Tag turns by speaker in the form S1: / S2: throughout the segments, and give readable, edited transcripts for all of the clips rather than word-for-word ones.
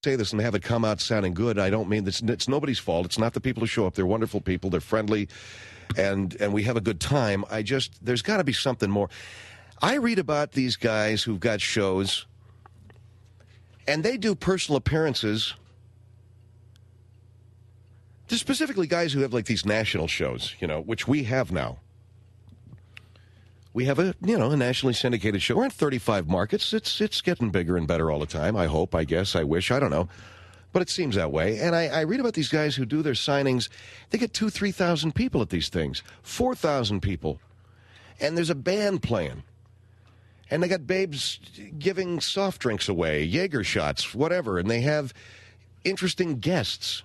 S1: say this and have it come out sounding good, I don't mean this. It's nobody's fault. It's not the people who show up. They're wonderful people. They're friendly, and we have a good time. There's got to be something more. I read about these guys who've got shows, and they do personal appearances. Just specifically guys who have like these national shows, which we have now. We have a nationally syndicated show. We're in 35 markets. It's getting bigger and better all the time. I hope, I guess, I wish, I don't know. But it seems that way. And I read about these guys who do their signings. They get 2,000, 3,000 people at these things, 4,000 people. And there's a band playing. And they got babes giving soft drinks away, Jaeger shots, whatever. And they have interesting guests.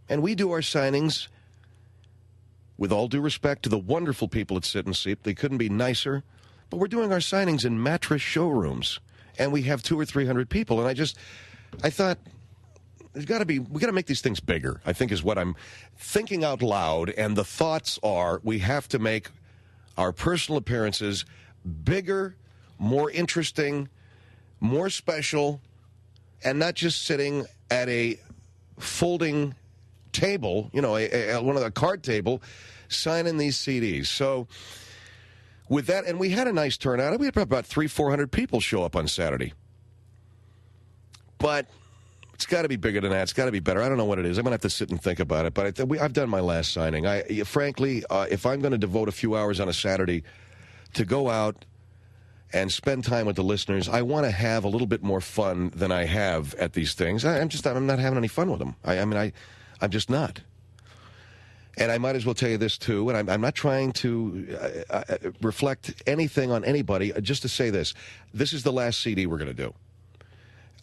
S1: And we do our signings, with all due respect to the wonderful people at Sit and Seep. They couldn't be nicer. But we're doing our signings in mattress showrooms. And we have 200 or 300 people. And I thought, we got to make these things bigger, I think is what I'm thinking out loud. And the thoughts are, we have to make our personal appearances bigger, more interesting, more special, and not just sitting at a folding table, one of the card table, signing these CDs. So with that, and we had a nice turnout. We had about 300-400 people show up on Saturday. But it's got to be bigger than that. It's got to be better. I don't know what it is. I'm going to have to sit and think about it. But I've done my last signing. Frankly, if I'm going to devote a few hours on a Saturday to go out and spend time with the listeners, I want to have a little bit more fun than I have at these things. I'm not having any fun with them. I'm just not. And I might as well tell you this, too, and I'm not trying to reflect anything on anybody, just to say this. This is the last CD we're going to do.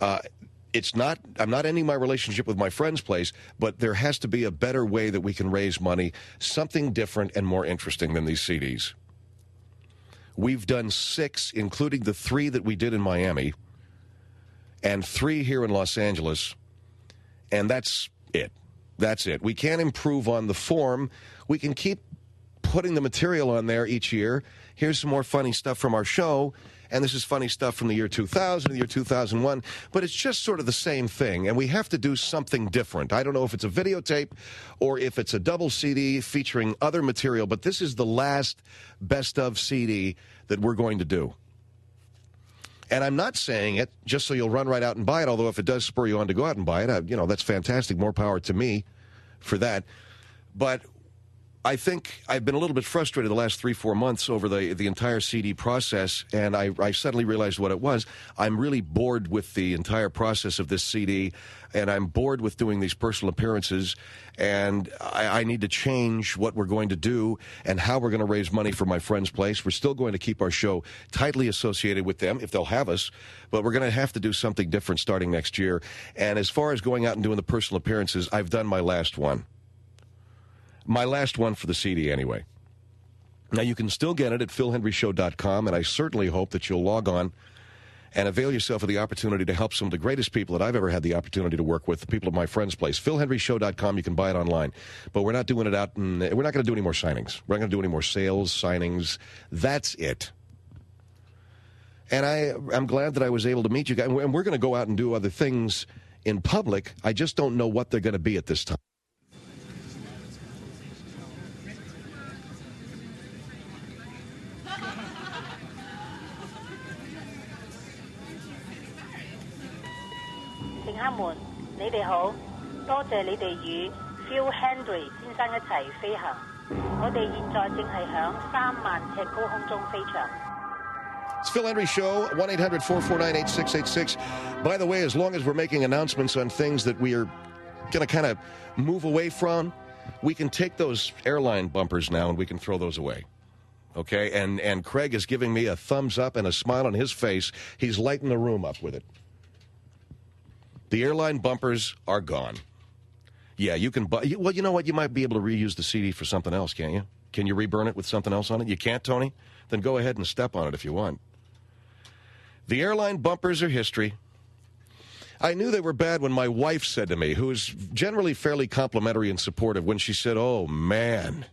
S1: I'm not ending my relationship with my friend's place, but there has to be a better way that we can raise money, something different and more interesting than these CDs. We've done 6, including the 3 that we did in Miami, and 3 here in Los Angeles, and that's it. That's it. We can't improve on the form. We can keep putting the material on there each year. Here's some more funny stuff from our show, and this is funny stuff from the year 2000, the year 2001, but it's just sort of the same thing, and we have to do something different. I don't know if it's a videotape or if it's a double CD featuring other material, but this is the last best of CD that we're going to do. And I'm not saying it just so you'll run right out and buy it, although if it does spur you on to go out and buy it, that's fantastic. More power to me for that. But I think I've been a little bit frustrated the last 3-4 months over the entire CD process, and I suddenly realized what it was. I'm really bored with the entire process of this CD, and I'm bored with doing these personal appearances, and I need to change what we're going to do and how we're going to raise money for my friend's place. We're still going to keep our show tightly associated with them, if they'll have us, but we're going to have to do something different starting next year. And as far as going out and doing the personal appearances, I've done my last one. My last one for the CD, anyway. Now, you can still get it at philhendryshow.com, and I certainly hope that you'll log on and avail yourself of the opportunity to help some of the greatest people that I've ever had the opportunity to work with, the people of my friend's place. philhendryshow.com, you can buy it online. But we're not doing it out, and we're not going to do any more signings. We're not going to do any more sales, signings. That's it. And I'm glad that I was able to meet you guys. And we're going to go out and do other things in public. I just don't know what they're going to be at this time.
S2: Phil Hendrie 先生一齊飛行。我哋現在正係響3萬尺高空中飛翔。
S1: It's Phil Hendrie Show, 1-800-449-8686. By the way, as long as we're making announcements on things that we are going to kind of move away from, we can take those airline bumpers now and we can throw those away. Okay? And Craig is giving me a thumbs up and a smile on his face. He's lighting the room up with it. The airline bumpers are gone. Yeah, you can buy. Well, you know what? You might be able to reuse the CD for something else, can't you? Can you reburn it with something else on it? You can't, Tony? Then go ahead and step on it if you want. The airline bumpers are history. I knew they were bad when my wife said to me, who is generally fairly complimentary and supportive, when she said, "Oh, man,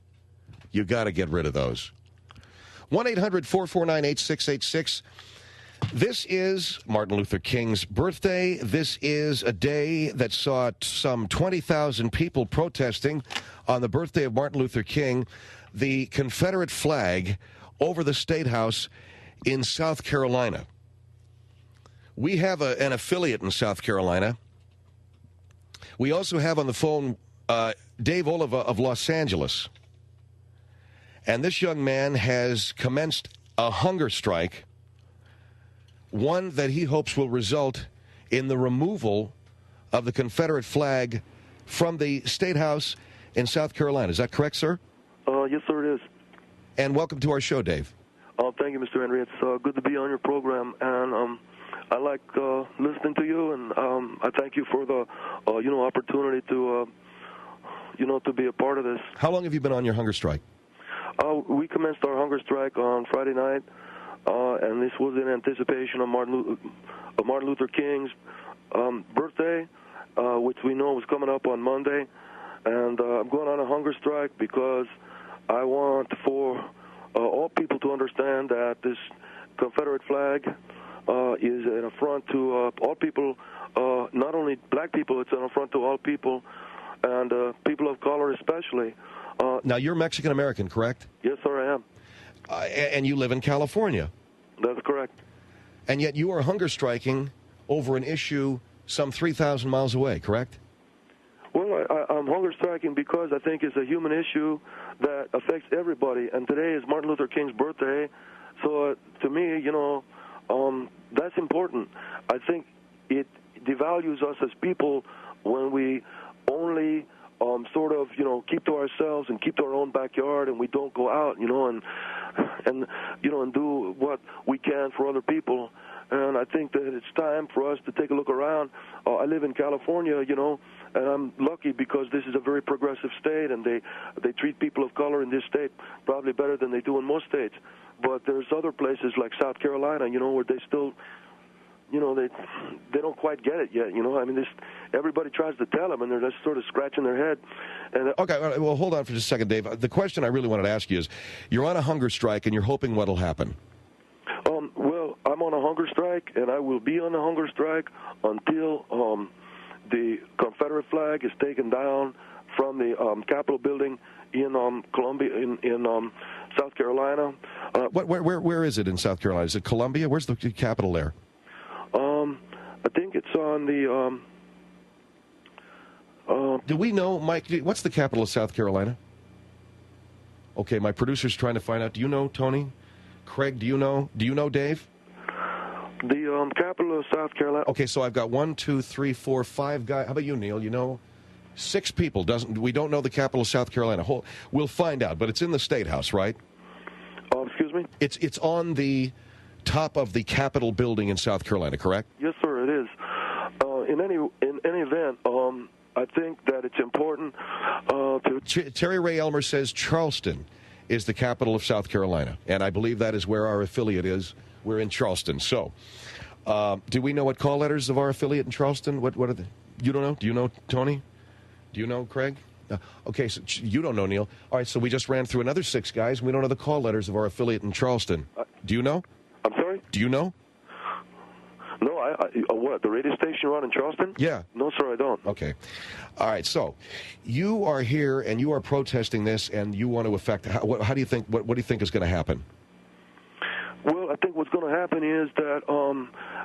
S1: you got to get rid of those." 1-800-449-8686. This is Martin Luther King's birthday. This is a day that saw some 20,000 people protesting on the birthday of Martin Luther King, the Confederate flag over the State House in South Carolina. We have an affiliate in South Carolina. We also have on the phone Dave Oliva of Los Angeles. And this young man has commenced a hunger strike, one that he hopes will result in the removal of the Confederate flag from the State House in South Carolina. Is that correct, sir?
S3: Yes, sir, it is.
S1: And welcome to our show, Dave.
S3: Thank you, Mr. Hendrie. It's good to be on your program, and I like listening to you, and I thank you for the opportunity to to be a part of this.
S1: How long have you been on your hunger strike?
S3: We commenced our hunger strike on Friday night, and this was in anticipation of Martin Luther King's birthday, which we know was coming up on Monday. And I'm going on a hunger strike because I want for all people to understand that this Confederate flag is an affront to all people, not only black people, it's an affront to all people, and people of color especially.
S1: Now, you're Mexican-American, correct?
S3: Yes, sir, I am.
S1: And you live in California.
S3: That's correct.
S1: And yet you are hunger striking over an issue some 3,000 miles away, correct?
S3: Well, I'm hunger striking because I think it's a human issue that affects everybody. And today is Martin Luther King's birthday. So to me, that's important. I think it devalues us as people when we only sort of, keep to ourselves and keep to our own backyard, and we don't go out, and do what we can for other people. And I think that it's time for us to take a look around. I live in California, and I'm lucky because this is a very progressive state, and they treat people of color in this state probably better than they do in most states. But there's other places like South Carolina, where they still, they don't quite get it yet. Everybody tries to tell them, and they're just sort of scratching their head. And
S1: okay, well, hold on for just a second, Dave. The question I really wanted to ask you is, you're on a hunger strike, and you're hoping what'll happen?
S3: Well, I'm on a hunger strike, and I will be on a hunger strike until the Confederate flag is taken down from the Capitol building in Columbia, in South Carolina.
S1: Where is it in South Carolina? Is it Columbia? Where's the capital there?
S3: I think it's on the...
S1: Do we know, Mike, what's the capital of South Carolina? Okay, my producer's trying to find out. Do you know, Tony? Craig, do you know? Do you know, Dave?
S3: The capital of South Carolina.
S1: Okay, so I've got 1, 2, 3, 4, 5 guys. How about you, Neil? You know, 6 people. We don't know the capital of South Carolina. We'll find out, but it's in the State House, right?
S3: Excuse me?
S1: It's on the top of the Capitol building in South Carolina, correct?
S3: Yes, sir, it is. In any event, I think that it's important to...
S1: Terry Ray Elmer says Charleston is the capital of South Carolina, and I believe that is where our affiliate is. We're in Charleston. So, do we know what call letters of our affiliate in Charleston? What are they? You don't know? Do you know, Tony? Do you know, Craig? Okay, so you don't know, Neil. All right, so we just ran through another 6 guys, and we don't know the call letters of our affiliate in Charleston. Do you know?
S3: I'm sorry?
S1: Do you know?
S3: No, what, the radio station you're on in Charleston?
S1: Yeah.
S3: No, sir, I don't.
S1: Okay. All right, so you are here, and you are protesting this, and you want to affect, how do you think, what do you think is going to happen?
S3: Well, I think what's going to happen is that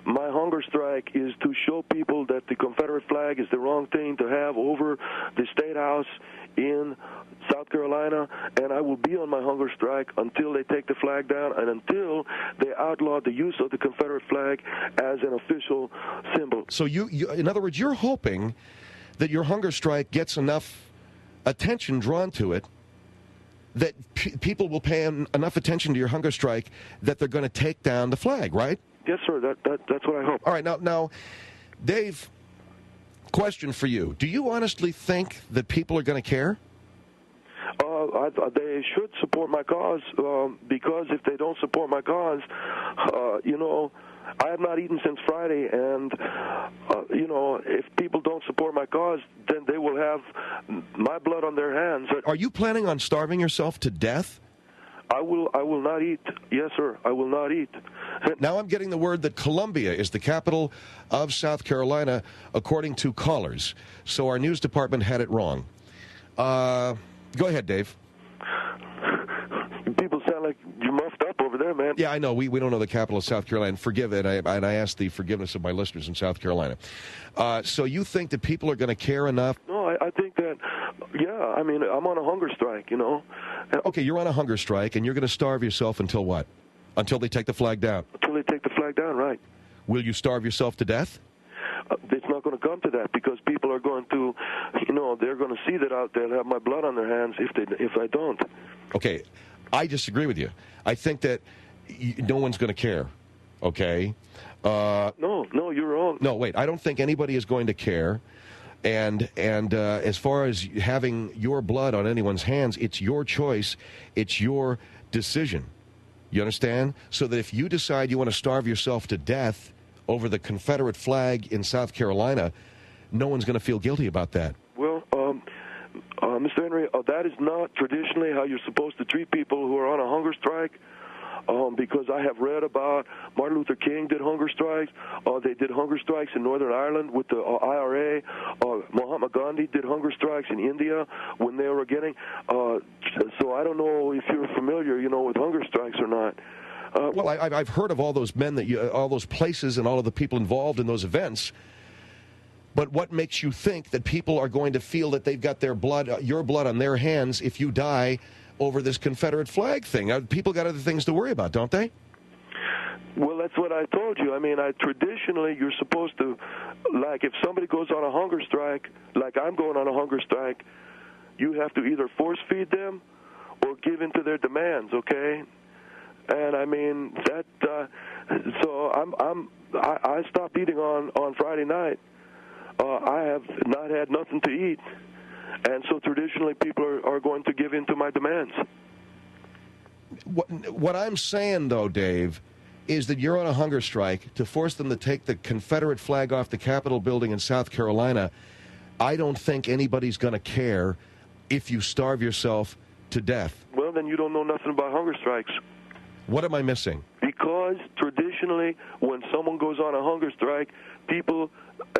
S3: my hunger strike is to show people that the Confederate flag is the wrong thing to have over the State House in South Carolina, and I will be on my hunger strike until they take the flag down and until they outlaw the use of the Confederate flag as an official symbol.
S1: So you in other words, you're hoping that your hunger strike gets enough attention drawn to it that people will pay enough attention to your hunger strike that they're going to take down the flag, right?
S3: Yes, sir. That's what I hope.
S1: All right. Now, Dave, question for you. Do you honestly think that people are going to care?
S3: They should support my cause because if they don't support my cause, I have not eaten since Friday, and, if people don't support my cause, then they will have my blood on their hands.
S1: Are you planning on starving yourself to death?
S3: I will not eat. Yes, sir. I will not eat.
S1: Now I'm getting the word that Columbia is the capital of South Carolina, according to callers. So our news department had it wrong. Go ahead, Dave.
S3: People sound like you're muffed up over there, man.
S1: Yeah, I know. We don't know the capital of South Carolina. Forgive it. And I ask the forgiveness of my listeners in South Carolina. So you think that people are going to care enough?
S3: No, I think that, yeah, I mean, I'm on a hunger strike, you know.
S1: Okay, you're on a hunger strike, and you're going to starve yourself until what? Until they take the flag down?
S3: Until they take the flag down, right.
S1: Will you starve yourself to death?
S3: It's not going to come to that because people are going to, you know, they're going to see that they'll have my blood on their hands if I don't.
S1: Okay, I disagree with you. I think that no one's going to care, okay?
S3: No, you're wrong.
S1: No, wait, I don't think anybody is going to care. And as far as having your blood on anyone's hands, it's your choice. It's your decision. You understand? So that if you decide you want to starve yourself to death over the Confederate flag in South Carolina, no one's going to feel guilty about that.
S3: Well, Mr. Henry, that is not traditionally how you're supposed to treat people who are on a hunger strike. Because I have read about Martin Luther King did hunger strikes. They did hunger strikes in Northern Ireland with the IRA. Mahatma Gandhi did hunger strikes in India when they were getting. So I don't know if you're familiar, you know, with hunger strikes or not.
S1: Well, I've heard of all those men, all those places and all of the people involved in those events. But what makes you think that people are going to feel that they've got their blood, your blood on their hands if you die over this Confederate flag thing? People got other things to worry about, don't they?
S3: Well, that's what I told you. I mean, traditionally, you're supposed to, like, if somebody goes on a hunger strike, like I'm going on a hunger strike, you have to either force feed them or give in to their demands, okay? And I mean that. So I stopped eating on Friday night. I have not had nothing to eat. And so traditionally people are going to give in to my demands.
S1: What I'm saying, though, Dave, is that you're on a hunger strike to force them to take the Confederate flag off the Capitol building in South Carolina. I don't think anybody's going to care if you starve yourself to death.
S3: Well, then you don't know nothing about hunger strikes.
S1: What am I missing?
S3: Because traditionally when someone goes on a hunger strike, people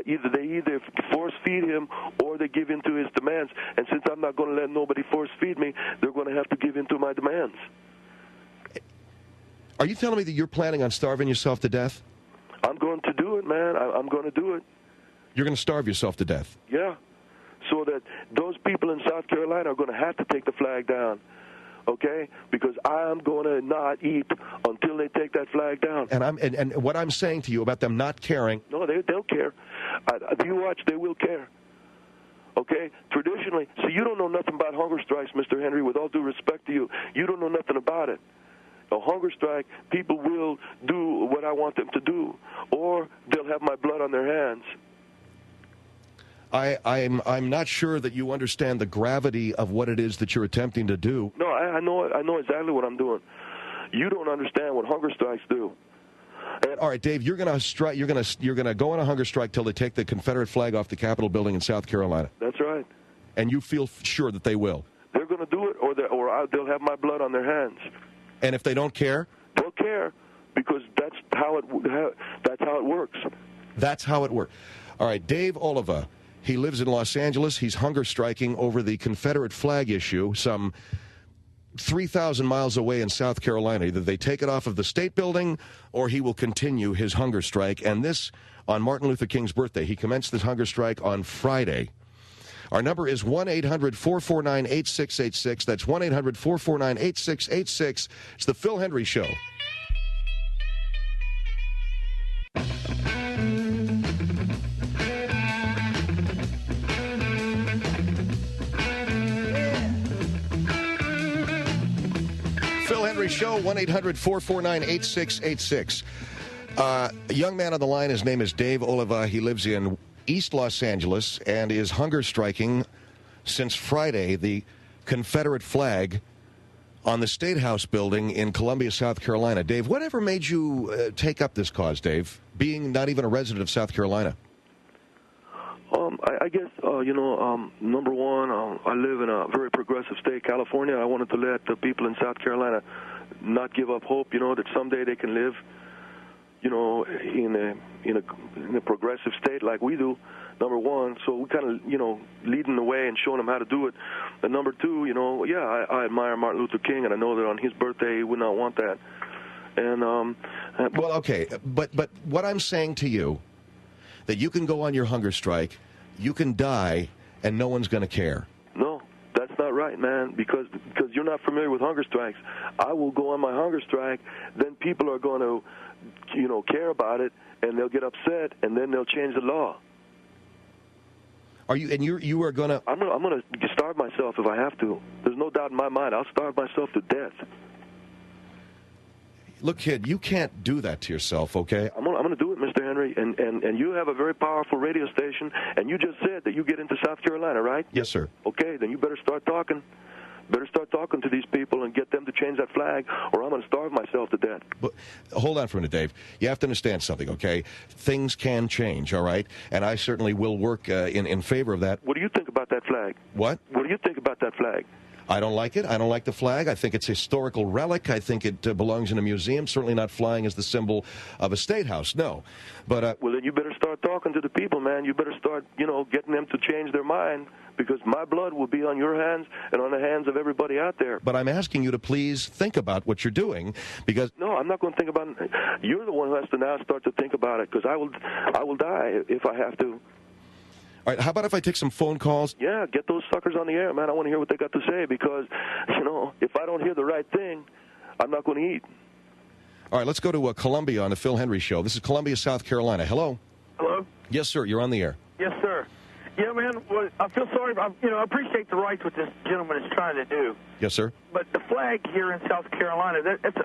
S3: either force feed him or they give in to his demands. And since I'm not going to let nobody force feed me, they're going to have to give in to my demands.
S1: Are you telling me that you're planning on starving yourself to death?
S3: I'm going to do it, man. I'm going to do it.
S1: You're going to starve yourself to death?
S3: Yeah. So that those people in South Carolina are going to have to take the flag down. Okay, because I'm going to not eat until they take that flag down.
S1: And what I'm saying to you about them not caring.
S3: No, they'll care. If you watch, they will care. Okay, traditionally, so you don't know nothing about hunger strikes, Mr. Henry. With all due respect to you, you don't know nothing about it. A hunger strike, people will do what I want them to do, or they'll have my blood on their hands.
S1: I'm not sure that you understand the gravity of what it is that you're attempting to do.
S3: No, I know exactly what I'm doing. You don't understand what hunger strikes do. And
S1: all right, Dave, you're going to go on a hunger strike till they take the Confederate flag off the Capitol building in South Carolina.
S3: That's right.
S1: And you feel sure that they will.
S3: They're going to do it, or they'll have my blood on their hands.
S1: And if they don't care,
S3: they'll care because that's how it works.
S1: That's how it works. All right, Dave Oliva. He lives in Los Angeles. He's hunger striking over the Confederate flag issue some 3,000 miles away in South Carolina. Either they take it off of the state building or he will continue his hunger strike. And this on Martin Luther King's birthday. He commenced this hunger strike on Friday. Our number is 1-800-449-8686. That's 1-800-449-8686. It's the Phil Hendrie Show. Show 1-800-449-8686. A young man on the line, his name is Dave Oliva. He lives in East Los Angeles and is hunger striking since Friday the Confederate flag on the State House building in Columbia, South Carolina. Dave, whatever made you take up this cause, Dave, being not even a resident of South Carolina?
S3: I guess, number one, I live in a very progressive state, California. I wanted to let the people in South Carolina not give up hope, that someday they can live, in a progressive state like we do, number one. So we kind of, leading the way and showing them how to do it. And number two, I admire Martin Luther King, and I know that on his birthday he would not want that. And
S1: well, okay, but what I'm saying to you, that you can go on your hunger strike, you can die, and no one's going to care.
S3: No, that's not right, man, because you're not familiar with hunger strikes. I will go on my hunger strike, then people are going to, care about it, and they'll get upset, and then they'll change the law.
S1: Are you? And you are going to?
S3: I'm going to starve myself if I have to. There's no doubt in my mind. I'll starve myself to death.
S1: Look, kid, you can't do that to yourself, okay?
S3: I'm going to do it, Mr. Hendrie, and you have a very powerful radio station, and you just said that you get into South Carolina, right?
S1: Yes, sir.
S3: Okay, then you better start talking. Better start talking to these people and get them to change that flag, or I'm going to starve myself to death.
S1: But hold on for a minute, Dave. You have to understand something, okay? Things can change, all right? And I certainly will work in favor of that.
S3: What do you think about that flag?
S1: What?
S3: What do you think about that flag?
S1: I don't like it. I don't like the flag. I think it's a historical relic. I think it belongs in a museum. Certainly not flying as the symbol of a state house. No. But
S3: well, then you better start talking to the people, man. You better start, getting them to change their mind, because my blood will be on your hands and on the hands of everybody out there.
S1: But I'm asking you to please think about what you're doing, because...
S3: No, I'm not going to think about it. You're the one who has to now start to think about it, because I will die if I have to.
S1: All right, how about if I take some phone calls?
S3: Yeah, get those suckers on the air, man. I want to hear what they got to say, because, if I don't hear the right thing, I'm not going to eat.
S1: All right, let's go to Columbia on the Phil Hendrie Show. This is Columbia, South Carolina. Hello?
S4: Hello?
S1: Yes, sir. You're on the air.
S4: Yes, sir. Yeah, man, well, I feel sorry. I appreciate the rights what this gentleman is trying to do.
S1: Yes, sir.
S4: But the flag here in South Carolina, it's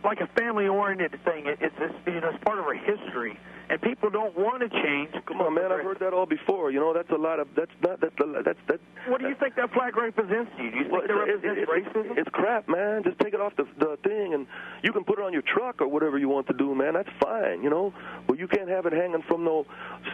S4: like a family-oriented thing. It's part of our history, and people don't want to change.
S3: Come on, man, I've heard that all before. That's a lot of that's.
S4: What do you think that flag represents to you? Do you think it represents racism?
S3: It's crap, man. Just take it off the thing, and you can put it on your truck or whatever you want to do, man. That's fine, But you can't have it hanging from no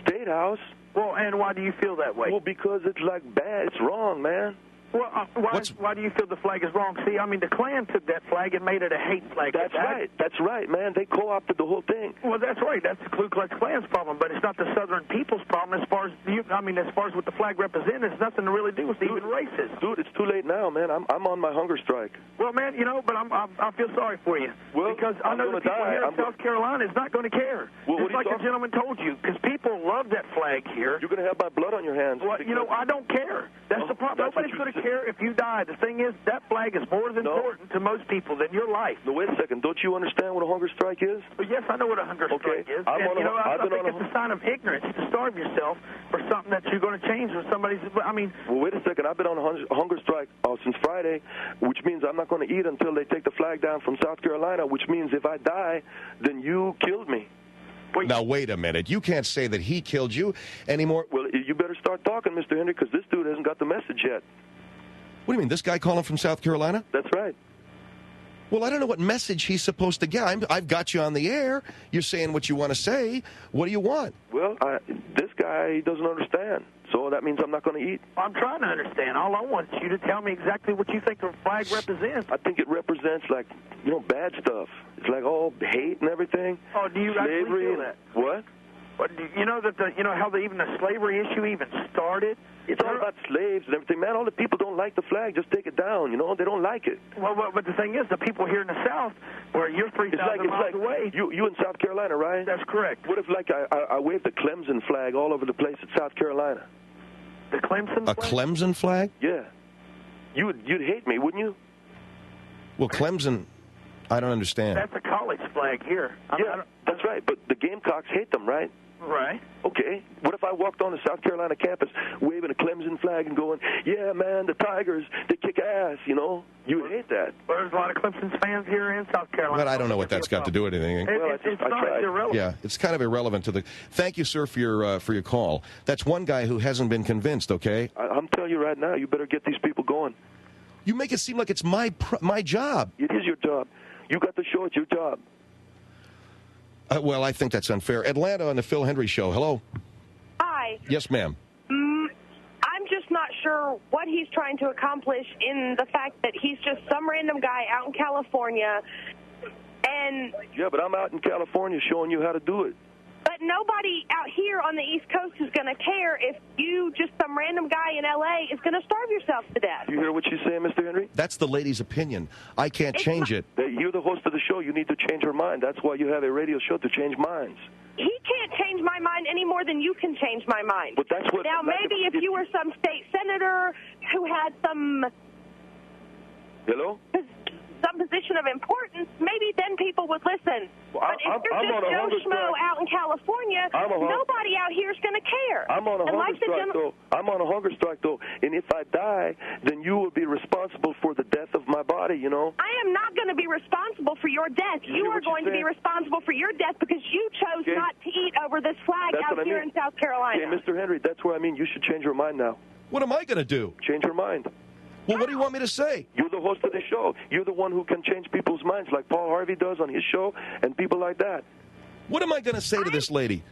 S3: state house.
S4: Well, and why do you feel that way?
S3: Well, because it's bad. It's wrong, man.
S4: Well, why do you feel the flag is wrong? See, the Klan took that flag and made it a hate flag.
S3: That's right. That's right, man. They co-opted the whole thing.
S4: Well, that's right. That's the Ku Klux Klan's problem, but it's not the Southern people's problem as far as as far as what the flag represents. It's nothing to really do with even races.
S3: Dude, it's too late now, man. I'm on my hunger strike.
S4: Well, man, but I feel sorry for you.
S3: Well,
S4: because I know the people here in South Carolina is not going to care.
S3: Well,
S4: just like the gentleman told you, because people love that flag here.
S3: You're going to have my blood on your hands.
S4: Well, I don't care. That's the problem. Nobody's going to care if you die. The thing is, that flag is more important to most people than your life.
S3: No, wait a second. Don't you understand what a hunger strike is?
S4: Well, yes, I know what a hunger strike is. I think it's a sign of ignorance to starve yourself for something that you're going to change when somebody's...
S3: Well, wait a second. I've been on a hunger strike since Friday, which means I'm not going to eat until they take the flag down from South Carolina, which means if I die, then you killed me.
S1: Now, wait a minute. You can't say that he killed you anymore.
S3: Well, you better start talking, Mr. Hendrie, because this dude hasn't got the message yet.
S1: What do you mean, this guy calling from South Carolina?
S3: That's right.
S1: Well, I don't know what message he's supposed to get. I've got you on the air. You're saying what you want to say. What do you want?
S3: Well, this guy doesn't understand, so that means I'm not going to eat.
S4: I'm trying to understand. All I want is you to tell me exactly what you think the flag represents.
S3: I think it represents, bad stuff. It's like all hate and everything.
S4: Oh, do you
S3: slavery
S4: actually feel that?
S3: What?
S4: But you know that how even the slavery issue even started?
S3: It's all about slaves and everything. Man, all the people don't like the flag. Just take it down, They don't like it.
S4: Well, but the thing is, the people here in the South, where you're 3,000 miles away...
S3: You in South Carolina, right?
S4: That's correct.
S3: What if, I waved the Clemson flag all over the place in South Carolina?
S4: The Clemson flag?
S1: A Clemson flag?
S3: Yeah. You'd hate me, wouldn't you?
S1: Well, Clemson... I don't understand.
S4: That's a college flag here.
S3: That's right, but the Gamecocks hate them, right?
S4: Right.
S3: Okay. What if I walked on the South Carolina campus waving a Clemson flag and going, yeah, man, the Tigers, they kick ass, You would hate that.
S4: Well, there's a lot of Clemson fans here in South Carolina.
S1: But I don't know what that's got to do with anything.
S4: It's irrelevant.
S1: Yeah, it's kind of irrelevant to the... Thank you, sir, for your call. That's one guy who hasn't been convinced, okay?
S3: I'm telling you right now, you better get these people going.
S1: You make it seem like it's my job.
S3: It is your job. You got the show. It's your job.
S1: Well, I think that's unfair. Atlanta on the Phil Hendrie Show. Hello.
S5: Hi. Hi.
S1: Yes, ma'am.
S5: I'm just not sure what he's trying to accomplish in the fact that he's just some random guy out in California. And
S3: yeah, but I'm out in California showing you how to do it.
S5: But nobody out here on the East Coast is going to care if you, just some random guy in L.A., is going to starve yourself to death.
S3: You hear what she's saying, Mr. Henry?
S1: That's the lady's opinion. I can't change it.
S3: You're the host of the show. You need to change her mind. That's why you have a radio show, to change minds.
S5: He can't change my mind any more than you can change my mind.
S3: But that's what.
S5: Now, maybe if you were some state senator who had some...
S3: Hello?
S5: Some position of importance, maybe then people would listen.
S3: Well,
S5: but if you're just Joe Schmo out in California, nobody out here is going to care.
S3: I'm on a hunger strike, though. I'm on a hunger strike, though. And if I die, then you will be responsible for the death of my body, you know?
S5: I am not going to be responsible for your death. You are going to be responsible for your death because you chose not to eat over this flag out here in South Carolina.
S3: Okay, Mr. Henry, that's what I mean. You should change your mind now.
S1: What am I going to do?
S3: Change your mind.
S1: Well, what do you want me to say?
S3: You're the host of the show. You're the one who can change people's minds like Paul Harvey does on his show and people like that.
S1: What am I going to say to this lady?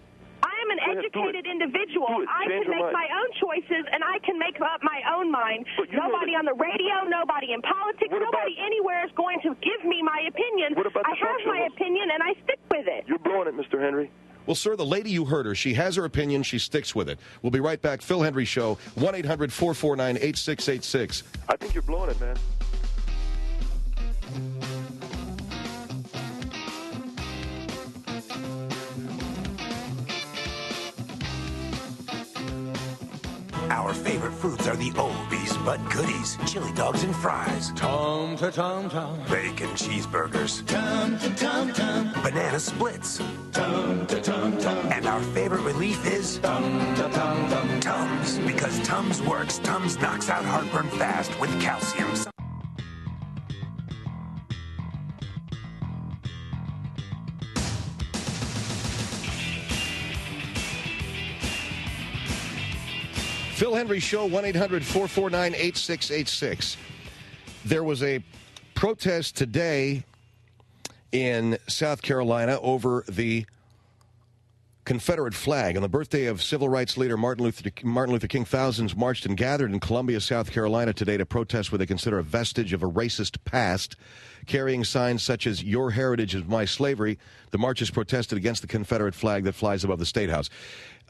S5: I am an educated individual. I can make my own choices, and I can make up my own mind. Nobody on the radio, nobody in politics, nobody anywhere is going to give me my opinion. I have my opinion, and I stick with it.
S3: You're blowing it, Mr. Henry.
S1: Well, sir, the lady, you heard her. She has her opinion. She sticks with it. We'll be right back. Phil Hendrie Show, 1-800-449-8686.
S3: I think you're blowing it, man.
S6: Our favorite foods are the oldies but goodies. Chili dogs and fries.
S7: Tom-ta-tom-tom.
S6: Bacon cheeseburgers.
S7: Tom-ta-tom-tom.
S6: Banana splits.
S7: Tom-ta-tom-tom.
S6: And our favorite relief is
S7: Tom-ta-tom-tom.
S6: Tums. Because Tums works. Tums knocks out heartburn fast with calcium.
S1: Phil Hendrie Show, 1-800-449-8686. There was a protest today in South Carolina over the Confederate flag. On the birthday of civil rights leader Martin Luther King, thousands marched and gathered in Columbia, South Carolina today to protest what they consider a vestige of a racist past. Carrying signs such as "Your heritage is my slavery," the marchers protested against the Confederate flag that flies above the State House.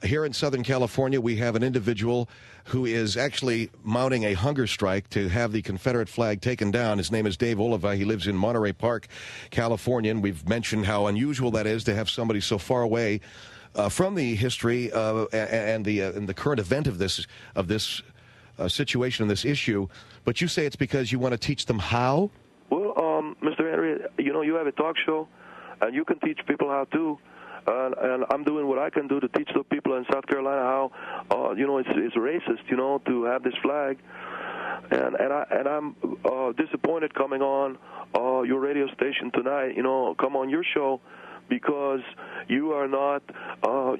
S1: Here in Southern California, we have an individual who is actually mounting a hunger strike to have the Confederate flag taken down. His name is Dave Oliva. He lives in Monterey Park, California, and we've mentioned how unusual that is to have somebody so far away from the history and the current event of this situation and this issue. But you say it's because you want to teach them how?
S3: Well, Mr. Henry, you know, you have a talk show, and you can teach people how to. And I'm doing what I can do to teach the people in South Carolina how, you know, it's racist, you know, to have this flag. And I'm disappointed coming on your radio station tonight, you know, come on your show, because you are not,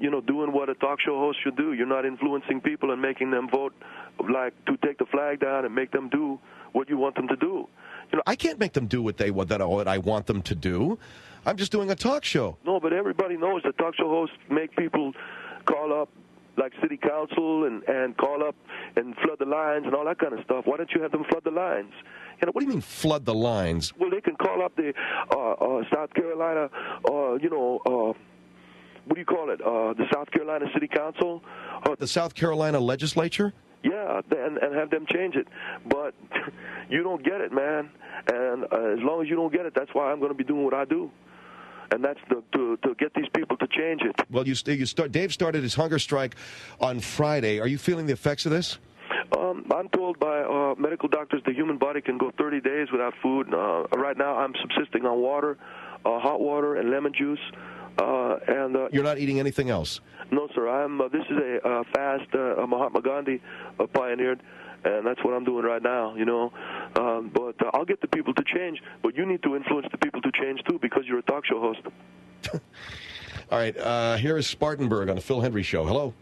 S3: you know, doing what a talk show host should do. You're not influencing people and making them vote, like, to take the flag down and make them do what you want them to do.
S1: You know, I can't make them do what I want them to do. I'm just doing a talk show.
S3: No, but everybody knows that talk show hosts make people call up, like city council, and call up and flood the lines and all that kind of stuff. Why don't you have them flood the lines?
S1: You know, what do you mean flood the lines?
S3: Well, they can call up the South Carolina, you know, what do you call it? The South Carolina City Council.
S1: The South Carolina legislature?
S3: Yeah, and have them change it. But you don't get it, man. And as long as you don't get it, that's why I'm going to be doing what I do. And that's to get these people to change it.
S1: Well, Dave started his hunger strike on Friday. Are you feeling the effects of this?
S3: I'm told by medical doctors the human body can go 30 days without food. Right now I'm subsisting on water, hot water, and lemon juice.
S1: You're not eating anything else?
S3: No, sir. This is a fast Mahatma Gandhi pioneered, and that's what I'm doing right now, you know. But I'll get the people to change, but you need to influence the people to change, too, because you're a talk show host.
S1: All right. Here is Spartanburg on the Phil Hendrie Show. Hello.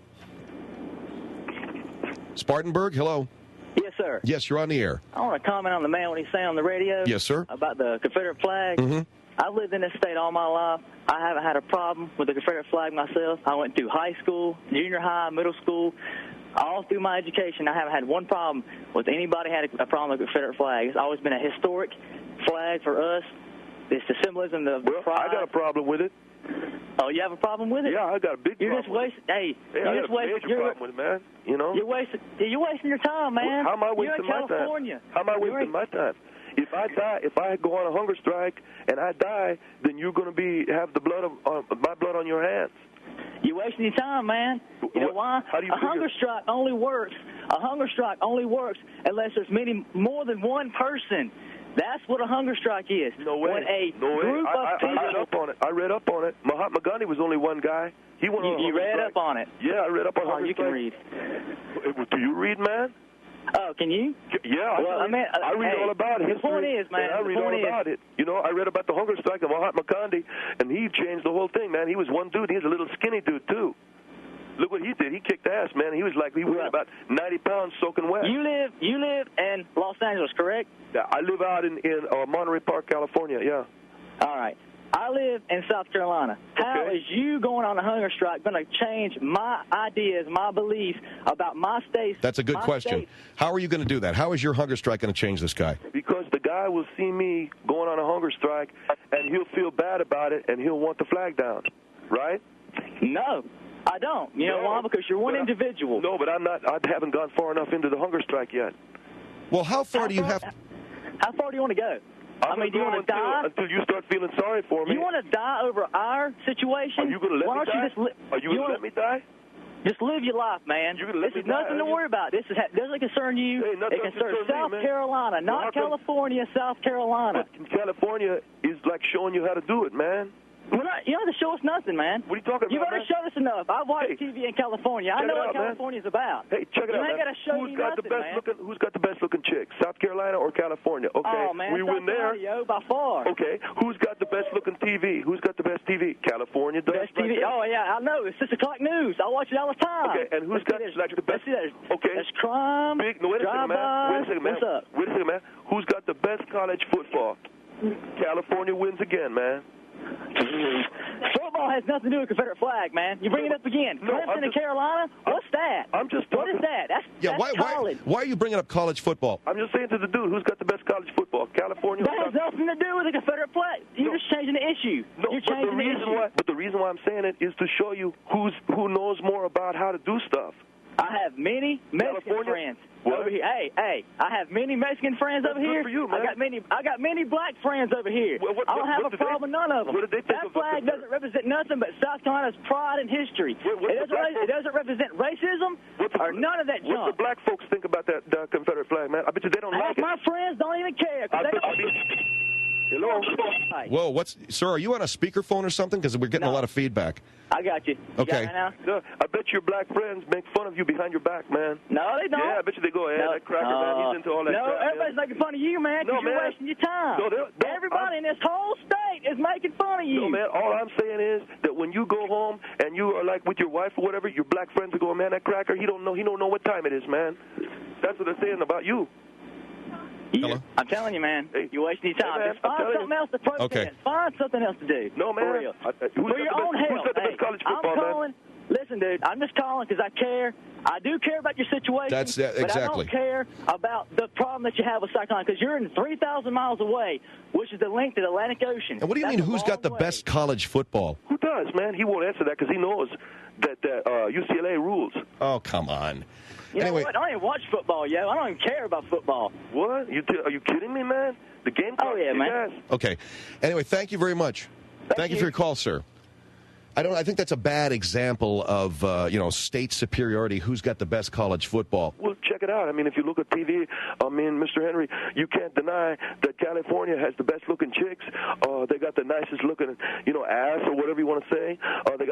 S1: Spartanburg, hello.
S8: Yes, sir.
S1: Yes, you're on the air.
S8: I want to comment on the man, what he's saying on the radio.
S1: Yes, sir.
S8: About the Confederate flag.
S1: Mm-hmm.
S8: I've lived in this state all my life. I haven't had a problem with the Confederate flag myself. I went through high school, junior high, middle school. All through my education, I haven't had one problem with anybody had a problem with the Confederate flag. It's always been a historic flag for us. It's the symbolism of the pride.
S3: I got a problem with it.
S8: Oh, you have a problem with it?
S3: Yeah, I got a big problem.
S8: Hey,
S3: I got a major problem with it, man. You know?
S8: You're wasting your time, man.
S3: How am I wasting my
S8: California.
S3: time? How am I wasting my time? If I go on a hunger strike and I die, then you're going to have the blood of my blood on your hands.
S8: You're wasting your time, man. You know why?
S3: How do you
S8: A hunger strike only works unless there's more than one person. That's what a hunger strike is.
S3: No way.
S8: When a group of people...
S3: I read up on it. Mahatma Gandhi was only one guy. He went on a
S8: You read up on it?
S3: Yeah, I read up on hunger
S8: you
S3: strike.
S8: can read.
S3: Do you read, man?
S8: Oh, can you?
S3: Yeah, I read all about it.
S8: The point is, man.
S3: I read all about it. You know, I read about the hunger strike of Mahatma Gandhi, and he changed the whole thing, man. He was one dude. He was a little skinny dude, too. Look what he did. He kicked ass, man. He weighed about 90 pounds soaking wet.
S8: You live in Los Angeles, correct?
S3: Yeah, I live out in Monterey Park, California, yeah.
S8: All right. I live in South Carolina. How is you going on a hunger strike going to change my ideas, my beliefs about my state?
S1: That's a good question. How are you going to do that? How is your hunger strike going to change this guy?
S3: Because the guy will see me going on a hunger strike, and he'll feel bad about it, and he'll want the flag down, right?
S8: No, I don't. You know why? Because you're one individual.
S3: No, but I'm not. I haven't gone far enough into the hunger strike yet.
S1: Well, how far do you have?
S8: How far do you want to go? Do you want to die?
S3: Until you start feeling sorry for me.
S8: You want to die over our situation?
S3: Are you going to let me die? Are you going to let me die?
S8: Just live your life, man. This is nothing to worry about. This doesn't concern you. It concerns South Carolina, not California, South Carolina.
S3: But California is like showing you how to do it, man.
S8: You don't have to show us nothing, man.
S3: What are you talking about,
S8: You've already showed us enough. I've watched TV in California. I know what California's about.
S3: Hey, check it out,
S8: man. You ain't got to show me nothing, man.
S3: Who's got the best-looking chick, South Carolina or California? Okay,
S8: oh, man,
S3: we win there.
S8: Yo, by far.
S3: Okay, who's got the best-looking TV? Who's got the best TV? California does.
S8: Best TV? Oh, yeah, I know. It's 6 o'clock news. I watch it all the time.
S3: Okay, and who's got the best? Okay.
S8: There's crime.
S3: Wait a second, man.
S8: What's up?
S3: Wait a second, man. Who's got the best college football? California wins again, man.
S8: Football has nothing to do with Confederate flag, man. You bring it up again. Clemson and Carolina? What's that?
S3: I'm just talking.
S8: What is that? That's college.
S1: Why are you bringing up college football?
S3: I'm just saying to the dude, who's got the best college football? California?
S8: That has nothing to do with the Confederate flag. You're just changing the issue.
S3: No,
S8: You're changing the issue.
S3: But the reason why I'm saying it is to show you who knows more about how to do stuff.
S8: I have many Mexican friends over here. Hey, I have many Mexican friends over here.
S3: Good for you, man.
S8: I got many black friends over here. I don't have a problem with none of them. That flag doesn't represent nothing but South Carolina's pride and history. It doesn't represent racism or none of that junk.
S3: What do black folks think about that Confederate flag, man? I bet you they don't like it.
S8: My friends don't even care.
S3: Hello?
S1: Whoa, sir, are you on a speakerphone or something? Because we're getting a lot of feedback.
S8: I got you.
S1: Okay.
S3: No, I bet your black friends make fun of you behind your back, man.
S8: No, they don't.
S3: Yeah, I bet you they go, that cracker, man, he's into all that crap.
S8: No, everybody's making fun of you, man, because you're wasting your time. Everybody in this whole state is making fun of you.
S3: No, man, all I'm saying is that when you go home and you are like with your wife or whatever, your black friends are going, man, that cracker, he don't know what time it is, man. That's what they're saying about you.
S1: Hello?
S8: I'm telling you, man, you're wasting your time.
S3: Hey, man,
S8: just find something else to protest.
S1: Okay.
S8: Find something else to do.
S3: No, man.
S8: For real. For your own health.
S3: Who's got the best college football,
S8: I'm calling. Listen, dude, I'm just calling because I care. I do care about your situation.
S1: Exactly.
S8: But I don't care about the problem that you have with South Carolina because you're in 3,000 miles away, which is the length of the Atlantic Ocean.
S1: And what do you mean, who's got the best college football?
S3: Who does, man? He won't answer that because he knows that UCLA rules.
S1: Oh, come on.
S8: You know what? I don't even watch football, yo. I don't even care about football.
S3: What? Are you kidding me, man? The game.
S8: Oh yeah, man.
S1: Okay. Anyway, thank you very much. Thank you for your call, sir. I think that's a bad example of state superiority. Who's got the best college football?
S3: Well, check it out. I mean, if you look at TV, Mr. Hendrie, you can't deny that California has the best looking chicks. They got the nicest looking, ass or whatever you want to say.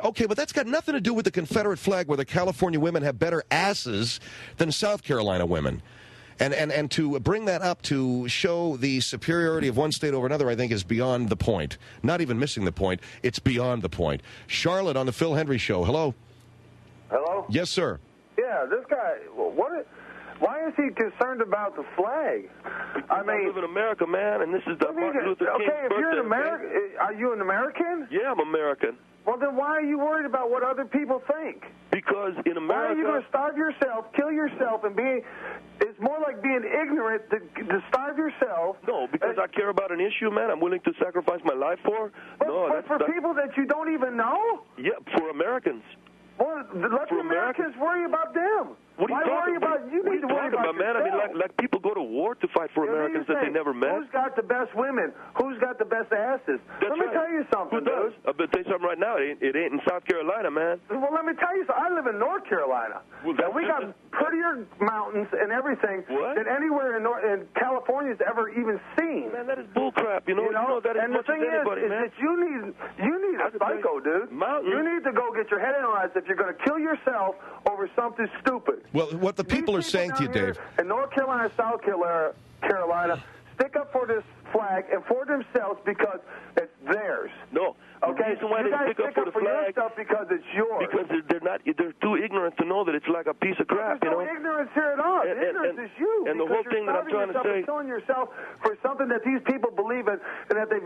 S1: Okay, but that's got nothing to do with the Confederate flag, where the California women have better asses than South Carolina women. And to bring that up to show the superiority of one state over another, I think, is beyond the point. Not even missing the point. It's beyond the point. Charlotte on the Phil Hendrie Show. Hello.
S9: Hello?
S1: Yes, sir.
S9: Yeah, this guy, Why is he concerned about the flag? I mean,
S3: live in America, man, and this is the Martin Luther King's
S9: okay, if you're an American, are you an American?
S3: Yeah, I'm American.
S9: Well, then why are you worried about what other people think?
S3: Because in America...
S9: Why are you going to starve yourself, kill yourself, and be... It's more like being ignorant to starve yourself.
S3: No, because I care about an issue, man, I'm willing to sacrifice my life for.
S9: But for people that you don't even know?
S3: Yeah, for Americans.
S9: Well, let the Americans worry about them.
S3: What are you talking about?
S9: You need to worry about
S3: man? I mean, like people go to war to fight for Americans that they never met.
S9: Who's got the best women? Who's got the best asses?
S3: Let
S9: me tell you something,
S3: Who does?
S9: dude.
S3: I'm going to tell you something right now. It ain't in South Carolina, man.
S9: Well, let me tell you something. I live in North Carolina.
S3: Well,
S9: and we got prettier mountains and everything than anywhere in California's ever even seen.
S3: Man, that is bullcrap. You know that as
S9: and the
S3: much
S9: thing
S3: as anybody,
S9: is
S3: man.
S9: that you need a psycho, dude.
S3: Mountains.
S9: You need to go get your head analyzed if you're going to kill yourself over something stupid.
S1: Well, what the people are saying to you, Dave.
S9: In North Carolina, South Carolina, stick up for this flag and for themselves because it's theirs.
S3: No.
S9: Okay,
S3: the reason why
S9: you
S3: they
S9: guys
S3: stick up for the flag
S9: yourself because it's yours.
S3: Because they're too ignorant to know that it's like a piece of crap.
S9: There's no ignorance here at all. Ignorance is you.
S3: And the whole thing that I'm trying to say,
S9: killing yourself for something that these people believe in and that they've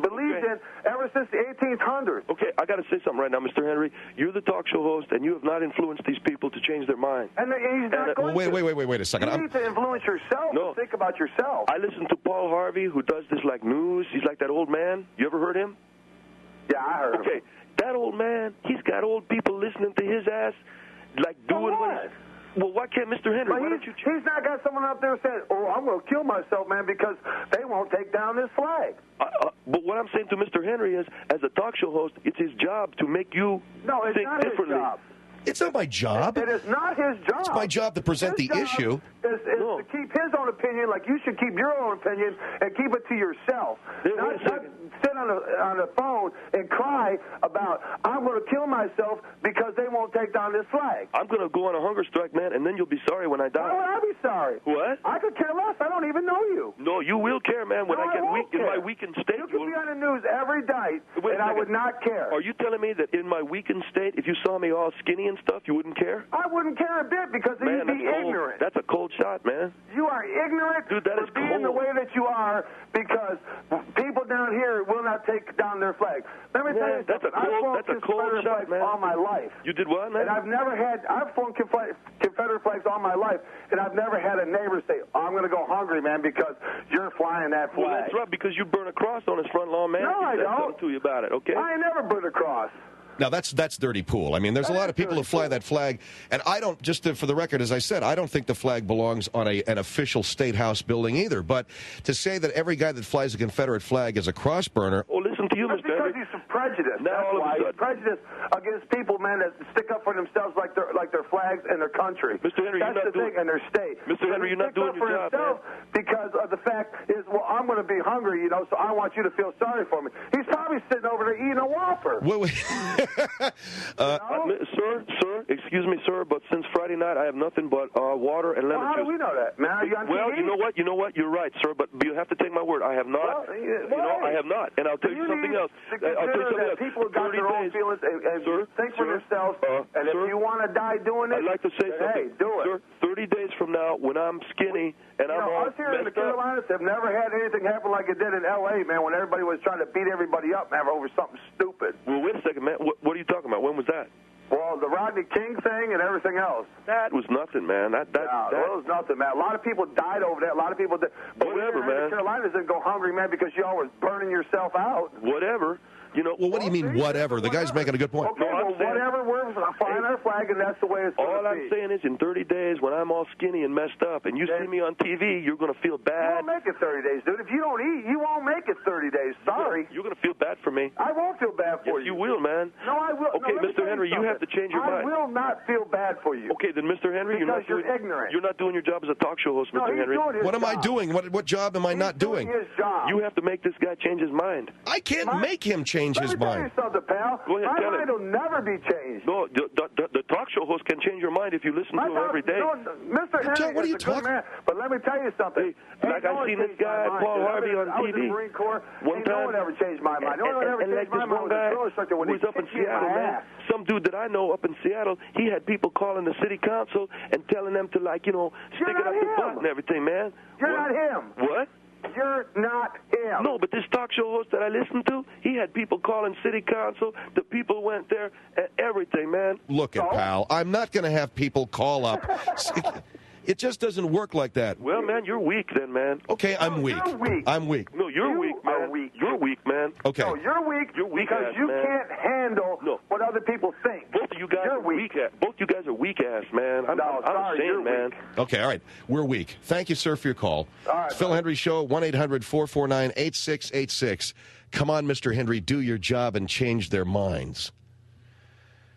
S9: believed in ever since the 1800s.
S3: Okay, I got to say something right now, Mr. Hendrie. You're the talk show host, and you have not influenced these people to change their mind.
S9: And he's not going
S1: to. Wait a second.
S9: You need to influence yourself.
S3: No.
S9: Think about yourself.
S3: I listen to Paul Harvey, who does this like news. He's like that old man. You ever heard him?
S9: Yeah, I heard him.
S3: Okay, that old man, he's got old people listening to his ass, like doing what? Well, why can't Mr. Hendrie? Why don't you?
S9: He's not got someone up there saying, "Oh, I'm going to kill myself, man, because they won't take down this flag."
S3: But what I'm saying to Mr. Hendrie is, as a talk show host, it's his job to make you think differently.
S9: His job.
S1: It's not my job.
S9: It is not his job.
S1: It's my job to present the issue.
S9: Is to keep his own opinion like you should keep your own opinion and keep it to yourself. Not sit on a phone and cry about, I'm going to kill myself because they won't take down this flag.
S3: I'm going to go on a hunger strike, man, and then you'll be sorry when I die.
S9: Why would I be sorry?
S3: What?
S9: I could care less. I don't even know you.
S3: No, you will care, man. When I get weak in my weakened state.
S9: You could be on the news every night, and I would not care.
S3: Are you telling me that in my weakened state, if you saw me all skinny and stuff, you wouldn't care?
S9: I wouldn't care a bit because you'd be ignorant.
S3: That's a cold shot, man.
S9: You are ignorant
S3: for
S9: being the way that you are because people down here will not take down their flag. Let me tell you something. I've flown Confederate flags all my life.
S3: You did what, man?
S9: And I've flown Confederate flags all my life, and I've never had a neighbor say, I'm going to go hungry, man, because you're flying that flag.
S3: Well, that's right, because you burn a cross on his front lawn, man.
S9: No, I don't.
S3: Something to you about it, okay?
S9: I ain't never burned a cross.
S1: Now, that's dirty pool. I mean, there's a lot of people who fly that flag, and I don't, for the record, as I said, I don't think the flag belongs on an official state house building either. But to say that every guy that flies a Confederate flag is a cross burner...
S3: Oh, listen to you,
S9: Mr. Because he's prejudiced. That's why he's prejudiced against people, man, that stick up for themselves like their flags and their country.
S3: Mr. Hendrie,
S9: that's the thing, and their state.
S3: Mr. Hendrie, you're not doing your job, man.
S9: Because of the fact is, well, I'm going to be hungry, so I want you to feel sorry for me. He's probably sitting over there eating a Whopper.
S3: Sir, excuse me, sir, but since Friday night, I have nothing but water and lemon juice.
S9: How do we know that, man? Are you on
S3: well,
S9: TV?
S3: you know what, you're right, sir, but you have to take my word. I have not. I have not. And I'll tell you something else. I'll tell you something else.
S9: People got their own feelings and think for themselves, and if you want to die doing it,
S3: I'd like to say something.
S9: Hey, do it.
S3: Sir, 30 days from now, when I'm skinny and I'm all
S9: us here in the Carolinas have never had anything happen like it did in L.A., man, when everybody was trying to beat everybody up, man, over something stupid.
S3: Well, wait a second, man. What are you talking about? When was that?
S9: Well, the Rodney King thing and everything else.
S3: That was nothing, man. That
S9: was nothing, man. A lot of people died over that. A lot of people did. But
S3: whatever, man.
S9: The Carolinas didn't go hungry, man, because you always burning yourself out.
S3: Whatever.
S1: Well, what do you mean, whatever? The guy's making a good point.
S9: Okay, whatever. We're flying our flag, and that's the way it's going to be.
S3: All I'm saying is, in 30 days, when I'm all skinny and messed up, and you see me on TV, you're going to feel bad.
S9: You won't make it 30 days, dude. If you don't eat, you won't make it 30 days. Sorry.
S3: You're going to feel bad for me.
S9: I won't feel bad for
S3: you. Yes, you will, man.
S9: No, I will.
S3: Okay,
S9: no,
S3: Mr. Hendrie, you have to change your mind.
S9: I will not feel bad for you.
S3: Okay, then, Mr. Hendrie,
S9: you're ignorant.
S3: You're not doing your job as a talk show host, Mr. Hendrie.
S1: What am I doing? What job am I not doing?
S9: His job.
S3: You have to make this guy change his mind.
S1: I can't make him change change his mind.
S9: Let me tell you something, pal.
S3: Go ahead,
S9: My mind will never be changed.
S3: No, the talk show host can change your mind if you listen to him every day.
S9: No, Mr. Henry
S1: what are you
S9: is a good man, but let me tell you something.
S3: Hey, like I seen this guy, Paul Harvey, on
S9: I was in
S3: TV.
S9: the Marine Corps.
S3: One time,
S9: no one ever changed my mind. No one ever changed my mind.
S3: Who's up in Seattle, man? Some dude that I know up in Seattle, he had people calling the city council and telling them to, like, you know, stick it up their butt and everything, man.
S9: You're not him.
S3: What?
S9: You're not him.
S3: No, but this talk show host that I listened to, he had people calling city council. The people went there and everything, man.
S1: Look at pal. I'm not going to have people call up. It just doesn't work like that.
S3: Well, man, you're weak then, man.
S1: Okay, I'm weak.
S9: You're weak.
S1: I'm weak.
S3: No, you're weak, man. You're weak, man.
S1: Okay.
S9: No, you're weak.
S3: You're weak
S9: because
S3: ass,
S9: you
S3: man.
S9: can't handle what other people think.
S3: Both of you guys are weak ass. Both you guys are weak ass, man. I'm saying, man.
S1: Okay, all right. We're weak. Thank you, sir, for your call.
S9: All right,
S1: it's Phil Hendrie Show, 1-800-449-8686. Come on, Mr. Hendrie, do your job and change their minds.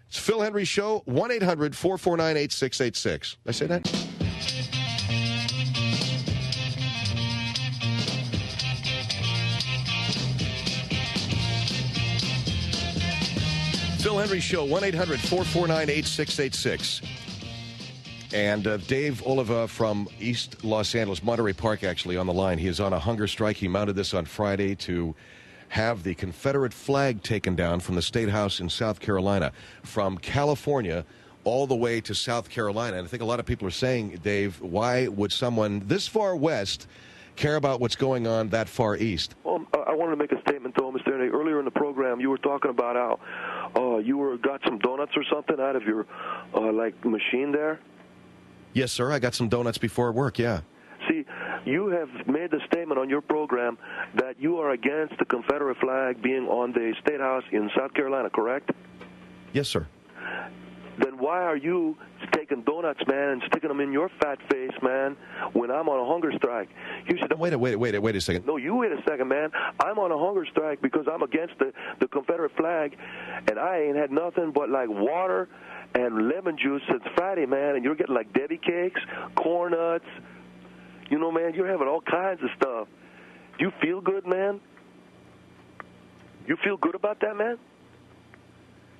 S1: It's Phil Hendrie Show, 1-800-449-8686. Did I say that? Phil Hendrie Show, 1-800-449-8686. And Dave Oliva from East Los Angeles, Monterey Park, actually, on the line. He is on a hunger strike. He mounted this on Friday to have the Confederate flag taken down from the State House in South Carolina, from California all the way to South Carolina. And I think a lot of people are saying, Dave, why would someone this far west care about what's going on that far east?
S3: Well, I wanted to make a statement, though, Mr. Hendrie. Earlier in the program, you were talking about how you got some donuts or something out of your, machine there.
S1: Yes, sir. I got some donuts before work, yeah.
S3: See, you have made the statement on your program that you are against the Confederate flag being on the State House in South Carolina, correct?
S1: Yes, sir.
S3: Then why are you taking donuts, man, and sticking them in your fat face, man, when I'm on a hunger strike? You should.
S1: Wait a second.
S3: No, you wait a second, man. I'm on a hunger strike because I'm against the Confederate flag, and I ain't had nothing but, like, water and lemon juice since Friday, man, and you're getting, like, Debbie cakes, corn nuts. You know, man, you're having all kinds of stuff. Do you feel good, man? You feel good about that, man?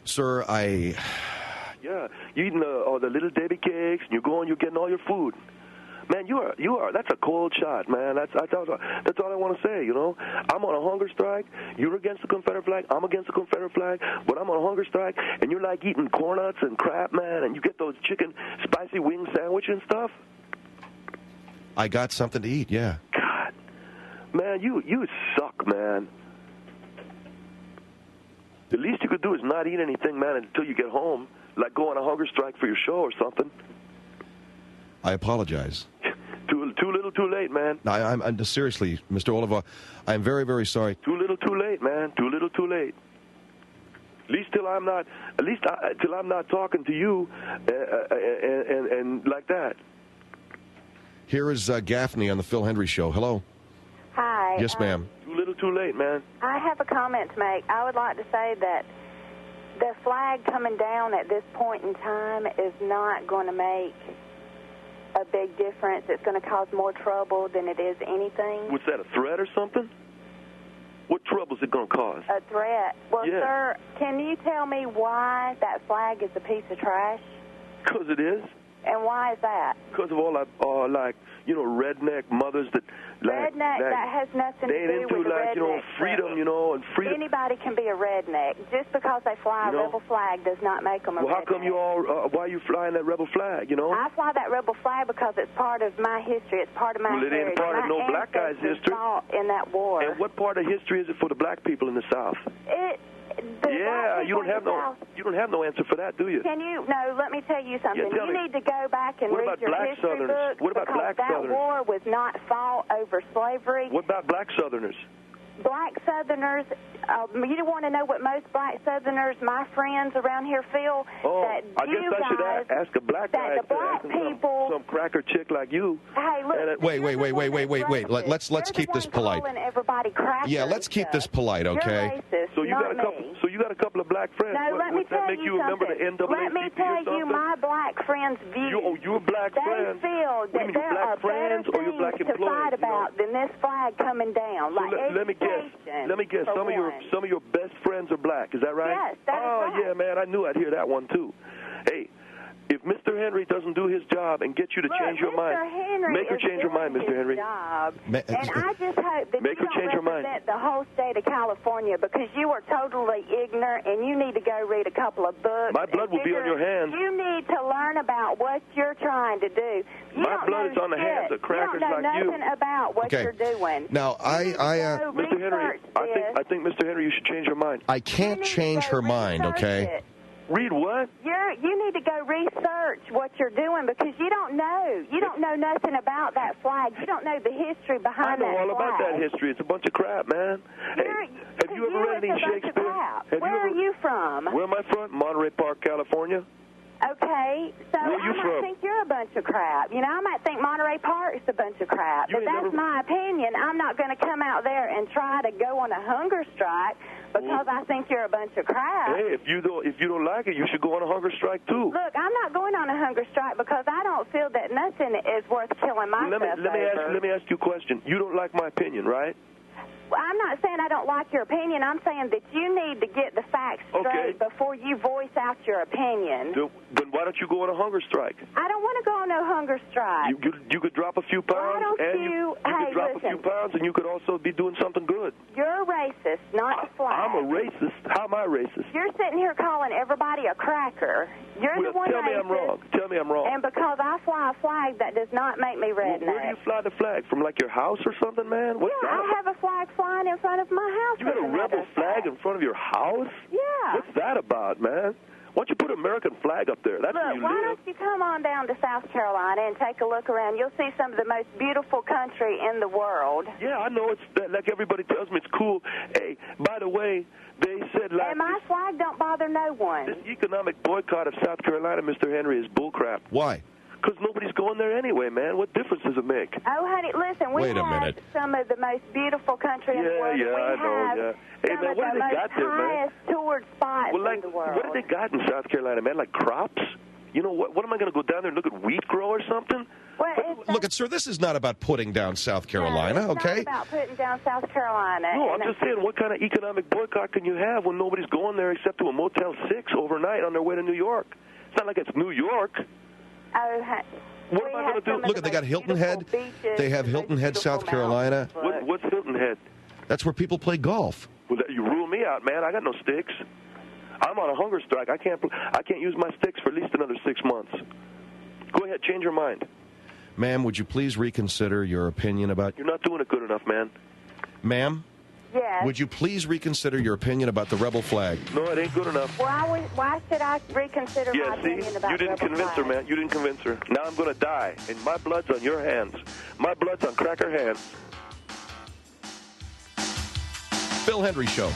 S1: Sir,
S3: Yeah, you're eating the little Debbie cakes, and you're getting all your food. Man, you are. That's a cold shot, man. That's all I want to say, you know. I'm on a hunger strike. You're against the Confederate flag. I'm against the Confederate flag. But I'm on a hunger strike, and you're like eating corn nuts and crap, man, and you get those chicken spicy wing sandwich and stuff.
S1: I got something to eat, yeah.
S3: God, man, you suck, man. The least you could do is not eat anything, man, until you get home. Like go on a hunger strike for your show or something.
S1: I apologize.
S3: Too little, too late, man.
S1: I'm seriously, Mr. Oliva, I'm very, very sorry.
S3: Too little, too late, man. Too little, too late. At least till I'm not talking to you, and like that.
S1: Here is Gaffney on the Phil Hendrie Show. Hello.
S10: Hi.
S1: Yes, ma'am.
S3: Too little, too late, man.
S10: I have a comment to make. I would like to say that the flag coming down at this point in time is not going to make a big difference. It's going to cause more trouble than it is anything.
S3: Was that a threat or something? What trouble is it going to cause?
S10: A threat? Well,
S3: yeah.
S10: Sir, can you tell me why that flag is a piece of trash?
S3: Because it is.
S10: And why is that?
S3: Because of all that, redneck mothers that
S10: redneck, that has nothing to do with the redneck.
S3: Freedom, and freedom.
S10: Anybody can be a redneck. Just because they fly a rebel flag does not make them a redneck.
S3: Well, how come you all, why are you flying that rebel flag,
S10: I fly that rebel flag because it's part of my history. It's part of my heritage.
S3: Well, it ain't part of no black guy's history.
S10: Fought in that war.
S3: And what part of history is it for the black people in the South? You don't have no answer for that, do you?
S10: Can you? No, let me tell you something.
S3: Yeah,
S10: you need to go back and read your history book.
S3: What about black Southerners?
S10: That war was not fought over slavery.
S3: What about black Southerners?
S10: Black Southerners, you want to know what most black Southerners, my friends around here feel?
S3: I guess I should ask a black guy.
S10: That the black people,
S3: some cracker chick like you.
S10: Hey, look.
S1: Wait. Let's keep this polite.
S10: Everybody crackers.
S1: Yeah, let's keep this polite, okay?
S10: You're racist,
S3: So you got a couple.
S10: me.
S3: So you got a couple of black friends.
S10: No, let me tell
S3: that make you remember the NAACP
S10: Let me tell you my black friends' view.
S3: Your black friends.
S10: They feel that there are better things to fight about than this flag coming down. Like
S3: let me guess. Some of your best friends are black. Is that right?
S10: Yes, that is right.
S3: Yeah, man. I knew I'd hear that one too. Hey, if Mr. Henry doesn't do his job and get you to change your mind, make her change your mind, Mr. Henry.
S10: And I just hope that
S3: make her change her mind.
S10: Represent the whole state of California, because you are totally ignorant and you need to go read a couple of books.
S3: My blood will be on your hands.
S10: You need to learn about what you're trying to do.
S3: My blood is on the hands of crackers like you.
S10: You don't know nothing about what you're doing.
S1: Now,
S3: Mr. Henry, I think Mr. Henry, you should change your mind.
S1: I can't change her mind, okay?
S3: Read what?
S10: You need to go research what you're doing, because you don't know. You don't know nothing about that flag. You don't know the history behind that flag.
S3: I know all about that history. It's a bunch of crap, man. Have you ever read any Shakespeare?
S10: Where are you from?
S3: Where am I from? Monterey Park, California.
S10: Okay, so I might think you're a bunch of crap. You know, I might think Monterey Park's a bunch of crap. But that's my opinion. I'm not going to come out there and try to go on a hunger strike because I think you're a bunch of crap.
S3: Hey, if you don't like it, you should go on a hunger strike too.
S10: Look, I'm not going on a hunger strike because I don't feel that nothing is worth killing myself over.
S3: Let me ask you a question. You don't like my opinion, right?
S10: Well, I'm not saying I don't like your opinion. I'm saying that you need to get the facts straight before you voice out your opinion.
S3: Then why don't you go on a hunger strike?
S10: I don't want to go on no hunger strike.
S3: You could drop a few pounds, you could drop a few pounds, and you could also be doing something good.
S10: You're a racist, not the flag.
S3: I'm a racist. How am I racist?
S10: You're sitting here calling everybody a cracker. You're the one
S3: Tell me I'm wrong. Tell me I'm wrong.
S10: And because I fly a flag, that does not make me redneck.
S3: Where do you fly the flag? From like your house or something, man? What's that?
S10: I have a flag flying in front of my house.
S3: You got a rebel flag in front of your house?
S10: Yeah.
S3: What's that about, man? Why don't you put an American flag up there? That's where you live.
S10: Why don't you come on down to South Carolina and take a look around? You'll see some of the most beautiful country in the world.
S3: Yeah, I know. Like everybody tells me it's cool. Hey, by the way, they said
S10: and my flag don't bother no one.
S3: This economic boycott of South Carolina, Mr. Henry, is bullcrap.
S1: Why?
S3: Because nobody's going there anyway, man. What difference does it make?
S10: Oh, honey, listen, we have some of the most beautiful country in the world.
S3: I know. Hey, man, what do they got there, man?
S10: Highest toured spots in the world.
S3: What do they got in South Carolina, man? Like crops? You know, what am I going to go down there and look at wheat grow or something?
S10: Well,
S1: look, sir, this is not about putting down South Carolina, okay?
S10: It's not about putting down South Carolina.
S3: No, I'm just saying, what kind of economic boycott can you have when nobody's going there except to a Motel 6 overnight on their way to New York? It's not like it's New York.
S10: Oh,
S3: what am I going to do?
S1: Look, they got Hilton Head. They have Hilton Head, South Carolina.
S3: What's Hilton Head?
S1: That's where people play golf.
S3: Well, you rule me out, man. I got no sticks. I'm on a hunger strike. I can't use my sticks for at least another 6 months. Go ahead, change your mind.
S1: Ma'am, would you please reconsider your opinion about...
S3: You're not doing it good enough, man.
S1: Ma'am?
S10: Yes.
S1: Would you please reconsider your opinion about the rebel flag?
S3: No, it ain't good enough.
S10: Why should I reconsider my opinion about
S3: you didn't convince her, man. You didn't convince her. Now I'm going to die, and my blood's on your hands. My blood's on cracker hands.
S1: Phil Hendrie Show.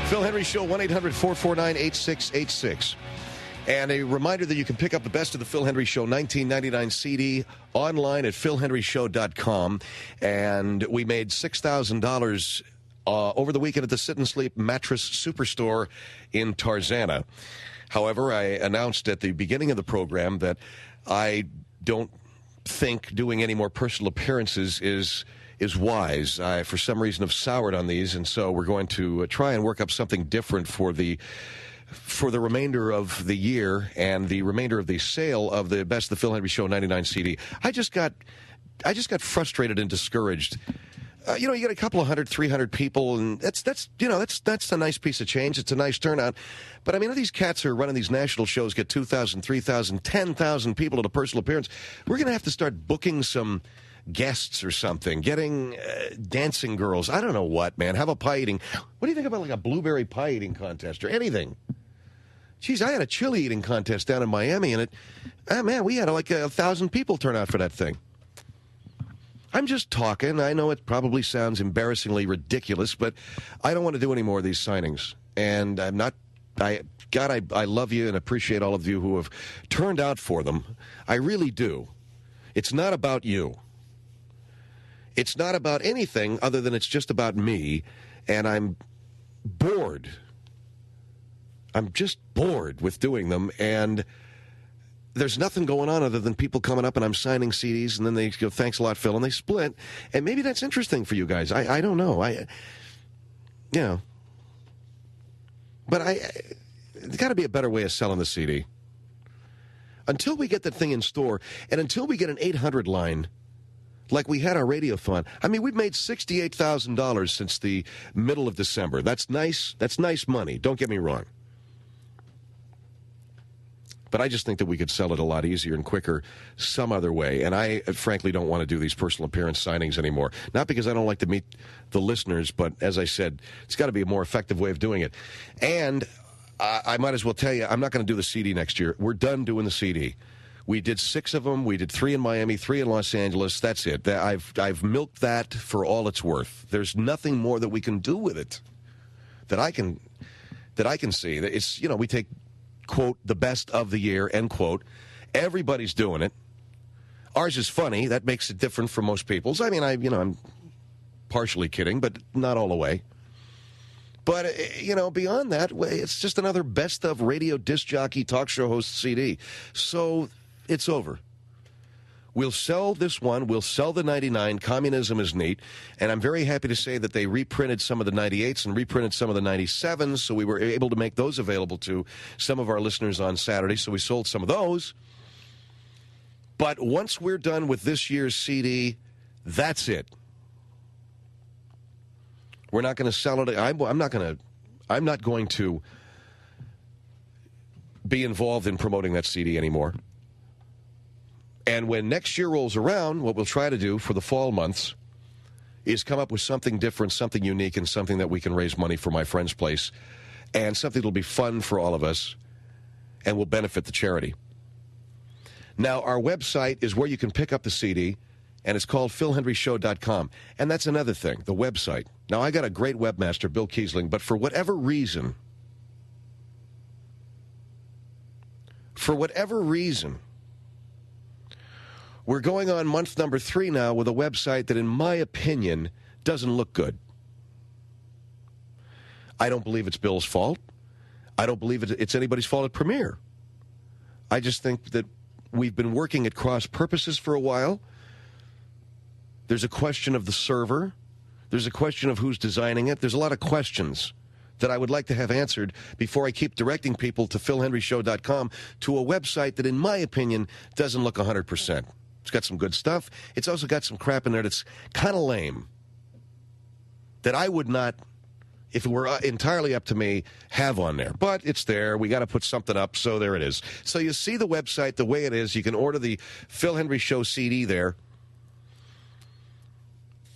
S1: Phil Hendrie Show, 1-800-449-8686. And a reminder that you can pick up the Best of the Phil Hendrie Show 1999 CD online at philhendrieshow.com. And we made $6,000 over the weekend at the Sit and Sleep Mattress Superstore in Tarzana. However, I announced at the beginning of the program that I don't think doing any more personal appearances is wise. I, for some reason, have soured on these, and so we're going to try and work up something different for the remainder of the year and the remainder of the sale of the Best of the Phil Hendrie Show 99 CD. I just got frustrated and discouraged. You get a couple of 100, 300 people, and that's a nice piece of change. It's a nice turnout. But I mean, these cats who are running these national shows get 2,000, 3,000, 10,000 people at a personal appearance. We're going to have to start booking some guests or something, getting dancing girls. I don't know what, man. Have a pie eating. What do you think about like a blueberry pie eating contest or anything? Geez, I had a chili eating contest down in Miami, and we had like 1,000 people turn out for that thing. I'm just talking. I know it probably sounds embarrassingly ridiculous, but I don't want to do any more of these signings. And I'm not, I love you and appreciate all of you who have turned out for them. I really do. It's not about you. It's not about anything other than it's just about me, and I'm bored. I'm just bored with doing them, and there's nothing going on other than people coming up and I'm signing CDs, and then they go, thanks a lot, Phil, and they split. And maybe that's interesting for you guys. I don't know. But there's got to be a better way of selling the CD. Until we get that thing in store, and until we get an 800 line, like we had our Radiothon. I mean, we've made $68,000 since the middle of December. That's nice. That's nice money. Don't get me wrong. But I just think that we could sell it a lot easier and quicker some other way. And I, frankly, don't want to do these personal appearance signings anymore. Not because I don't like to meet the listeners, but as I said, it's got to be a more effective way of doing it. And I might as well tell you, I'm not going to do the CD next year. We're done doing the CD. We did 6 of them. We did 3 in Miami, 3 in Los Angeles. That's it. I've milked that for all it's worth. There's nothing more that we can do with it that I can see. It's, we take, quote, the best of the year, end quote. Everybody's doing it. Ours is funny. That makes it different from most people's. I mean, I'm partially kidding, but not all the way. But, beyond that, it's just another best of radio disc jockey talk show host CD. So it's over. We'll sell this one. We'll sell the 99. Communism is neat. And I'm very happy to say that they reprinted some of the 98s and reprinted some of the 97s, so we were able to make those available to some of our listeners on Saturday. So we sold some of those. But once we're done with this year's CD, that's it. We're not going to sell it. I'm not going to be involved in promoting that CD anymore. And when next year rolls around, what we'll try to do for the fall months is come up with something different, something unique, and something that we can raise money for my friend's place, and something that'll be fun for all of us and will benefit the charity. Now, our website is where you can pick up the CD, and it's called PhilHendrieShow.com. And that's another thing, the website. Now, I got a great webmaster, Bill Kiesling, but for whatever reason, we're going on month number 3 now with a website that, in my opinion, doesn't look good. I don't believe it's Bill's fault. I don't believe it's anybody's fault at Premiere. I just think that we've been working at cross purposes for a while. There's a question of the server. There's a question of who's designing it. There's a lot of questions that I would like to have answered before I keep directing people to PhilHendrieShow.com, to a website that, in my opinion, doesn't look 100%. It's got some good stuff. It's also got some crap in there that's kind of lame, that I would not, if it were entirely up to me, have on there. But it's there. We got to put something up, so there it is. So you see the website the way it is. You can order the Phil Hendrie Show CD there.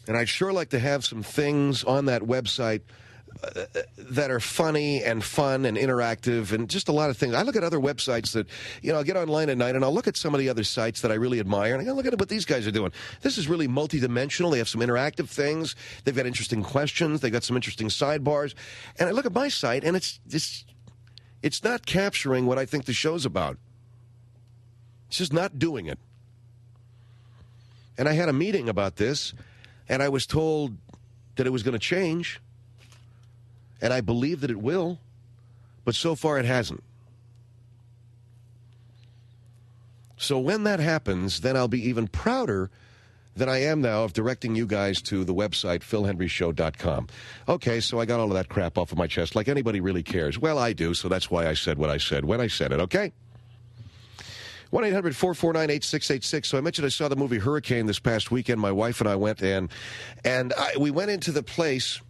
S1: And I'd sure like to have some things on that website that are funny and fun and interactive and just a lot of things. I look at other websites that, I'll get online at night and I'll look at some of the other sites that I really admire, and I go, look at what these guys are doing. This is really multidimensional. They have some interactive things. They've got interesting questions. They've got some interesting sidebars. And I look at my site, and it's not capturing what I think the show's about. It's just not doing it. And I had a meeting about this, and I was told that it was going to change. And I believe that it will, but so far it hasn't. So when that happens, then I'll be even prouder than I am now of directing you guys to the website, PhilHendrieShow.com. Okay, so I got all of that crap off of my chest, like anybody really cares. Well, I do, so that's why I said what I said when I said it, okay? 1-800-449-8686. So I mentioned I saw the movie Hurricane this past weekend. My wife and I went, and we went into the place,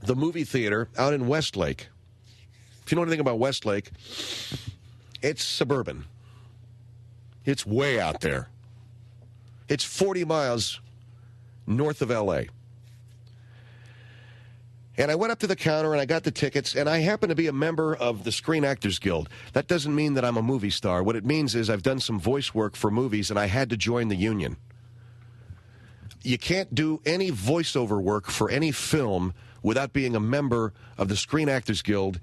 S1: the movie theater out in Westlake. If you know anything about Westlake, it's suburban. It's way out there. It's 40 miles north of L.A. And I went up to the counter and I got the tickets, and I happen to be a member of the Screen Actors Guild. That doesn't mean that I'm a movie star. What it means is I've done some voice work for movies, and I had to join the union. You can't do any voiceover work for any film without being a member of the Screen Actors Guild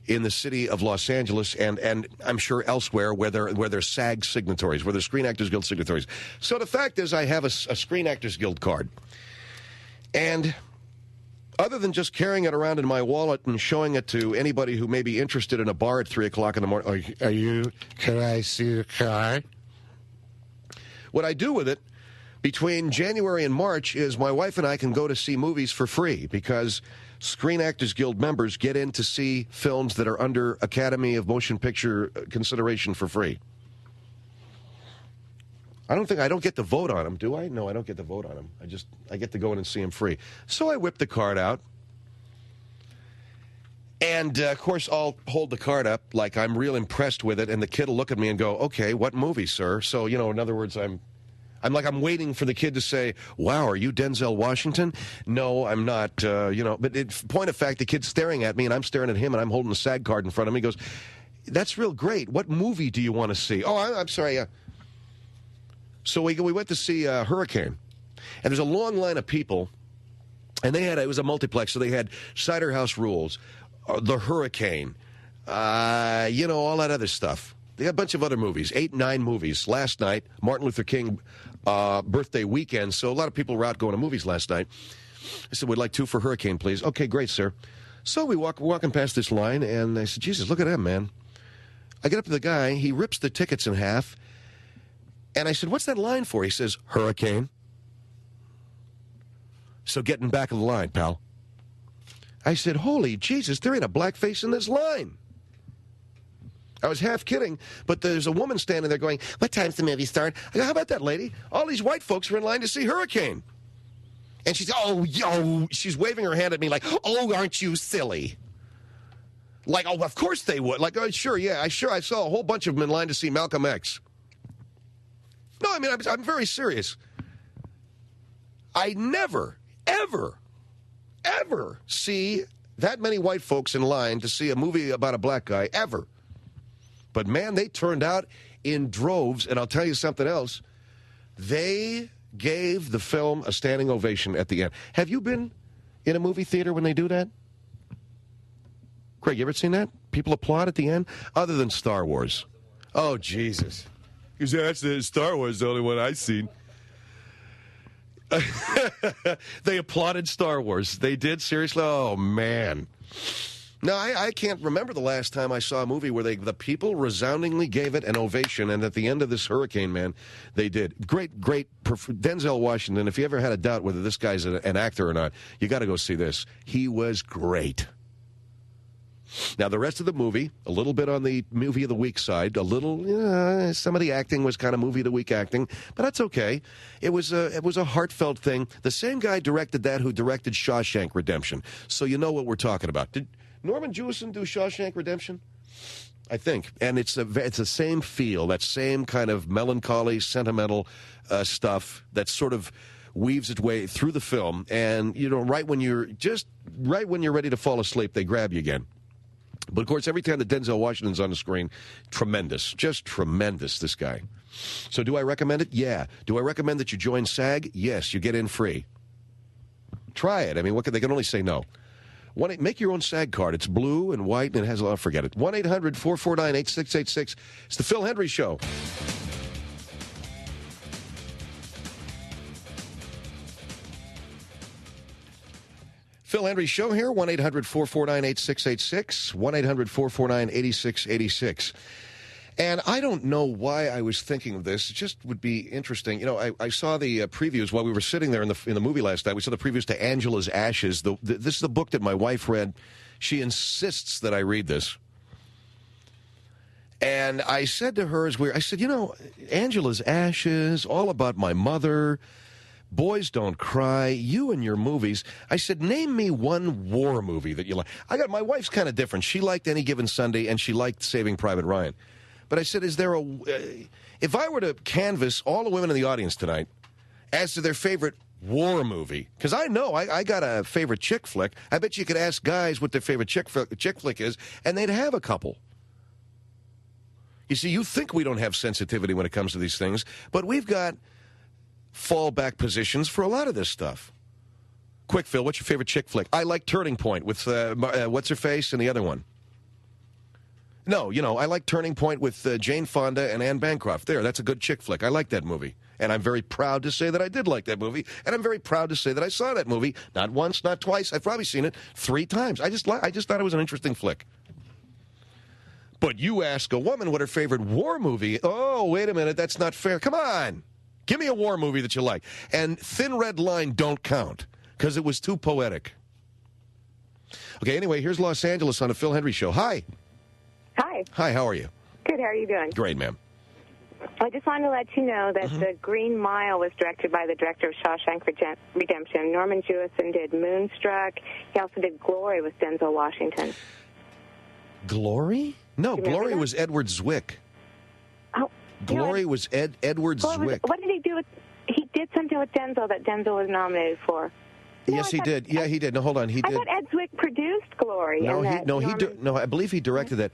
S1: in the city of Los Angeles and I'm sure elsewhere where they're SAG signatories, where they're Screen Actors Guild signatories. So the fact is I have a Screen Actors Guild card. And other than just carrying it around in my wallet and showing it to anybody who may be interested in a bar at 3 o'clock in the morning, can I see the card? What I do with it between January and March is my wife and I can go to see movies for free because Screen Actors Guild members get in to see films that are under Academy of Motion Picture consideration for free. I don't get to vote on them, do I? No, I don't get to vote on them. I get to go in and see them free. So I whip the card out. And, of course, I'll hold the card up like I'm real impressed with it, and the kid will look at me and go, okay, what movie, sir? So, in other words, I'm waiting for the kid to say, wow, are you Denzel Washington? No, I'm not, But point of fact, the kid's staring at me, and I'm staring at him, and I'm holding a SAG card in front of me. He goes, that's real great. What movie do you want to see? Oh, I'm sorry, So we went to see Hurricane, and there's a long line of people, and it was a multiplex, so they had Cider House Rules, The Hurricane, all that other stuff. They had a bunch of other movies, 8, 9 movies. Last night, Martin Luther King birthday weekend, so a lot of people were out going to movies last night. I said, we'd like 2 for Hurricane, please. Okay, great, sir. So we're walking past this line, and I said, Jesus, look at him, man. I get up to the guy, he rips the tickets in half. And I said, what's that line for? He says, Hurricane. So get in back of the line, pal. I said, holy Jesus, there ain't a black face in this line. I was half kidding, but there's a woman standing there going, what time's the movie start? I go, how about that, lady? All these white folks are in line to see Hurricane. And she's, she's waving her hand at me like, oh, aren't you silly? Like, oh, of course they would. Like, oh, sure, yeah, I saw a whole bunch of them in line to see Malcolm X. No, I mean, I'm very serious. I never, ever, ever see that many white folks in line to see a movie about a black guy, ever. But, man, they turned out in droves, and I'll tell you something else. They gave the film a standing ovation at the end. Have you been in a movie theater when they do that? Craig, you ever seen that? People applaud at the end? Other than Star Wars. Oh, Jesus. Because that's the Star Wars, the only one I've seen. They applauded Star Wars. They did? Seriously? Oh, man. No, I can't remember the last time I saw a movie where the people resoundingly gave it an ovation, and at the end of this Hurricane, man, they did. Great, Denzel Washington, if you ever had a doubt whether this guy's an actor or not, you got to go see this. He was great. Now, the rest of the movie, a little bit on the movie of the week side, a little, some of the acting was kind of movie of the week acting, but that's okay. It was a heartfelt thing. The same guy directed that who directed Shawshank Redemption, so you know what we're talking about. Did Norman Jewison do Shawshank Redemption? I think. And it's the same feel, that same kind of melancholy, sentimental stuff that sort of weaves its way through the film. And, right when you're ready to fall asleep, they grab you again. But, of course, every time that Denzel Washington's on the screen, tremendous. Just tremendous, this guy. So do I recommend it? Yeah. Do I recommend that you join SAG? Yes, you get in free. Try it. I mean, they can only say no. Make your own SAG card. It's blue and white, and it has a lot. Forget it. 1-800-449-8686. It's the Phil Hendrie Show. Phil Hendrie Show here, 1-800-449-8686, 1-800-449-8686. And I don't know why I was thinking of this. It just would be interesting. I saw the previews while we were sitting there in the movie last night. We saw the previews to Angela's Ashes. This is the book that my wife read. She insists that I read this. And I said to her, I said, Angela's Ashes, all about my mother. Boys Don't Cry, you and your movies. I said, name me one war movie that you like. My wife's kind of different. She liked Any Given Sunday, and she liked Saving Private Ryan. But I said, if I were to canvass all the women in the audience tonight, as to their favorite war movie. Because I know I got a favorite chick flick. I bet you could ask guys what their favorite chick flick is, and they'd have a couple. You see, you think we don't have sensitivity when it comes to these things, but we've got fallback positions for a lot of this stuff. Quick, Phil, what's your favorite chick flick? I like Turning Point with, what's-her-face and the other one. No, I like Turning Point with Jane Fonda and Anne Bancroft. That's a good chick flick. I like that movie. And I'm very proud to say that I did like that movie. And I'm very proud to say that I saw that movie not once, not twice. I've probably seen it 3 times. I just thought it was an interesting flick. But you ask a woman what her favorite war movie, oh, wait a minute, that's not fair. Come on. Give me a war movie that you like. And Thin Red Line don't count because it was too poetic. Okay, anyway, here's Los Angeles on the Phil Hendrie Show. Hi.
S11: Hi.
S1: Hi, how are you?
S11: Good, how are you doing?
S1: Great, ma'am.
S11: I just wanted to let you know that The Green Mile was directed by the director of Shawshank Redemption. Norman Jewison did Moonstruck. He also did Glory with Denzel Washington.
S1: Glory? No, Glory was Edward Zwick.
S11: Oh,
S1: Glory was Edward Zwick.
S11: What did he do? He did something with Denzel that Denzel was nominated for.
S1: Yes, he did. Yeah, he did. No, hold on. He did.
S11: I thought Ed Zwick produced Glory.
S1: No, I believe he directed that.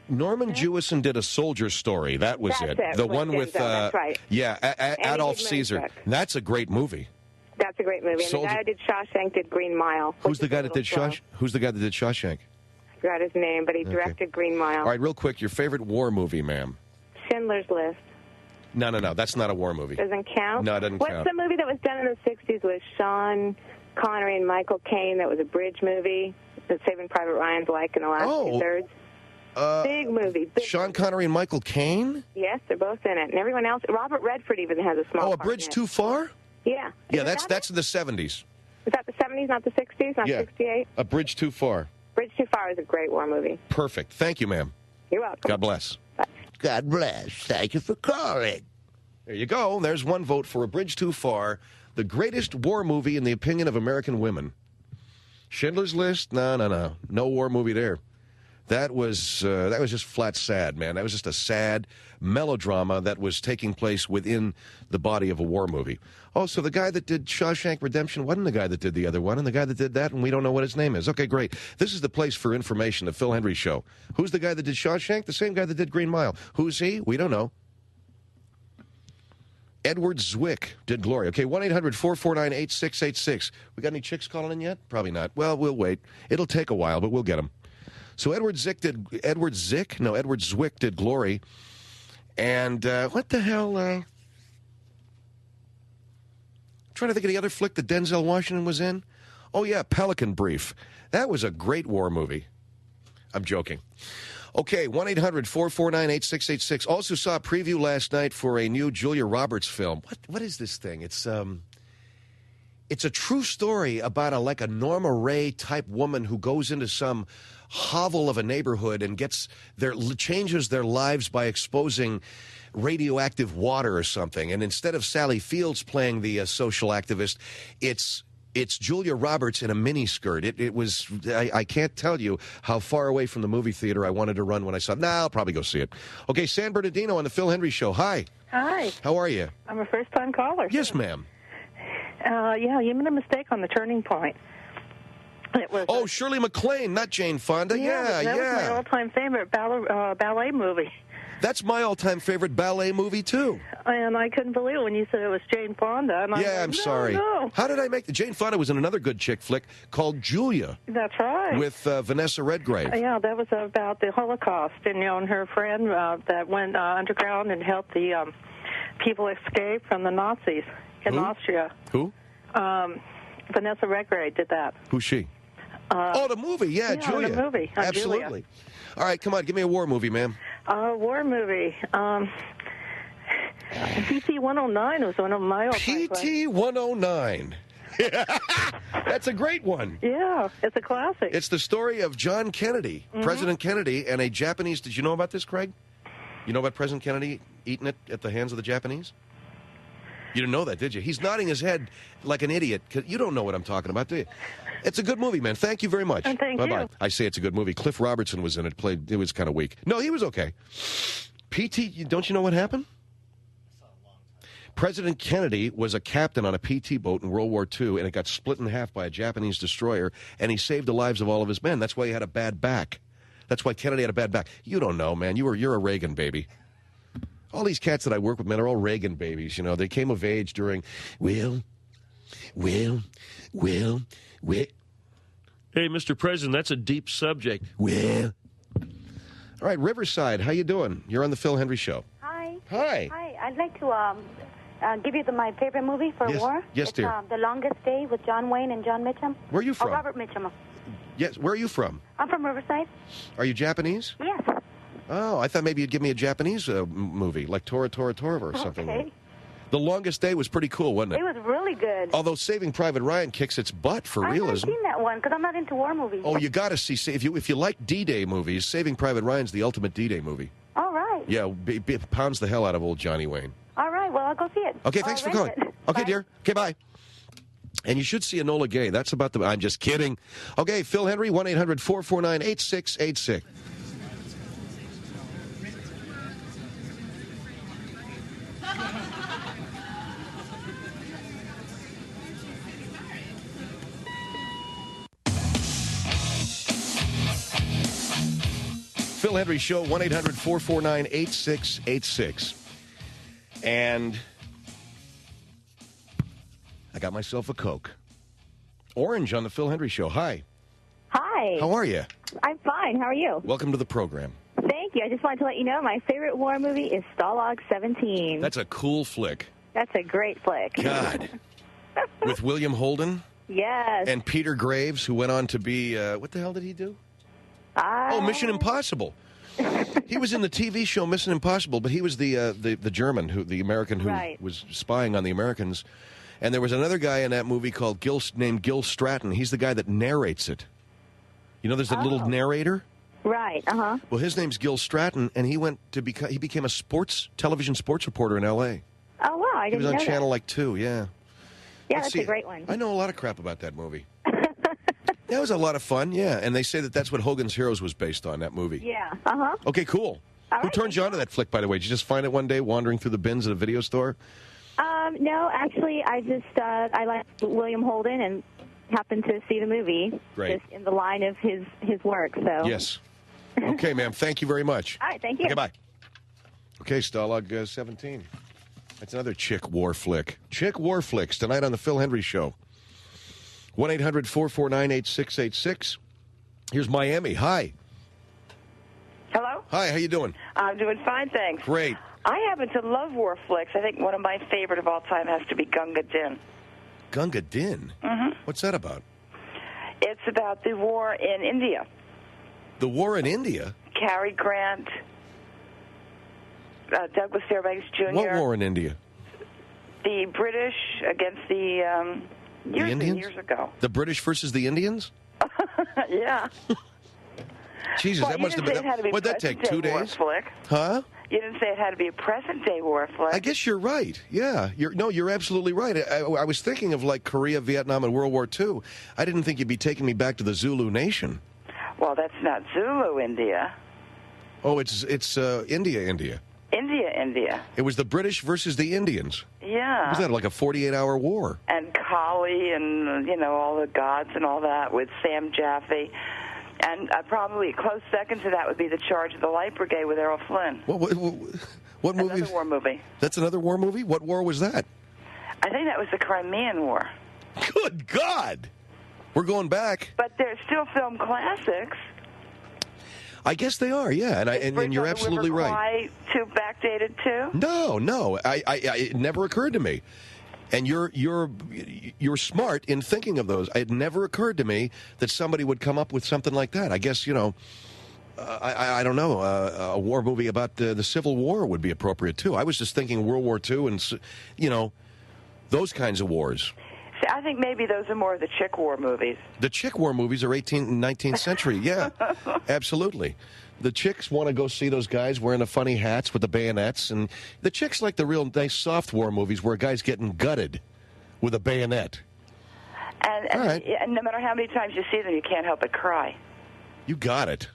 S1: Norman Jewison did A Soldier Story. That was it. The one with,
S11: that's right.
S1: Yeah, Adolf Caesar. That's a great movie.
S11: That's a great movie. And the guy who did Shawshank did Green Mile.
S1: Who's the guy that did Shawshank? Who's the guy that did Shawshank?
S11: I forgot his name, but he directed Green Mile.
S1: All right, real quick, your favorite war movie, ma'am?
S11: Schindler's List.
S1: No. That's not a war movie.
S11: Doesn't count?
S1: No, it doesn't count.
S11: What's the movie that was done in the 60s with Sean Connery and Michael Caine that was a bridge movie that Saving Private Ryan's like in the last two-thirds? Big movie.
S1: Sean Connery and Michael Caine?
S11: Yes, they're both in it. And everyone else, Robert Redford even has a small part.
S1: A Bridge Too Far?
S11: Yeah.
S1: Yeah, that's in the 70s.
S11: Is that the 70s, not the 60s, not 68?
S1: A Bridge Too Far.
S11: Bridge Too Far is a great war movie.
S1: Perfect. Thank you, ma'am.
S11: You're welcome.
S1: God bless.
S11: Bye.
S1: God bless. Thank you for calling. There you go. There's one vote for A Bridge Too Far, the greatest war movie in the opinion of American women. Schindler's List? No. No war movie there. That was just flat sad, man. That was just a sad melodrama that was taking place within the body of a war movie. Oh, so the guy that did Shawshank Redemption wasn't the guy that did the other one, and the guy that did that, and we don't know what his name is. Okay, great. This is the place for information, the Phil Hendrie Show. Who's the guy that did Shawshank? The same guy that did Green Mile. Who's he? We don't know. Edward Zwick did Glory. Okay, 1-800-449-8686. We got any chicks calling in yet? Probably not. Well, we'll wait. It'll take a while, but we'll get them. So Edward Zwick did Glory. And what the hell? I'm trying to think of the other flick that Denzel Washington was in. Oh, yeah, Pelican Brief. That was a great war movie. I'm joking. Okay, 1-800-449-8686. Also saw a preview last night for a new Julia Roberts film. What is this thing? It's a true story about a Norma Ray type woman who goes into some hovel of a neighborhood and changes their lives by exposing radioactive water or something. And instead of Sally Fields playing the social activist, it's Julia Roberts in a miniskirt. It was, I can't tell you how far away from the movie theater I wanted to run when I saw it. I'll probably go see it. Okay, San Bernardino on the Phil Hendrie Show. Hi.
S12: Hi.
S1: How are you?
S12: I'm a first-time caller.
S1: Yes, ma'am.
S12: Yeah, you made a mistake on the Turning Point. It was,
S1: Shirley MacLaine, not Jane Fonda.
S12: That was my all-time favorite ballet movie.
S1: That's my all-time favorite ballet movie, too.
S12: And I couldn't believe it when you said it was Jane Fonda. And
S1: I'm sorry.
S12: No.
S1: How did I make the... Jane Fonda was in another good chick flick called Julia.
S12: That's right.
S1: With Vanessa Redgrave.
S12: Yeah, that was about the Holocaust. And her friend that went underground and helped the people escape from the Nazis in Austria.
S1: Who?
S12: Vanessa Redgrave did that.
S1: Who's she? The movie. Yeah, Julia.
S12: The movie.
S1: Absolutely.
S12: Julia.
S1: All right, come on, give me a war movie, ma'am.
S12: War movie. PT 109 was one of my all-time.
S1: PT 109. That's a great one.
S12: Yeah, it's a classic.
S1: It's the story of John Kennedy, President Kennedy, and a Japanese... Did you know about this, Craig? You know about President Kennedy eating it at the hands of the Japanese? You didn't know that, did you? He's nodding his head like an idiot. You don't know what I'm talking about, do you? It's a good movie, man. Thank you very much.
S12: And thank
S1: Bye-bye.
S12: you.
S1: I say it's a good movie. Cliff Robertson was in it. It was kind of weak. No, he was okay. PT, don't you know what happened? President Kennedy was a captain on a PT boat in World War II, and it got split in half by a Japanese destroyer, and he saved the lives of all of his men. That's why he had a bad back. That's why Kennedy had a bad back. You don't know, man. You're a Reagan baby. All these cats that I work with, man, are all Reagan babies. You know, they came of age during, Will. Hey, Mr. President, that's a deep subject. Will. All right, Riverside, how you doing? You're on the Phil Hendrie Show.
S13: Hi.
S1: Hi.
S13: Hi. I'd like to give you my favorite movie for war.
S1: Yes, dear.
S13: The Longest Day with John Wayne and John Mitchum.
S1: Where are you from?
S13: Oh, Robert Mitchum.
S1: Yes, where are you from?
S13: I'm from Riverside.
S1: Are you Japanese?
S13: Yes.
S1: Oh, I thought maybe you'd give me a Japanese movie, like Tora Tora Tora or something.
S13: Okay.
S1: The Longest Day was pretty cool, wasn't it?
S13: It was really good.
S1: Although Saving Private Ryan kicks its butt for realism.
S13: I haven't seen that one because I'm not into war movies.
S1: Oh, you got to see. If you like D-Day movies, Saving Private Ryan's the ultimate D-Day movie.
S13: All right.
S1: Yeah, it pounds the hell out of old Johnny Wayne.
S13: All right. Well, I'll go see it.
S1: Okay, thanks for calling. Okay, dear. Okay, bye. And you should see Enola Gay. That's about the... I'm just kidding. Okay, Phil Hendrie, 1-800-449-8686. Phil Hendrie Show, 1-800-449-8686. And I got myself a Coke. Orange on the Phil Hendrie Show. Hi.
S14: Hi.
S1: How are you?
S14: I'm fine. How are you?
S1: Welcome to the program.
S14: Thank you. I just wanted to let you know my favorite war movie is Stalag 17.
S1: That's a cool flick.
S14: That's a great flick.
S1: God. With William Holden?
S14: Yes.
S1: And Peter Graves, who went on to be, what the hell did he do? Mission Impossible. He was in the TV show Mission Impossible, but he was the German, the American who was spying on the Americans. And there was another guy in that movie named Gil Stratton. He's the guy that narrates it. You know, there's a little narrator.
S14: Right. Uh-huh.
S1: Well, his name's Gil Stratton, and he became a television sports reporter in L.A.
S14: Oh wow, I didn't know that.
S1: He was on Channel 2. Yeah.
S14: Yeah, that's a great one.
S1: I know a lot of crap about that movie. That was a lot of fun, yeah. And they say that's what Hogan's Heroes was based on, that movie.
S14: Yeah, uh-huh.
S1: Okay, cool. Who turned you on to that flick, by the way? Did you just find it one day wandering through the bins at a video store?
S14: No, actually, I liked William Holden and happened to see the movie.
S1: Great.
S14: Just in the line of his work, so.
S1: Yes. Okay, ma'am. Thank you very much.
S14: All right, thank you.
S1: Okay, bye. Okay, Stalag 17. That's another chick war flick. Chick war flicks tonight on the Phil Hendrie Show. 1-800-449-8686. Here's Miami. Hi.
S15: Hello?
S1: Hi, how you doing?
S15: I'm doing fine, thanks.
S1: Great.
S15: I happen to love war flicks. I think one of my favorite of all time has to be Gunga Din.
S1: Gunga Din?
S15: Mm-hmm.
S1: What's that about?
S15: It's about the war in India.
S1: The war in India?
S15: Cary Grant, Douglas Fairbanks Jr.
S1: What war in India?
S15: The British against the
S1: Indians?
S15: Years ago.
S1: The British versus the Indians?
S15: Yeah.
S1: Jesus, that must have been... What'd that take, 2 days? Huh?
S15: You didn't say it had to be a present-day war flick.
S1: I guess you're right. Yeah. You're absolutely right. I was thinking of, like, Korea, Vietnam, and World War II. I didn't think you'd be taking me back to the Zulu Nation.
S15: Well, that's not Zulu India.
S1: Oh, it's India.
S15: India.
S1: It was the British versus the Indians.
S15: Yeah.
S1: Was that like a 48-hour war?
S15: And Kali and, all the gods and all that with Sam Jaffe. And probably a close second to that would be The Charge of the Light Brigade with Errol Flynn.
S1: What movie?
S15: Another war movie.
S1: That's another war movie? What war was that?
S15: I think that was the Crimean War.
S1: Good God! We're going back.
S15: But they're still film classics.
S1: I guess they are, yeah, and you're absolutely right.
S15: Too backdated too?
S1: No, it never occurred to me. And you're smart in thinking of those. It never occurred to me that somebody would come up with something like that. I guess I don't know. A war movie about the Civil War would be appropriate too. I was just thinking World War II and those kinds of wars.
S15: See, I think maybe those are more of the chick war movies.
S1: The chick war movies are 18th and 19th century. Yeah, absolutely. The chicks want to go see those guys wearing the funny hats with the bayonets, and the chicks like the real nice soft war movies where a guy's getting gutted with a bayonet.
S15: And no matter how many times you see them, you can't help but cry.
S1: You got it.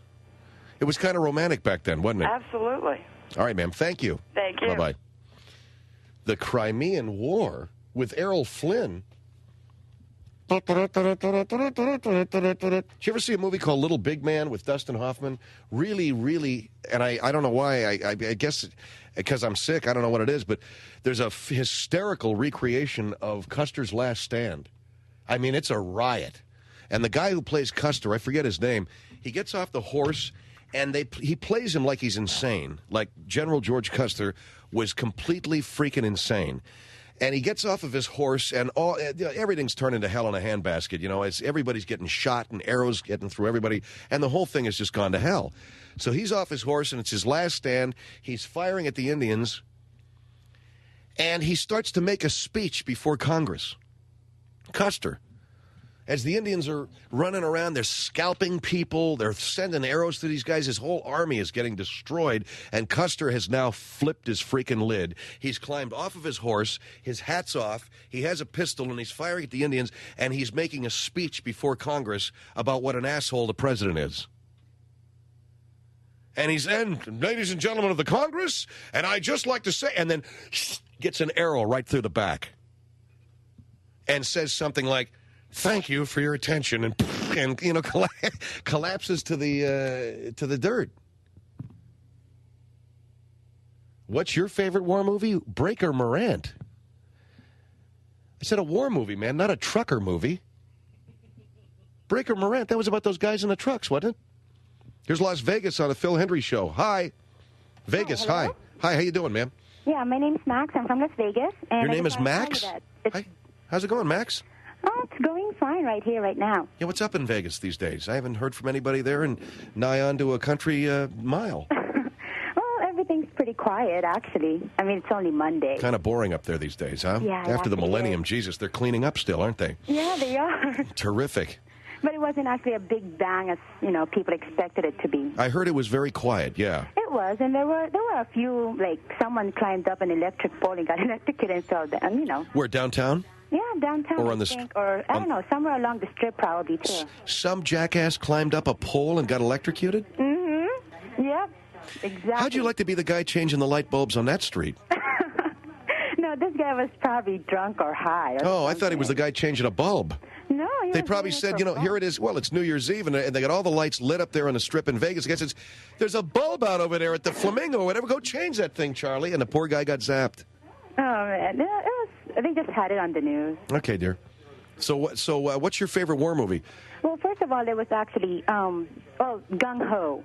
S1: It was kind of romantic back then, wasn't it?
S15: Absolutely.
S1: All right, ma'am. Thank you.
S15: Thank you.
S1: Bye-bye. The Crimean War with Errol Flynn. Did you ever see a movie called Little Big Man with Dustin Hoffman? Really, really, and I don't know why, I guess because I'm sick, I don't know what it is, but there's a hysterical recreation of Custer's Last Stand. I mean, it's a riot. And the guy who plays Custer, I forget his name, he gets off the horse, and he plays him like he's insane. Like General George Custer was completely freaking insane. And he gets off of his horse, and everything's turned into hell in a handbasket. You know, everybody's getting shot and arrows getting through everybody, and the whole thing has just gone to hell. So he's off his horse, and it's his last stand. He's firing at the Indians, and he starts to make a speech before Congress. Custer. As the Indians are running around, they're scalping people, they're sending arrows to these guys. His whole army is getting destroyed, and Custer has now flipped his freaking lid. He's climbed off of his horse, his hat's off, he has a pistol, and he's firing at the Indians, and he's making a speech before Congress about what an asshole the president is. And he's in, ladies and gentlemen of the Congress, and I'd just like to say, and then gets an arrow right through the back and says something like, thank you for your attention, and you know, collapses to the dirt. What's your favorite war movie? Breaker Morant. I said a war movie, man, not a trucker movie. Breaker Morant, that was about those guys in the trucks, wasn't it? Here's Las Vegas on the Phil Hendrie Show. Hi. Vegas, hi. Hi, how you doing, ma'am?
S16: Yeah, my name's Max. I'm from Las Vegas. And
S1: your name is Max? Hi. How's it going, Max?
S16: Oh, it's going fine right here, right now.
S1: Yeah, what's up in Vegas these days? I haven't heard from anybody there in nigh on to a country mile.
S16: Well, everything's pretty quiet, actually. I mean, it's only Monday.
S1: Kind of boring up there these days, huh?
S16: Yeah.
S1: After the millennium, Jesus, they're cleaning up still, aren't they?
S16: Yeah, they are.
S1: Terrific.
S16: But it wasn't actually a big bang as, you know, people expected it to be.
S1: I heard it was very quiet, yeah.
S16: It was, and there were a few, like, someone climbed up an electric pole and got electrocuted and fell down, you know.
S1: Where, downtown?
S16: Yeah, downtown,
S1: or on
S16: I think, or I don't know, somewhere along the strip probably, too.
S1: Some jackass climbed up a pole and got electrocuted?
S16: Mm-hmm. Yep, exactly.
S1: How'd you like to be the guy changing the light bulbs on that street?
S16: No, this guy was probably drunk or high. Or something.
S1: I thought he was the guy changing a bulb.
S16: No,
S1: they probably said, you know, here it is. Well, it's New Year's Eve, and they got all the lights lit up there on the strip in Vegas. I guess there's a bulb out over there at the Flamingo or whatever. Go change that thing, Charlie. And the poor guy got zapped.
S16: Oh, man. They just had it on the news.
S1: Okay, dear. So what's your favorite war movie?
S16: Well, first of all, there was actually, Gung Ho.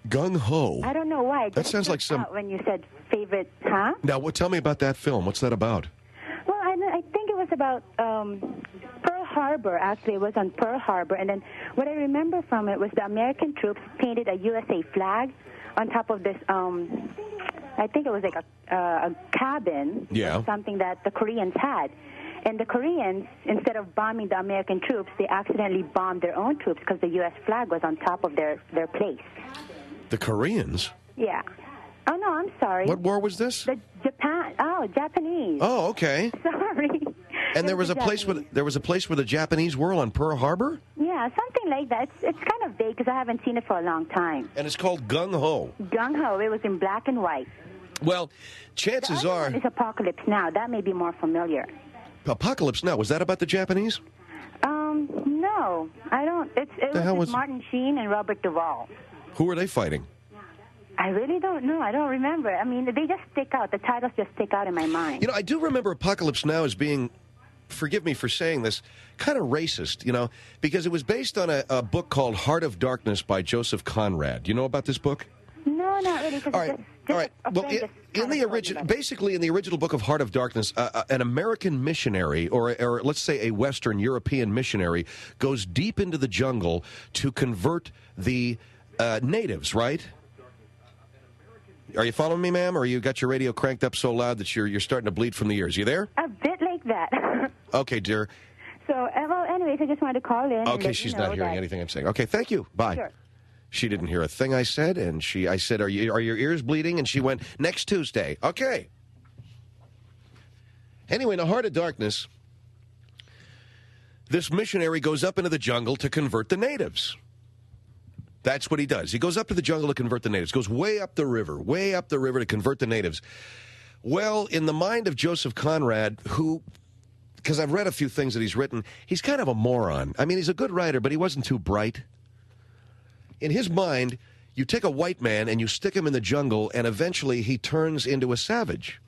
S1: Gung Ho?
S16: I don't know why.
S1: That sounds like some...
S16: When you said favorite, huh?
S1: Now, tell me about that film. What's that about?
S16: Well, I think it was about Pearl Harbor. Actually, it was on Pearl Harbor. And then what I remember from it was the American troops painted a USA flag on top of this, I think it was like a cabin.
S1: Yeah.
S16: Something that the Koreans had. And the Koreans, instead of bombing the American troops, they accidentally bombed their own troops because the U.S. flag was on top of their place.
S1: The Koreans?
S16: Yeah. Oh, no, I'm sorry.
S1: What war was this?
S16: Japanese.
S1: Oh, okay.
S16: Sorry.
S1: And there was a place where the Japanese were on Pearl Harbor?
S16: Yeah, something like that. It's kind of vague because I haven't seen it for a long time.
S1: And it's called Gung Ho.
S16: Gung Ho. It was in black and white.
S1: Well, chances are...
S16: It's Apocalypse Now. That may be more familiar.
S1: Apocalypse Now. Was that about the Japanese?
S16: No. I don't... It was Martin Sheen and Robert Duvall.
S1: Who were they fighting?
S16: I really don't know. I don't remember. I mean, they just stick out. The titles just stick out in my mind.
S1: You know, I do remember Apocalypse Now as being, forgive me for saying this, kind of racist, you know, because it was based on a book called Heart of Darkness by Joseph Conrad. Do you know about this book?
S16: No, not really.
S1: All right. Well, in the original book of Heart of Darkness, an American missionary, or let's say a Western European missionary, goes deep into the jungle to convert the natives, right? Are you following me, ma'am, or you got your radio cranked up so loud that you're starting to bleed from the ears? You there?
S16: A bit like that.
S1: Okay, dear.
S16: So, well, anyways, I just wanted to call in.
S1: Okay, she's not hearing anything I'm saying. Okay, thank you. Bye.
S16: Sure.
S1: She didn't hear a thing I said, and I said, are your ears bleeding? And she went, next Tuesday. Okay. Anyway, in the Heart of Darkness, this missionary goes up into the jungle to convert the natives. That's what he does. He goes up to the jungle to convert the natives. Goes way up the river to convert the natives. Well, in the mind of Joseph Conrad, who, because I've read a few things that he's written, he's kind of a moron. I mean, he's a good writer, but he wasn't too bright. In his mind, you take a white man and you stick him in the jungle, and eventually he turns into a savage.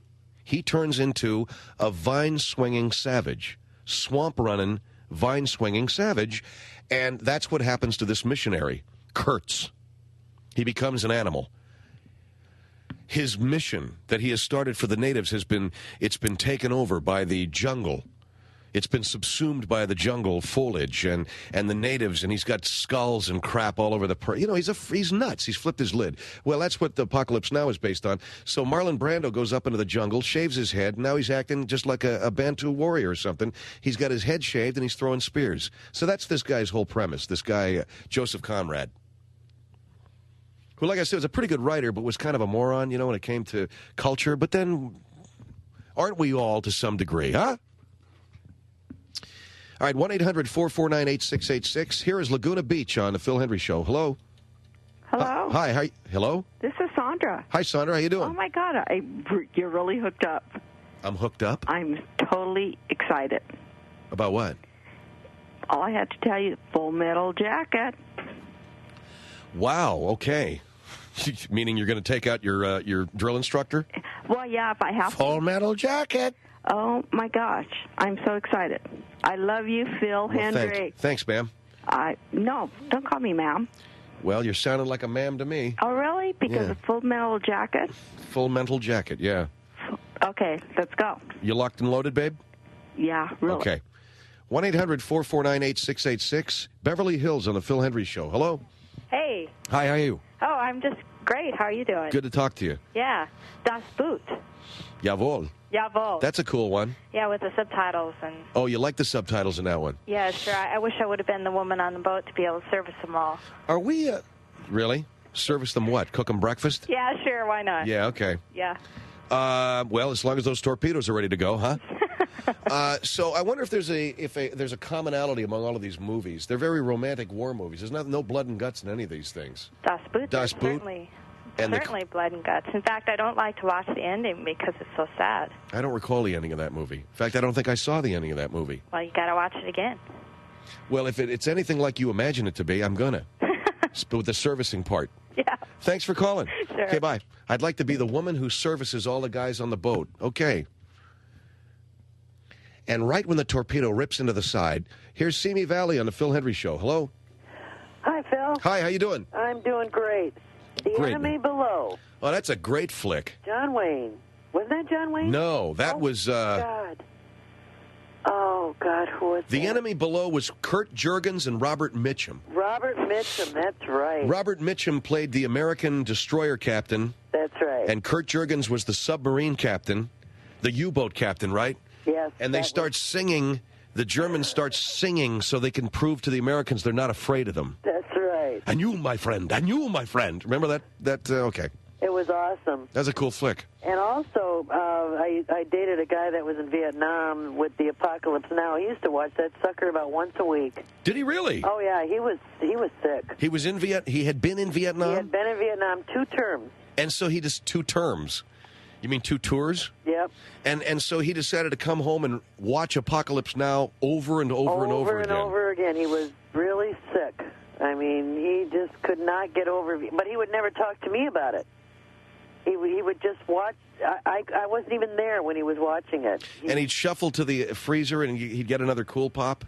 S1: He turns into a vine-swinging savage, swamp-running, vine-swinging savage, and that's what happens to this missionary, Kurtz. He becomes an animal. His mission that he has started for the natives it's been taken over by the jungle. It's been subsumed by the jungle foliage and the natives, and he's got skulls and crap all over the... he's nuts. He's flipped his lid. Well, that's what the Apocalypse Now is based on. So Marlon Brando goes up into the jungle, shaves his head, and now he's acting just like a Bantu warrior or something. He's got his head shaved, and he's throwing spears. So that's this guy's whole premise, this guy, Joseph Conrad, who, like I said, was a pretty good writer, but was kind of a moron, when it came to culture. But then, aren't we all to some degree, huh? All right, 1-800-449-8686. Here is Laguna Beach on the Phil Hendrie Show. Hello.
S17: Hello.
S1: Hi. Hello.
S17: This is Sandra.
S1: Hi, Sandra. How you doing?
S17: Oh, my God. You're really hooked up.
S1: I'm hooked up?
S17: I'm totally excited.
S1: About what?
S17: All I had to tell you, Full Metal Jacket.
S1: Wow, okay. Meaning you're going to take out your drill instructor?
S17: Well, yeah, if I have
S1: Full Metal Jacket.
S17: Oh, my gosh. I'm so excited. I love you, Phil Hendrie.
S1: Thanks, ma'am.
S17: No, don't call me ma'am.
S1: Well, you're sounding like a ma'am to me.
S17: Oh, really? Because of Full Metal Jacket?
S1: Full Metal Jacket, yeah.
S17: Okay, let's go.
S1: You locked and loaded, babe?
S17: Yeah, really.
S1: Okay. 1-800-449-8686. Beverly Hills on the Phil Hendrie Show. Hello?
S18: Hey.
S1: Hi, how are you?
S18: Oh, I'm just great. How are you doing?
S1: Good to talk to you.
S18: Yeah. Das Boot.
S1: Jawohl.
S18: Jawohl.
S1: That's a cool one.
S18: Yeah, with the subtitles.
S1: Oh, you like the subtitles in that one?
S18: Yeah, sure. I wish I would have been the woman on the boat to be able to service them all.
S1: Are we, really? Service them what? Cook them breakfast?
S18: Yeah, sure. Why not?
S1: Yeah, okay.
S18: Yeah.
S1: Well, as long as those torpedoes are ready to go, huh? So I wonder if there's a commonality among all of these movies. They're very romantic war movies. There's no blood and guts in any of these things.
S18: Das Boot.
S1: Das Boot.
S18: Certainly blood and guts. In fact, I don't like to watch the ending because it's so sad.
S1: I don't recall the ending of that movie. In fact, I don't think I saw the ending of that movie.
S18: Well, you got to watch it again.
S1: Well, if it's anything like you imagine it to be, I'm gonna. With the servicing part.
S18: Yeah.
S1: Thanks for calling.
S18: Sure.
S1: Okay, bye. I'd like to be the woman who services all the guys on the boat. Okay. And right when the torpedo rips into the side, here's Simi Valley on the Phil Hendrie Show. Hello?
S19: Hi, Phil.
S1: Hi, how you doing?
S19: I'm doing great. The
S1: Great.
S19: Enemy Below.
S1: Oh, that's a great flick.
S19: John Wayne. Wasn't that John Wayne?
S1: No, that was...
S19: God. Oh, God, who was
S1: The
S19: that?
S1: Enemy Below was Kurt Jurgens and Robert Mitchum.
S19: Robert Mitchum, that's right.
S1: Robert Mitchum played the American destroyer captain.
S19: That's right.
S1: And Kurt Jurgens was the submarine captain, the U-boat captain, right?
S19: Yes.
S1: And they start singing, the Germans start singing so they can prove to the Americans they're not afraid of them.
S19: That's right.
S1: And you, my friend, and you, my friend. Remember that? Okay.
S19: It was awesome.
S1: That's a cool flick.
S19: And also, I dated a guy that was in Vietnam with the Apocalypse Now. He used to watch that sucker about once a week.
S1: Did he really?
S19: Oh, yeah, he was sick.
S1: He was in He had been in Vietnam?
S19: He had been in Vietnam 2 terms.
S1: And so he just 2 terms. You mean 2 tours?
S19: Yep.
S1: And so he decided to come home and watch Apocalypse Now over and over and over again.
S19: Over again. He was really sick. I mean, he just could not get over it. But he would never talk to me about it. He would just watch. I wasn't even there when he was watching it.
S1: And he'd shuffle to the freezer and he'd get another Cool Pop?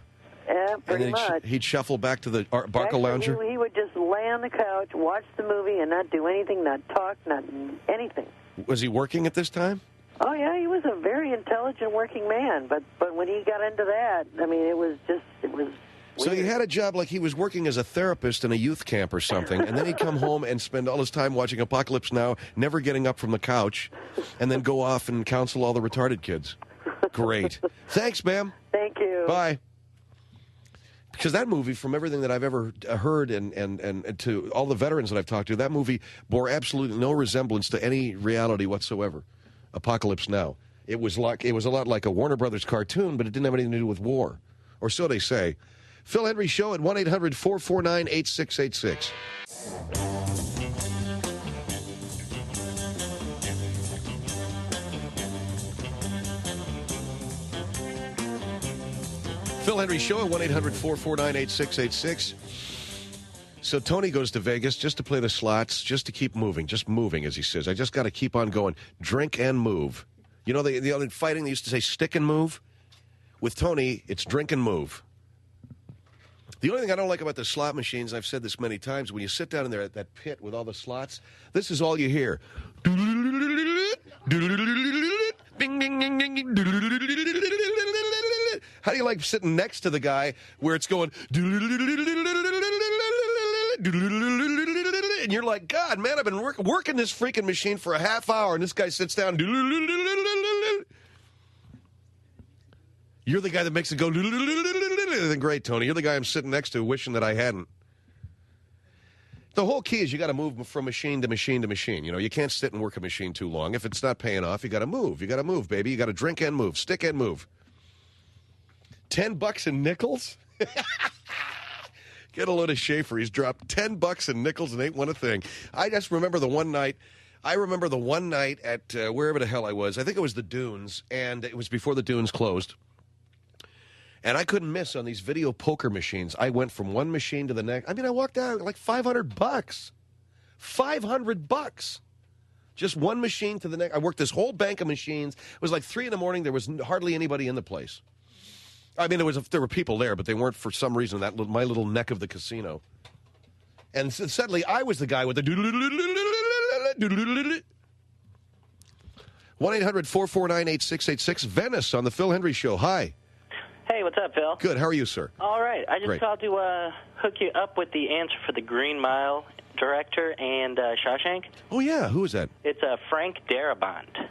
S19: Yeah, pretty
S1: and then
S19: much.
S1: He'd shuffle back to the Barca Lounger?
S19: He would just lay on the couch, watch the movie, and not do anything, not talk, not anything.
S1: Was he working at this time?
S19: Oh, yeah, he was a very intelligent working man. But when he got into that, I mean, it was weird.
S1: So he had a job like he was working as a therapist in a youth camp or something, and then he'd come home and spend all his time watching Apocalypse Now, never getting up from the couch, and then go off and counsel all the retarded kids. Great. Thanks, ma'am.
S19: Thank you.
S1: Bye. Because that movie, from everything that I've ever heard and to all the veterans that I've talked to, that movie bore absolutely no resemblance to any reality whatsoever. Apocalypse Now. It was a lot like a Warner Brothers cartoon, but it didn't have anything to do with war. Or so they say. Phil Hendrie Show at 1-800-449-8686. Phil Hendrie Show at 1-800-449-8686. So Tony goes to Vegas just to play the slots, just to keep moving, as he says. I just got to keep on going. Drink and move. You know, the other fighting, they used to say stick and move. With Tony, it's drink and move. The only thing I don't like about the slot machines, I've said this many times, when you sit down in there at that pit with all the slots, this is all you hear. How do you like sitting next to the guy where it's going, and you're like, God, man, I've been working this freaking machine for a half hour, and this guy sits down. You're the guy that makes it go. Great, Tony. You're the guy I'm sitting next to wishing that I hadn't. The whole key is you got to move from machine to machine to machine. You know, you can't sit and work a machine too long. If it's not paying off, you got to move. You got to move, baby. You got to drink and move, stick and move. $10 in nickels? Get a load of Schaefer. He's dropped $10 in nickels and ain't one a thing. I just remember the one night. I remember the one night at wherever the hell I was. I think it was the Dunes, and it was before the Dunes closed. And I couldn't miss on these video poker machines. I went from one machine to the next. I mean, I walked out like $500. $500. Just one machine to the next. I worked this whole bank of machines. It was like 3 in the morning. There was hardly anybody in the place. I mean, there were people there, but they weren't for some reason my little neck of the casino. And suddenly, I was the guy with the 1-800-449-8686. Venice on the Phil Hendrie Show. Hi.
S20: Hey, what's up, Phil?
S1: Good. How are you, sir?
S20: All right. I just called to hook you up with the answer for the Green Mile director and Shawshank.
S1: Oh, yeah. Who is that?
S20: It's Frank Darabont.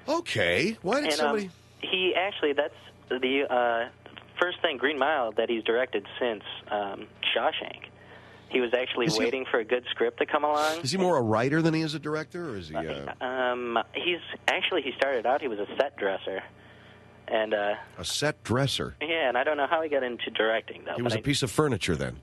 S1: Okay. Why did somebody...
S20: He actually, that's the first thing, Green Mile, that he's directed since Shawshank. He was actually waiting for a good script to come along.
S1: Is he more a writer than he is a director, or is he...
S20: He started out, he was a set dresser. And
S1: a set dresser?
S20: Yeah, and I don't know how he got into directing, though.
S1: He was a piece of furniture, then.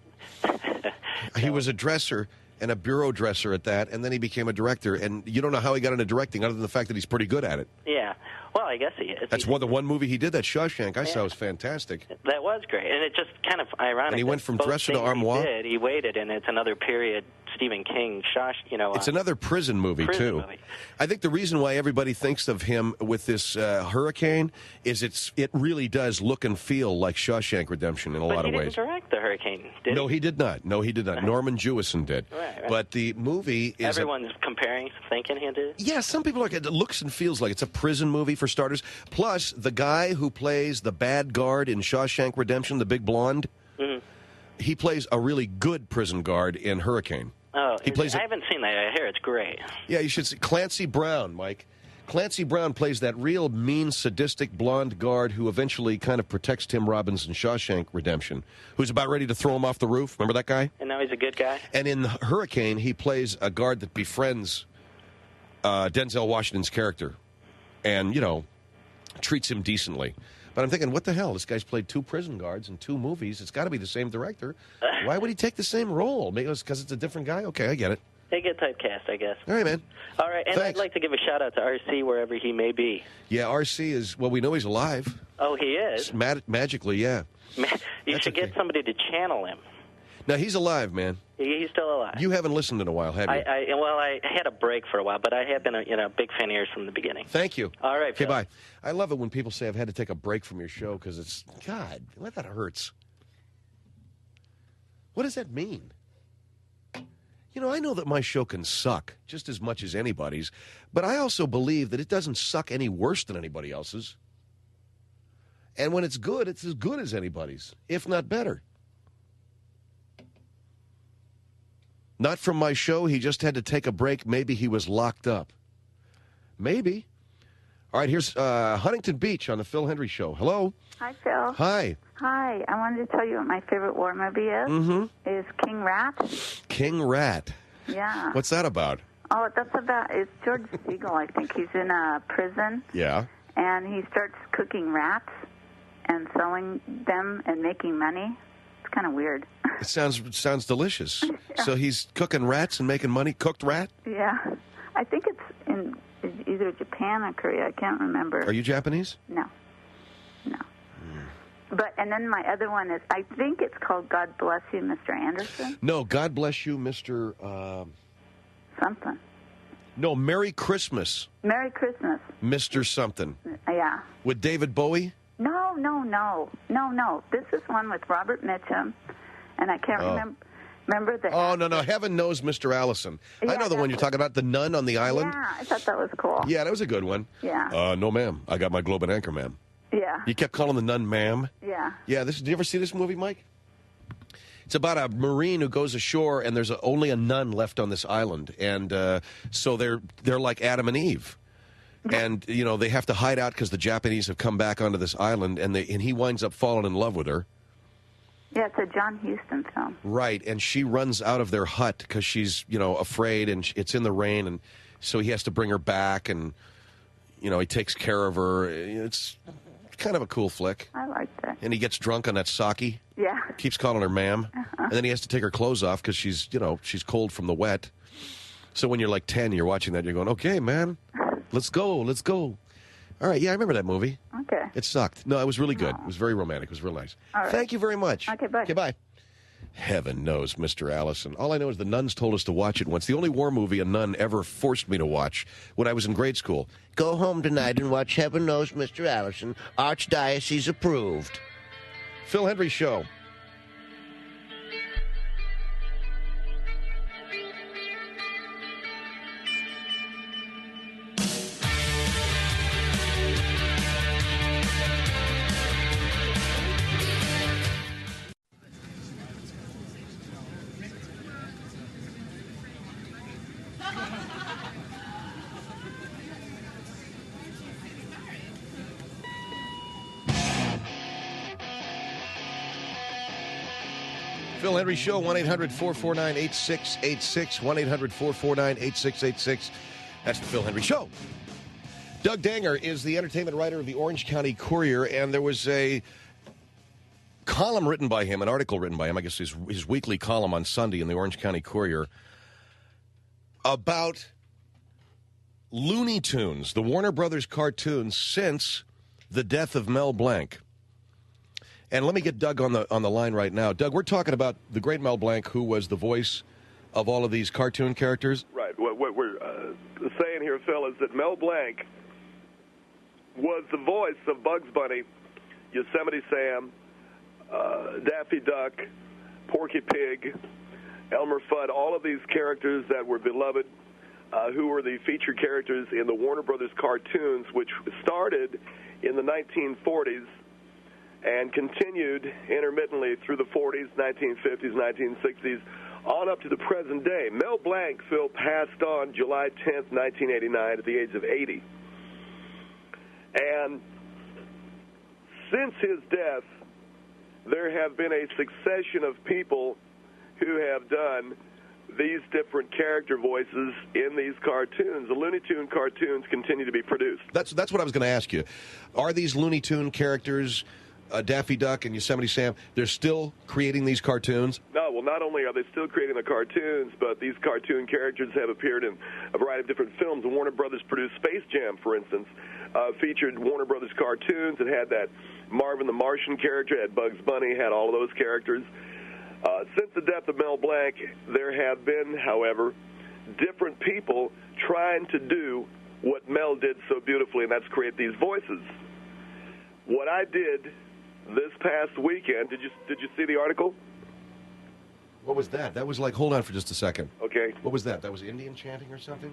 S1: He was a dresser and a bureau dresser at that, and then he became a director. And you don't know how he got into directing, other than the fact that he's pretty good at it.
S20: Yeah. Well, I guess he is.
S1: That's the one movie he did, that Shawshank, I saw was fantastic.
S20: That was great. And it just kind of ironic.
S1: And he went from dresser to armoire?
S20: He waited, and it's another period Stephen King,
S1: it's another prison movie, too. I think the reason why everybody thinks of him with this Hurricane is it really does look and feel like Shawshank Redemption in a lot of ways.
S20: But he didn't direct the Hurricane, did he?
S1: No, he did not. Norman Jewison did.
S20: Right.
S1: But the movie is...
S20: Everyone's comparing, thinking he did?
S1: Yeah, some people are... It looks and feels like it's a prison movie, for starters. Plus, the guy who plays the bad guard in Shawshank Redemption, the big blonde, he plays a really good prison guard in Hurricane.
S20: Oh, I haven't seen that. I hear it's great.
S1: Yeah, you should see Clancy Brown, Mike. Clancy Brown plays that real mean, sadistic blonde guard who eventually kind of protects Tim Robbins in Shawshank Redemption, who's about ready to throw him off the roof. Remember that guy?
S20: And now he's a good guy?
S1: And in Hurricane, he plays a guard that befriends Denzel Washington's character and, treats him decently. But I'm thinking, what the hell? This guy's played 2 prison guards in 2 movies. It's got to be the same director. Why would he take the same role? Maybe it's because it's a different guy? Okay, I get it.
S20: They get typecast, I guess.
S1: All right, man.
S20: All right, and
S1: Thanks.
S20: I'd like to give a shout-out to RC wherever he may be.
S1: Yeah, RC is, we know he's alive.
S20: Oh, he is?
S1: Magically, yeah.
S20: You should get somebody to channel him.
S1: Now, he's alive, man.
S20: He's still alive.
S1: You haven't listened in a while, have you?
S20: I had a break for a while, but I have been a big fan of yours from the beginning.
S1: Thank you.
S20: All right,
S1: Okay,
S20: Phil.
S1: bye. I love it when people say I've had to take a break from your show because it's, God, that hurts. What does that mean? I know that my show can suck just as much as anybody's, but I also believe that it doesn't suck any worse than anybody else's. And when it's good, it's as good as anybody's, if not better. Not from my show. He just had to take a break. Maybe he was locked up. Maybe. All right, here's Huntington Beach on the Phil Hendrie Show. Hello.
S21: Hi, Phil.
S1: Hi.
S21: Hi. I wanted to tell you what my favorite war movie is.
S1: Mm-hmm.
S21: Is King Rat.
S1: King Rat.
S21: Yeah.
S1: What's that about?
S21: Oh, it's George Siegel, I think. He's in a prison.
S1: Yeah.
S21: And he starts cooking rats and selling them and making money. It's kind of weird.
S1: It sounds delicious. Yeah. So he's cooking rats and making money, cooked rat?
S21: Yeah. I think it's in either Japan or Korea. I can't remember.
S1: Are you Japanese?
S21: No. And then my other one is, I think it's called God Bless You, Mr. Anderson.
S1: No, God Bless You, Mr.
S21: Something.
S1: No, Merry Christmas.
S21: Merry Christmas.
S1: Mr. Something.
S21: Yeah.
S1: With David Bowie?
S21: No. This is one with Robert Mitchum, and I can't remember the...
S1: Oh, no. Heaven Knows Mr. Allison. Yeah, I know the one you're talking about, the nun on the island.
S21: Yeah, I thought that was cool.
S1: Yeah, that was a good one.
S21: Yeah.
S1: No, ma'am. I got my globe and anchor, ma'am.
S21: Yeah.
S1: You kept calling the nun ma'am?
S21: Yeah.
S1: Yeah, did you ever see this movie, Mike? It's about a Marine who goes ashore, and there's only a nun left on this island. And so they're like Adam and Eve. And, they have to hide out because the Japanese have come back onto this island, and he winds up falling in love with her.
S21: Yeah, it's a John Huston film.
S1: Right, and she runs out of their hut because she's, afraid, and it's in the rain, and so he has to bring her back, and, he takes care of her. It's kind of a cool flick.
S21: I like that.
S1: And he gets drunk on that sake.
S21: Yeah.
S1: Keeps calling her ma'am. And then he has to take her clothes off because she's cold from the wet. So when you're like 10, you're watching that, you're going, okay, man, let's go. All right, yeah, I remember that movie.
S21: Okay.
S1: It sucked. No, it was really good. It was very romantic. It was real nice.
S21: All right.
S1: Thank you very much.
S21: Okay, bye.
S1: Okay, bye. Heaven knows, Mr. Allison. All I know is the nuns told us to watch it once. The only war movie a nun ever forced me to watch when I was in grade school. Go home tonight and watch Heaven Knows, Mr. Allison. Archdiocese approved. Phil Hendrie Show. Phil Hendrie Show, 1-800-449-8686, 1-800-449-8686. That's the Phil Hendrie Show. Doug Danger is the entertainment writer of the Orange County Courier, and there was a column written by him, an article written by him, I guess his weekly column on Sunday in the Orange County Courier, about Looney Tunes, the Warner Brothers cartoons, since the death of Mel Blanc. And let me get Doug on the line right now. Doug, we're talking about the great Mel Blanc, who was the voice of all of these cartoon characters.
S3: Right. What we're saying here, Phil, is that Mel Blanc was the voice of Bugs Bunny, Yosemite Sam, Daffy Duck, Porky Pig, Elmer Fudd, all of these characters that were beloved, who were the featured characters in the Warner Brothers cartoons, which started in the 1940s and continued intermittently through the 40s, 1950s, 1960s, on up to the present day. Mel Blanc, Phil, passed on July 10th, 1989 at the age of 80. And since his death, there have been a succession of people who have done these different character voices in these cartoons. The Looney Tune cartoons continue to be produced.
S1: That's what I was going to ask you. Are these Looney Tune characters, Daffy Duck and Yosemite Sam, they're still creating these cartoons?
S3: No, well, not only are they still creating the cartoons, but these cartoon characters have appeared in a variety of different films. Warner Brothers produced Space Jam, for instance, featured Warner Brothers cartoons. It had that Marvin the Martian character, had Bugs Bunny, had all of those characters. Since the death of Mel Blanc, there have been, however, different people trying to do what Mel did so beautifully, and that's create these voices. What I did this past weekend, did you see the article?
S1: What was that? That was like, hold on for just a second.
S3: Okay.
S1: What was that? That was Indian chanting or something?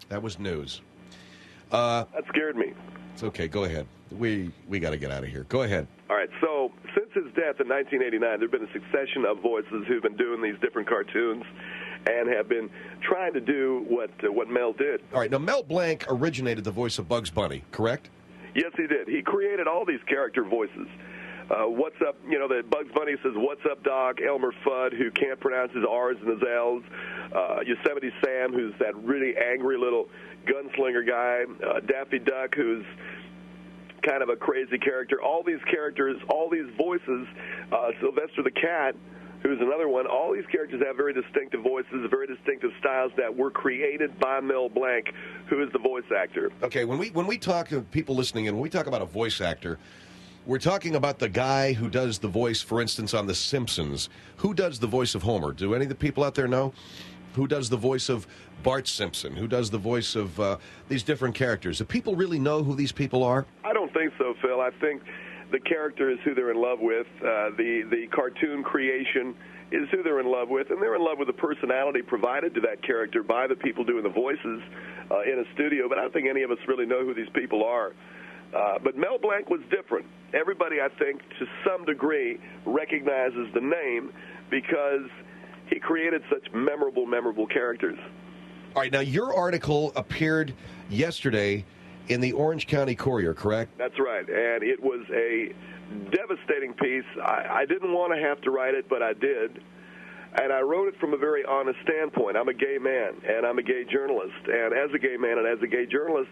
S1: That was news.
S3: That scared me.
S1: It's okay, go ahead. We got to get out of here. Go ahead.
S3: All right, so since his death in 1989, there have been a succession of voices who've been doing these different cartoons and have been trying to do what Mel did.
S1: All right, now Mel Blanc originated the voice of Bugs Bunny, correct?
S3: Yes, he did. He created all these character voices. What's up, the Bugs Bunny says, "What's up, Doc?" Elmer Fudd, who can't pronounce his R's and his L's. Yosemite Sam, who's that really angry little gunslinger guy. Daffy Duck, who's kind of a crazy character. All these characters, all these voices. Sylvester the Cat, who's another one. All these characters have very distinctive voices, very distinctive styles that were created by Mel Blanc, who is the voice actor.
S1: Okay, when we talk to people listening in, when we talk about a voice actor, We're talking about the guy who does the voice, for instance, on The Simpsons. Who does the voice of Homer? Do any of the people out there know? Who does the voice of Bart Simpson? Who does the voice of these different characters? Do people really know who these people are?
S3: I don't think so, Phil. I think the character is who they're in love with. The cartoon creation is who they're in love with, and they're in love with the personality provided to that character by the people doing the voices in a studio. But I don't think any of us really know who these people are. But Mel Blanc was different. Everybody, I think, to some degree, recognizes the name because he created such memorable characters.
S1: All right, now your article appeared yesterday in the Orange County Courier, correct?
S3: That's right, and it was a devastating piece. I didn't want to have to write it, but I did. And I wrote it from a very honest standpoint. I'm a gay man, and I'm a gay journalist. And as a gay man and as a gay journalist,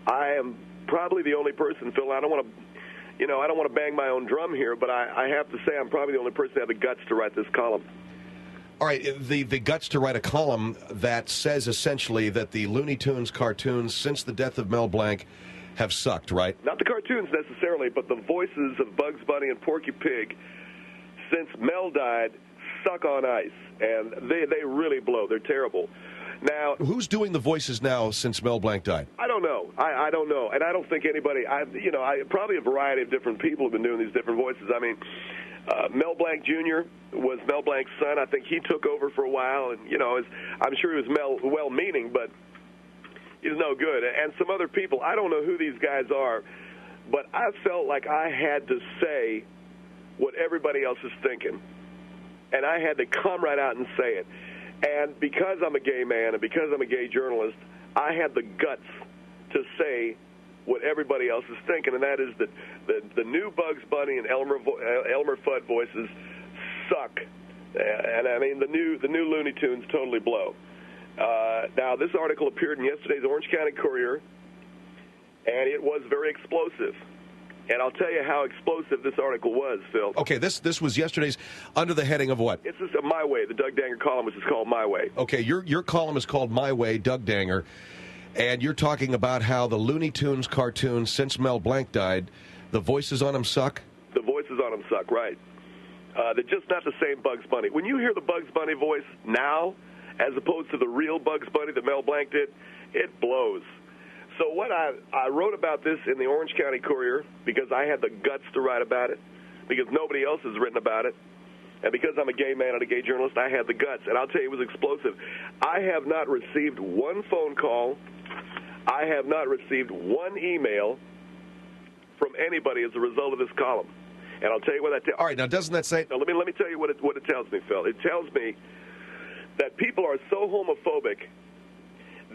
S3: I am probably the only person, Phil, I don't want to bang my own drum here, but I have to say I'm probably the only person that had the guts to write this column.
S1: All right, the guts to write a column that says essentially that the Looney Tunes cartoons since the death of Mel Blanc have sucked, right?
S3: Not the cartoons necessarily, but the voices of Bugs Bunny and Porky Pig since Mel died suck on ice, and they really blow. They're terrible. Now,
S1: who's doing the voices now since Mel Blanc died?
S3: I don't know. I don't know, and I don't think anybody. I probably a variety of different people have been doing these different voices. I mean, Mel Blanc Jr. was Mel Blanc's son. I think he took over for a while, and I'm sure he was well-meaning, but he's no good. And some other people. I don't know who these guys are, but I felt like I had to say what everybody else is thinking, and I had to come right out and say it. And because I'm a gay man and because I'm a gay journalist, I had the guts to say what everybody else is thinking, and that is that the new Bugs Bunny and Elmer Fudd voices suck. And I mean, the new Looney Tunes totally blow. Now, this article appeared in yesterday's Orange County Courier, and it was very explosive. And I'll tell you how explosive this article was, Phil.
S1: Okay, this was yesterday's under the heading of what?
S3: It's just My Way, the Doug Danger column, which is called My Way.
S1: Okay, your column is called My Way, Doug Danger, and you're talking about how the Looney Tunes cartoons, since Mel Blanc died, the voices on them suck?
S3: The voices on them suck, right. They're just not the same Bugs Bunny. When you hear the Bugs Bunny voice now, as opposed to the real Bugs Bunny that Mel Blanc did, it blows. So what I wrote about this in the Orange County Courier because I had the guts to write about it, because nobody else has written about it, and because I'm a gay man and a gay journalist, I had the guts. And I'll tell you, it was explosive. I have not received one phone call. I have not received one email from anybody as a result of this column. And I'll tell you what that tells me.
S1: All right, now doesn't that say...
S3: Now, let me tell you what it tells me, Phil. It tells me that people are so homophobic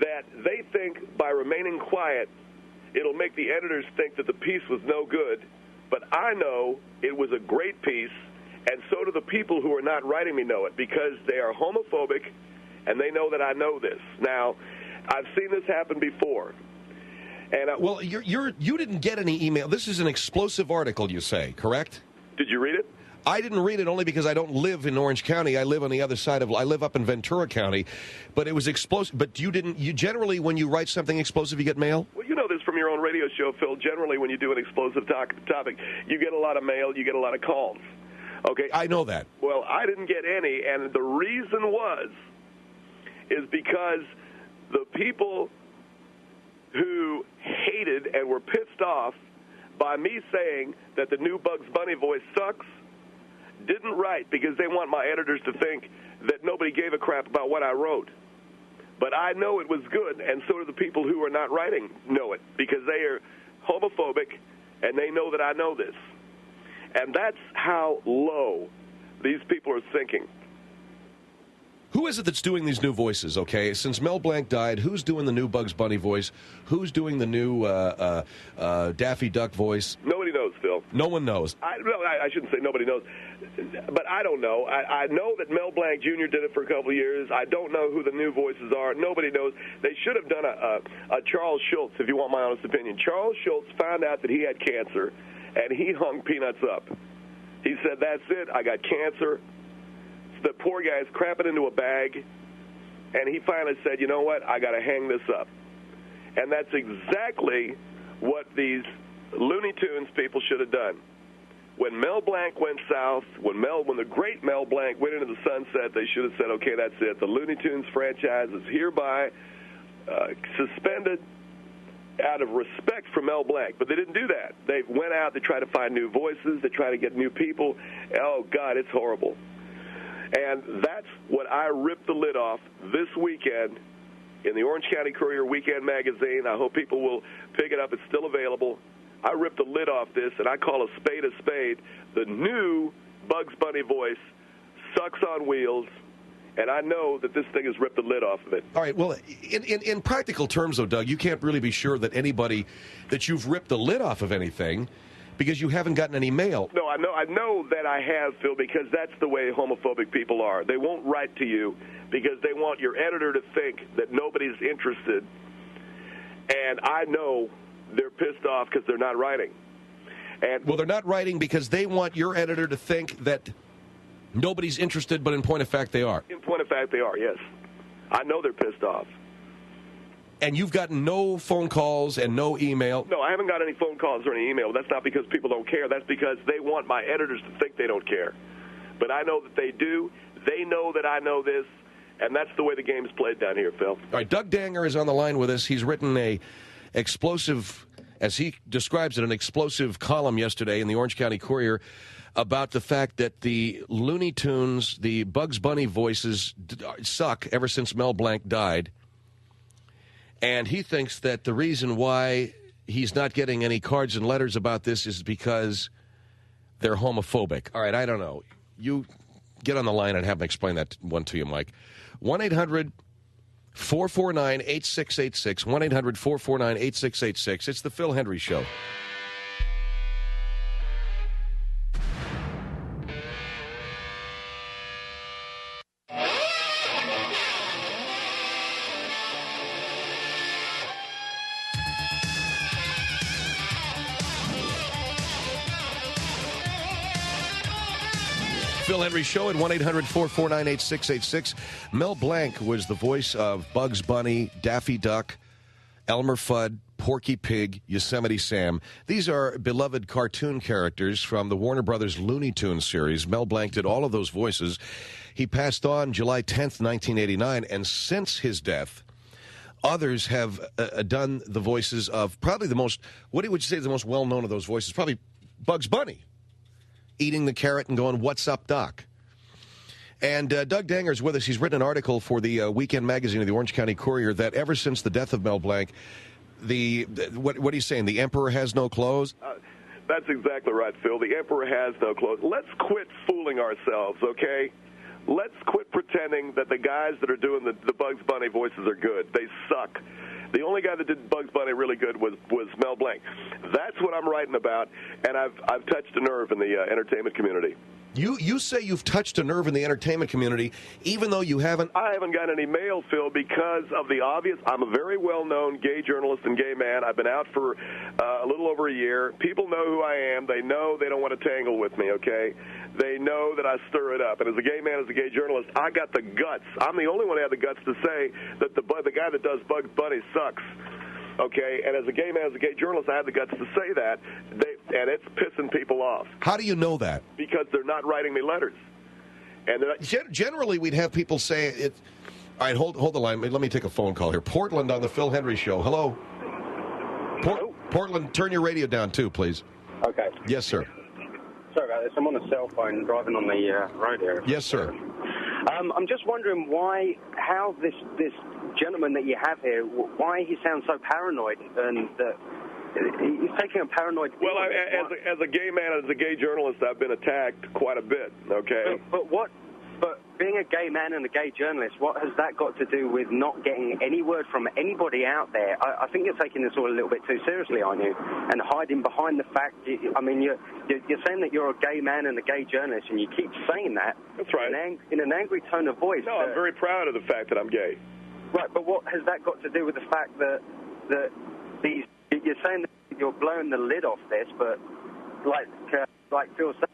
S3: that they think by remaining quiet, it'll make the editors think that the piece was no good. But I know it was a great piece, and so do the people who are not writing me know it, because they are homophobic, and they know that I know this. Now, I've seen this happen before. And
S1: well, you didn't get any email. This is an explosive article, you say, correct?
S3: Did you read it?
S1: I didn't read it only because I don't live in Orange County. I live on the other side of. I live up in Ventura County, but it was explosive. But you didn't. You generally, when you write something explosive, you get mail.
S3: Well, you know this from your own radio show, Phil. Generally, when you do an explosive topic, you get a lot of mail. You get a lot of calls. Okay,
S1: I know that.
S3: Well, I didn't get any, and the reason is because the people who hated and were pissed off by me saying that the new Bugs Bunny voice sucks didn't write because they want my editors to think that nobody gave a crap about what I wrote. But I know it was good, and so do the people who are not writing know it, because they are homophobic, and they know that I know this. And that's how low these people are thinking.
S1: Who is it that's doing these new voices, okay? Since Mel Blanc died, who's doing the new Bugs Bunny voice? Who's doing the new Daffy Duck voice?
S3: Nobody knows, Phil.
S1: No one knows.
S3: I shouldn't say nobody knows, but I don't know. I know that Mel Blanc Jr. did it for a couple of years. I don't know who the new voices are. Nobody knows. They should have done a Charles Schultz, if you want my honest opinion. Charles Schultz found out that he had cancer, and he hung Peanuts up. He said, that's it, I got cancer. The poor guy's crapping into a bag, and he finally said, you know what, I got to hang this up. And that's exactly what these Looney Tunes people should have done. when Mel Blanc went south, when the great Mel Blanc went into the sunset, they should have said, okay, that's it. The Looney Tunes franchise is hereby suspended out of respect for Mel Blanc. But they didn't do that. They went out, they tried to find new voices, they tried to get new people. Oh, God, it's horrible. And that's what I ripped the lid off this weekend in the Orange County Courier Weekend Magazine. I hope people will pick it up. It's still available. I ripped the lid off this, and I call a spade a spade. The new Bugs Bunny voice sucks on wheels, and I know that this thing has ripped the lid off of it.
S1: All right, well, in practical terms, though, Doug, you can't really be sure that you've ripped the lid off of anything because you haven't gotten any mail.
S3: No, I know that I have, Phil, because that's the way homophobic people are. They won't write to you because they want your editor to think that nobody's interested, and I know they're pissed off because they're not writing.
S1: Well, they're not writing because they want your editor to think that nobody's interested, but in point of fact, they are.
S3: In point of fact, they are, yes. I know they're pissed off.
S1: And you've gotten no phone calls and no email?
S3: No, I haven't got any phone calls or any email. That's not because people don't care. That's because they want my editors to think they don't care. But I know that they do. They know that I know this, and that's the way the game's played down here, Phil.
S1: All right, Doug Danger is on the line with us. He's written a explosive, as he describes it, an explosive column yesterday in the Orange County Courier about the fact that the Looney Tunes, the Bugs Bunny voices suck ever since Mel Blanc died. And he thinks that the reason why he's not getting any cards and letters about this is because they're homophobic. All right, I don't know. You get on the line and have him explain that one to you, Mike. 1-800-449-8686. 1-800-449-8686. It's the Phil Hendrie Show. Phil Hendrie Show at 1-800-449-8686. Mel Blanc was the voice of Bugs Bunny, Daffy Duck, Elmer Fudd, Porky Pig, Yosemite Sam. These are beloved cartoon characters from the Warner Brothers Looney Tunes series. Mel Blanc did all of those voices. He passed on July 10th, 1989, and since his death, others have done the voices of probably the most, what would you say is the most well-known of those voices? Probably Bugs Bunny, eating the carrot and going, "What's up, Doc?" And Doug Danger's with us. He's written an article for the Weekend Magazine of the Orange County Courier that ever since the death of Mel Blanc, what are you saying? The emperor has no clothes?
S3: That's exactly right, Phil. The emperor has no clothes. Let's quit fooling ourselves, okay? Let's quit pretending that the guys that are doing the Bugs Bunny voices are good. They suck. The only guy that did Bugs Bunny really good was Mel Blanc. That's what I'm writing about, and I've touched a nerve in the entertainment community.
S1: You say you've touched a nerve in the entertainment community, even though you haven't...
S3: I haven't got any mail, Phil, because of the obvious. I'm a very well-known gay journalist and gay man. I've been out for a little over a year. People know who I am. They know they don't want to tangle with me, okay? They know that I stir it up. And as a gay man, as a gay journalist, I got the guts. I'm the only one who had the guts to say that the guy that does Bugs Bunny sucks. Okay, and as a gay man, as a gay journalist, I have the guts to say that, and it's pissing people off.
S1: How do you know that?
S3: Because they're not writing me letters. And
S1: generally, we'd have people say it. All right, hold the line. Let me take a phone call here. Portland on the Phil Hendrie Show. Hello.
S2: Hello?
S1: Portland, turn your radio down too, please.
S2: Okay.
S1: Yes, sir.
S2: Sorry about this. I'm on a cell phone driving on the road here.
S1: Yes, sir.
S2: I'm just wondering how this gentleman that you have here, why he sounds so paranoid, and he's taking a paranoid view.
S3: Well, as a gay man, as a gay journalist, I've been attacked quite a bit, okay?
S2: But being a gay man and a gay journalist, what has that got to do with not getting any word from anybody out there? I think you're taking this all a little bit too seriously, aren't you? And hiding behind the fact, I mean, you're saying that you're a gay man and a gay journalist, and you keep saying that.
S3: That's right.
S2: In an angry tone of voice.
S3: No, I'm very proud of the fact that I'm gay.
S2: Right, but what has that got to do with the fact that you're saying that you're blowing the lid off this, but like Phil said,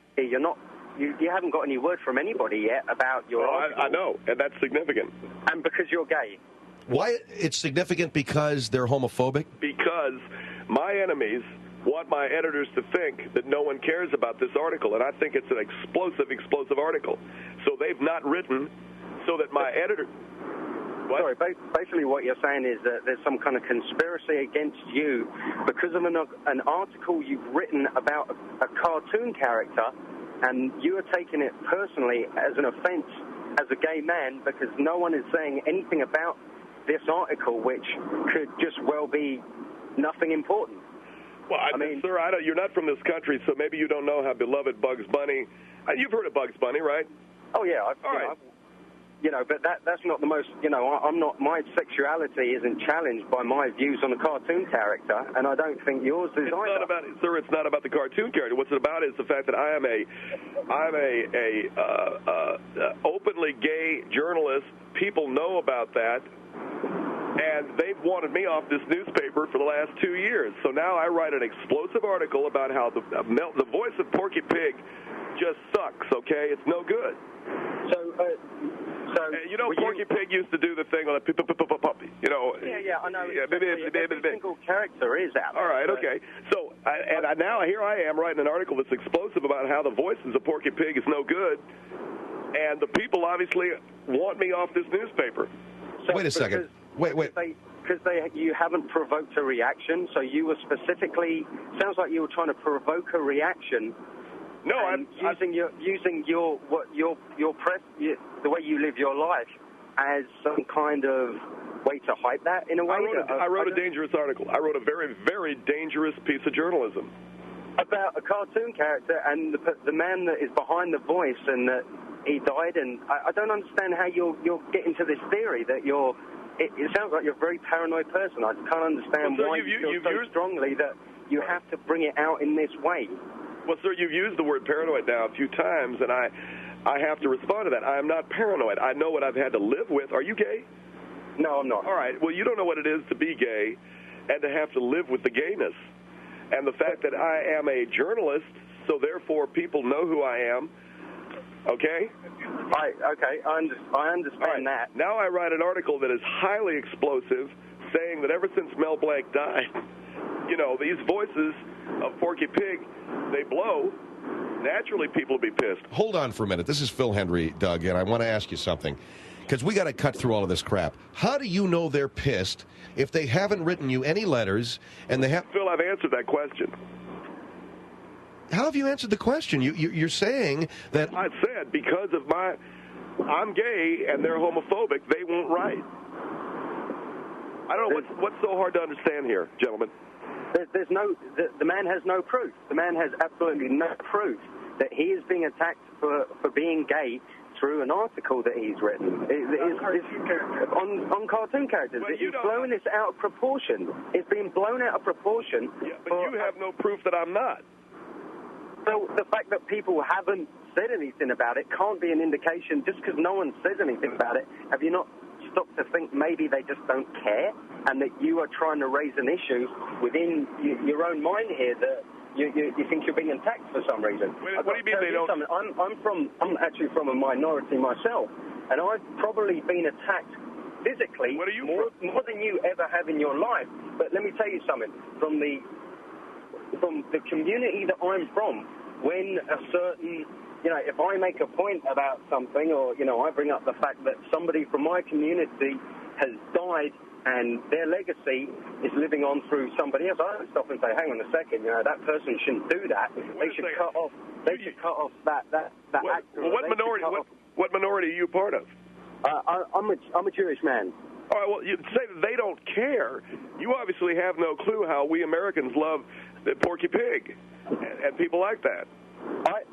S2: you haven't got any word from anybody yet about your article.
S3: I know, and that's significant.
S2: And because you're gay.
S1: Why it's significant? Because they're homophobic?
S3: Because my enemies want my editors to think that no one cares about this article, and I think it's an explosive article. So they've not written so that my editor... What?
S2: Sorry, basically what you're saying is that there's some kind of conspiracy against you because of an article you've written about a cartoon character, and you are taking it personally as an offense as a gay man because no one is saying anything about this article, which could just well be nothing important.
S3: Well, I mean, sir, you're not from this country, so maybe you don't know how beloved Bugs Bunny... You've heard of Bugs Bunny, right?
S2: Oh, yeah. But that's not the most, my sexuality isn't challenged by my views on a cartoon character, and I don't think yours is either.
S3: Sir, it's not about the cartoon character. What's it about is the fact that I'm a openly gay journalist. People know about that, and they've wanted me off this newspaper for the last 2 years. So now I write an explosive article about how the voice of Porky Pig just sucks, okay? It's no good. Porky Pig used to do the thing on a puppy,
S2: Yeah, I know. Every single character is out there.
S3: All right, okay. So, now here I am writing an article that's explosive about how the voices of Porky Pig is no good, and the people obviously want me off this newspaper.
S1: Wait a second. Wait.
S2: Because you haven't provoked a reaction, so you were specifically... Sounds like you were trying to provoke a reaction...
S3: No, I'm
S2: using your press, the way you live your life, as some kind of way to hype that in a way.
S3: I wrote a dangerous article. I wrote a very, very dangerous piece of journalism
S2: about a cartoon character and the man that is behind the voice, and that he died. And I don't understand how you're getting to this theory that you're. It sounds like you're a very paranoid person. I can't understand why you feel so strongly that you have to bring it out in this way.
S3: Well, sir, you've used the word paranoid now a few times, and I have to respond to that. I am not paranoid. I know what I've had to live with. Are you gay?
S2: No, I'm not.
S3: All right. Well, you don't know what it is to be gay and to have to live with the gayness. And the fact that I am a journalist, so therefore people know who I am, okay?
S2: I understand that.
S3: Now I write an article that is highly explosive, saying that ever since Mel Blanc died, these voices of Porky Pig, they blow. Naturally, people will be pissed.
S1: Hold on for a minute. This is Phil Hendrie, Doug, and I want to ask you something, because we got to cut through all of this crap. How do you know they're pissed if they haven't written you any letters and they have...
S3: Phil, I've answered that question.
S1: How have you answered the question? You're saying that...
S3: I said because of I'm gay and they're homophobic, they won't write. I don't know what's so hard to understand here, gentlemen.
S2: The man has no proof. The man has absolutely no proof that he is being attacked for being gay through an article that he's written. On cartoon characters. He's blowing this out of proportion. It's being blown out of proportion.
S3: Yeah, but you have no proof that I'm not.
S2: So the fact that people haven't said anything about it can't be an indication. Just because no one says anything about it, have you not stopped to think maybe they just don't care, and that you are trying to raise an issue within your own mind here that you think you're being attacked for some reason?
S3: What do you mean they don't?
S2: I'm actually from a minority myself, and I've probably been attacked physically more than you ever have in your life. But let me tell you something. From the community that I'm from, when a certain... if I make a point about something, or, I bring up the fact that somebody from my community has died and their legacy is living on through somebody else, I don't stop and say, hang on a second, that person shouldn't do that. They should cut off that actor.
S3: Well, what minority are you part of?
S2: I'm a Jewish man.
S3: All right, well, you say that they don't care. You obviously have no clue how we Americans love the Porky Pig and people like that.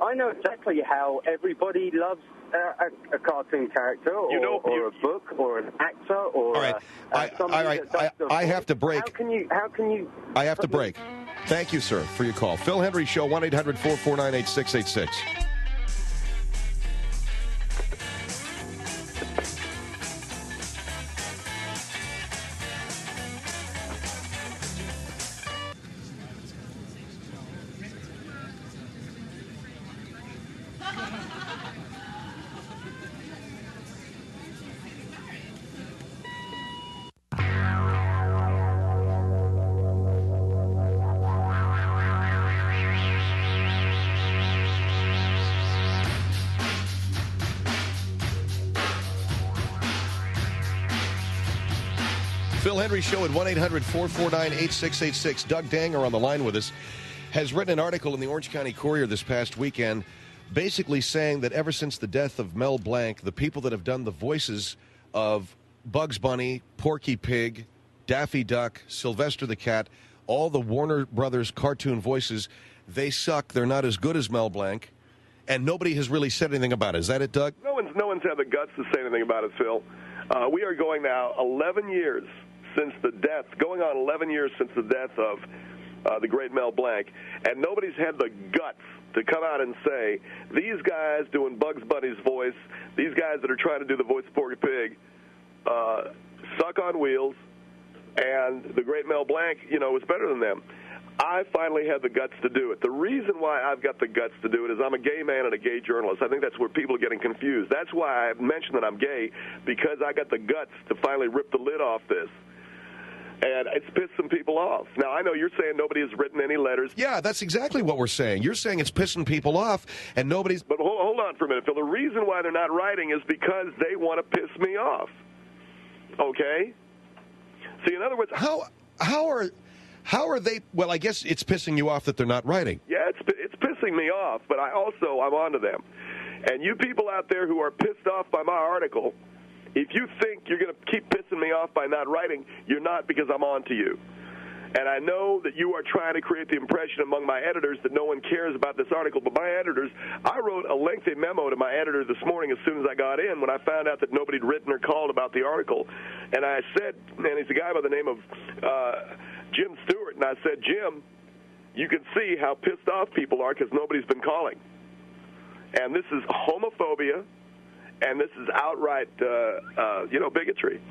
S2: I know exactly how everybody loves a cartoon character or a book or an actor or
S1: all right. I have to break.
S2: How can you?
S1: I have to break. Thank you, sir, for your call. Phil Hendrie Show, 1-800-449-8686. Phil Hendrie Show at 1-800-449-8686. Doug Danger on the line with us has written an article in the Orange County Courier this past weekend basically saying that ever since the death of Mel Blanc, the people that have done the voices of Bugs Bunny, Porky Pig, Daffy Duck, Sylvester the Cat, all the Warner Brothers cartoon voices, they suck. They're not as good as Mel Blanc, and nobody has really said anything about it. Is that it, Doug?
S4: No one's had the guts to say anything about it, Phil. We are going now 11 years since the death, going on 11 years since the death of the great Mel Blanc, and nobody's had the guts to come out and say, these guys doing Bugs Bunny's voice, these guys that are trying to do the voice of Porky Pig, suck on wheels, and the great Mel Blanc, was better than them. I finally had the guts to do it. The reason why I've got the guts to do it is I'm a gay man and a gay journalist. I think that's where people are getting confused. That's why I mentioned that I'm gay, because I got the guts to finally rip the lid off this. And it's pissed some people off. Now, I know you're saying nobody has written any letters.
S1: Yeah, that's exactly what we're saying. You're saying it's pissing people off, and nobody's...
S4: But hold on for a minute, Phil. The reason why they're not writing is because they want to piss me off. Okay? See, in other words...
S1: How are they? Well, I guess it's pissing you off that they're not writing.
S4: Yeah, it's pissing me off, but I'm onto them. And you people out there who are pissed off by my article, if you think you're going to keep pissing me off by not writing, you're not, because I'm on to you. And I know that you are trying to create the impression among my editors that no one cares about this article, but my editors, I wrote a lengthy memo to my editor this morning as soon as I got in when I found out that nobody had written or called about the article. And I said, and he's a guy by the name of Jim Stewart, and I said, Jim, you can see how pissed off people are because nobody's been calling. And this is homophobia, and this is outright, bigotry.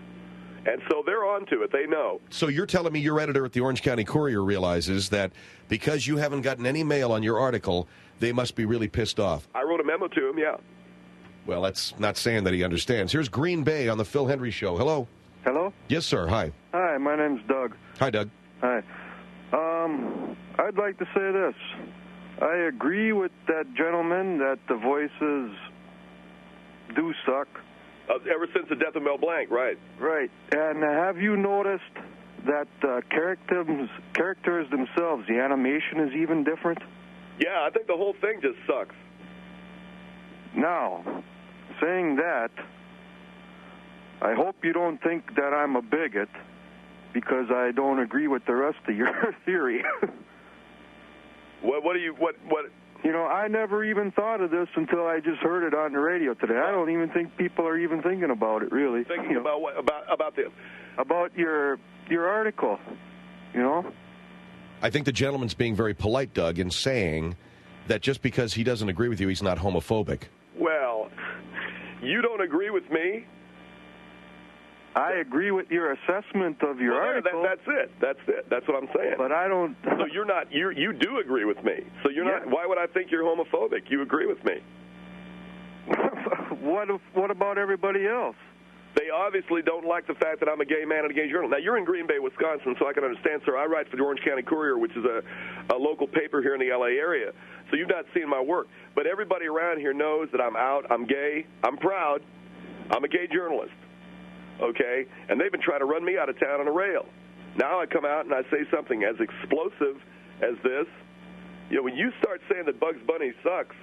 S4: And so they're on to it. They know.
S1: So you're telling me your editor at the Orange County Courier realizes that because you haven't gotten any mail on your article, they must be really pissed off.
S4: I wrote a memo to him, yeah.
S1: Well, that's not saying that he understands. Here's Green Bay on the Phil Hendrie Show. Hello?
S3: Hello?
S1: Yes, sir. Hi.
S3: Hi, my name's Doug.
S1: Hi, Doug.
S3: Hi. I'd like to say this. I agree with that gentleman that the voices do suck.
S4: Ever since the death of Mel Blanc, right.
S3: Right. And have you noticed that characters themselves, the animation is even different?
S4: Yeah, I think the whole thing just sucks.
S3: Now, saying that, I hope you don't think that I'm a bigot because I don't agree with the rest of your theory.
S4: What?
S3: You know, I never even thought of this until I just heard it on the radio today. I don't even think people are even thinking about it, really.
S4: Thinking about what? About this?
S3: About your article, you know?
S1: I think the gentleman's being very polite, Doug, in saying that just because he doesn't agree with you, he's not homophobic.
S4: Well, you don't agree with me?
S3: I agree with your assessment of your article.
S4: That's it. That's what I'm saying.
S3: But I don't...
S4: So you're not... You do agree with me. So you're not... Why would I think you're homophobic? You agree with me.
S3: What about everybody else?
S4: They obviously don't like the fact that I'm a gay man and a gay journalist. Now, you're in Green Bay, Wisconsin, so I can understand, sir. I write for the Orange County Courier, which is a local paper here in the L.A. area. So you've not seen my work. But everybody around here knows that I'm out, I'm gay, I'm proud, I'm a gay journalist. Okay? And they've been trying to run me out of town on a rail. Now I come out and I say something as explosive as this. You know, when you start saying that Bugs Bunny sucks,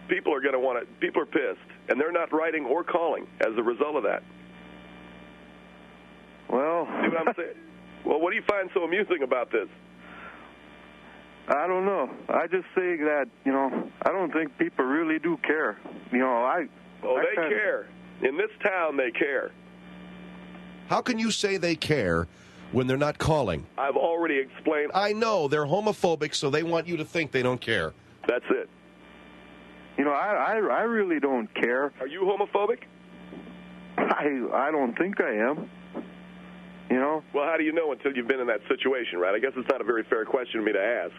S4: people are going to want it. People are pissed. And they're not writing or calling as a result of that.
S3: Well...
S4: See what I'm saying? Well, what do you find so amusing about this?
S3: I don't know. I just say that, you know, I don't think people really do care. You know,
S4: they care. In this town, they care.
S1: How can you say they care when they're not calling?
S4: I've already explained.
S1: I know. They're homophobic, so they want you to think they don't care.
S4: That's it.
S3: You know, I really don't care.
S4: Are you homophobic?
S3: I don't think I am. You know?
S4: Well, how do you know until you've been in that situation, right? I guess it's not a very fair question for me to ask.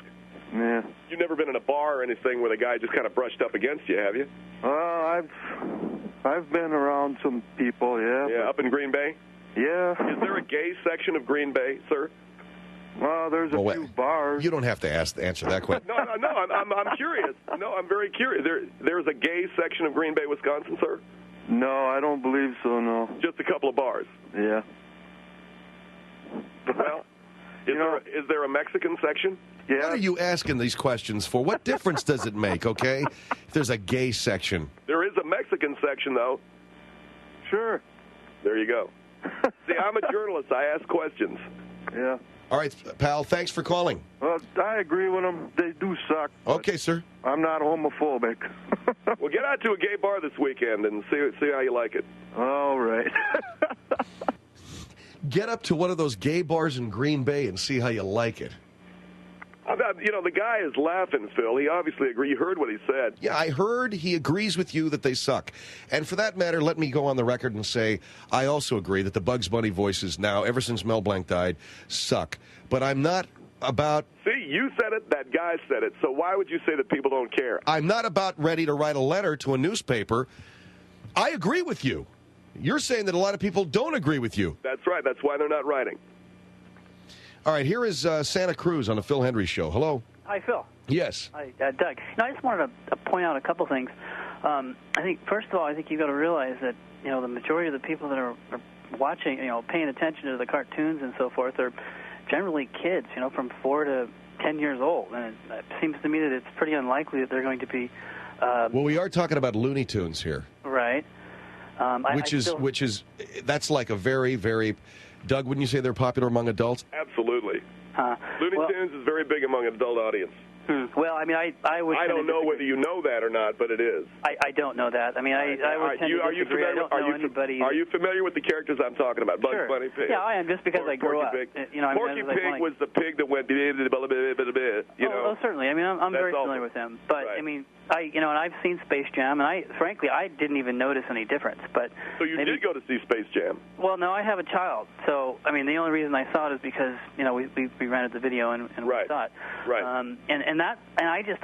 S3: Yeah.
S4: You've never been in a bar or anything where the guy just kind of brushed up against you, have you?
S3: Well, I've been around some people, yeah.
S4: Yeah, up in Green Bay?
S3: Yeah.
S4: Is there a gay section of Green Bay, sir?
S3: Well, there's a few bars.
S1: You don't have to answer that question.
S4: No, I'm curious. No, I'm very curious. There's a gay section of Green Bay, Wisconsin, sir?
S3: No, I don't believe so, no.
S4: Just a couple of bars?
S3: Yeah.
S4: Well, is there a Mexican section?
S1: Yeah. What are you asking these questions for? What difference does it make, okay, if there's a gay section?
S4: There is a Mexican section, though.
S3: Sure.
S4: There you go. See, I'm a journalist. I ask questions.
S3: Yeah.
S1: All right, pal, thanks for calling.
S3: Well, I agree with them. They do suck.
S1: Okay, sir.
S3: I'm not homophobic.
S4: Well, get out to a gay bar this weekend and see how you like it.
S3: All right.
S1: Get up to one of those gay bars in Green Bay and see how you like it.
S4: The guy is laughing, Phil. He obviously agrees. You heard what he said.
S1: Yeah, I heard he agrees with you that they suck. And for that matter, let me go on the record and say I also agree that the Bugs Bunny voices now, ever since Mel Blanc died, suck. But I'm not about...
S4: See, you said it, that guy said it, so why would you say that people don't care?
S1: I'm not about ready to write a letter to a newspaper. I agree with you. You're saying that a lot of people don't agree with you.
S4: That's right. That's why they're not writing.
S1: All right, here is Santa Cruz on the Phil Hendrie Show. Hello.
S5: Hi, Phil.
S1: Yes.
S5: Hi, Doug. I just wanted to point out a couple things. I think, first of all, I think you've got to realize that, the majority of the people that are watching, paying attention to the cartoons and so forth are generally kids, from 4 to 10 years old. And it seems to me that it's pretty unlikely that they're going to be...
S1: well, we are talking about Looney Tunes here.
S5: Right.
S1: Which is that's like a very, very... Doug, wouldn't you say they're popular among adults?
S4: Absolutely. Looney Tunes is very big among an adult audience.
S5: Well, I mean, I would.
S4: I don't know whether you know that or not, but it is.
S5: I don't know that. I mean, I would tend to disagree. I don't know anybody.
S4: Are you familiar with the characters I'm talking about? Bugs
S5: Sure.
S4: Bunny, Pig.
S5: Yeah, I am, just because I grew up.
S4: Porky Pig was the pig that went.
S5: Oh, certainly. I mean, I'm very familiar with him. But I mean, and I've seen Space Jam, and frankly, I didn't even notice any difference. But
S4: so you did go to see Space Jam?
S5: Well, no, I have a child, so I mean, the only reason I saw it is because we rented the video and we saw it.
S4: Right.
S5: I just.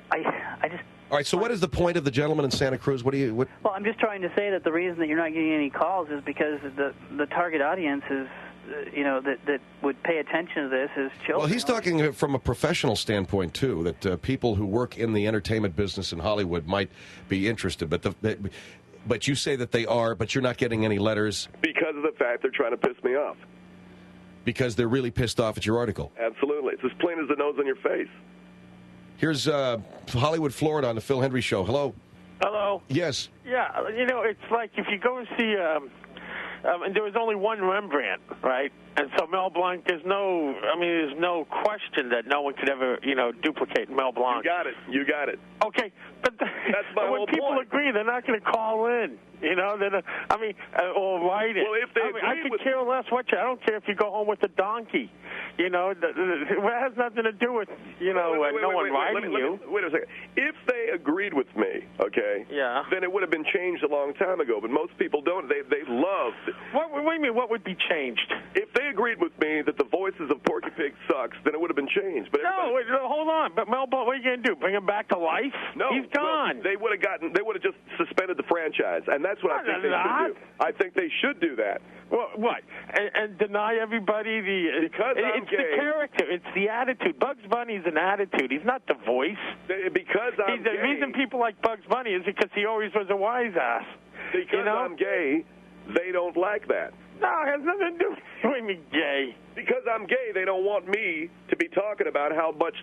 S1: All right. So, what is the point of the gentleman in Santa Cruz? What?
S5: Well, I'm just trying to say that the reason that you're not getting any calls is because the target audience is, that would pay attention to this is children.
S1: Well, he's talking from a professional standpoint too. That people who work in the entertainment business in Hollywood might be interested, but you say that they are, but you're not getting any letters
S4: because of the fact they're trying to piss me off.
S1: Because they're really pissed off at your article.
S4: Absolutely, it's as plain as the nose on your face.
S1: Here's Hollywood, Florida on the Phil Hendrie Show. Hello.
S22: Hello.
S1: Yes.
S22: Yeah, it's like if you go and see, and there was only one Rembrandt, right? And so Mel Blanc, there's no question that no one could ever, duplicate Mel Blanc.
S4: You got it.
S22: Okay, but
S4: that's my
S22: when
S4: whole
S22: people
S4: point.
S22: agree, they're not going to call in. Or write it.
S4: Well, if they
S22: I could care less what you. I don't care if you go home with a donkey. It has nothing to do with no one writing you.
S4: Wait a second. If they agreed with me, okay, then it would have been changed a long time ago. But most people don't. They love.
S22: What do you mean? What would be changed?
S4: If they agreed with me that the voices of Porky Pig sucks, then it would have been changed. But
S22: hold on. But Mel Blanc, what are you going to do? Bring him back to life?
S4: No,
S22: he's gone.
S4: No, they would have just suspended the franchise, and that's what I think they should do. I think they should do that.
S22: Well, what? And deny everybody it's the character, it's the attitude. Bugs Bunny's an attitude. He's not the voice.
S4: The
S22: reason people like Bugs Bunny is because he always was a wise ass.
S4: Because I'm gay, they don't like that.
S22: No, it has nothing to do with me gay.
S4: Because I'm gay, they don't want me to be talking about how much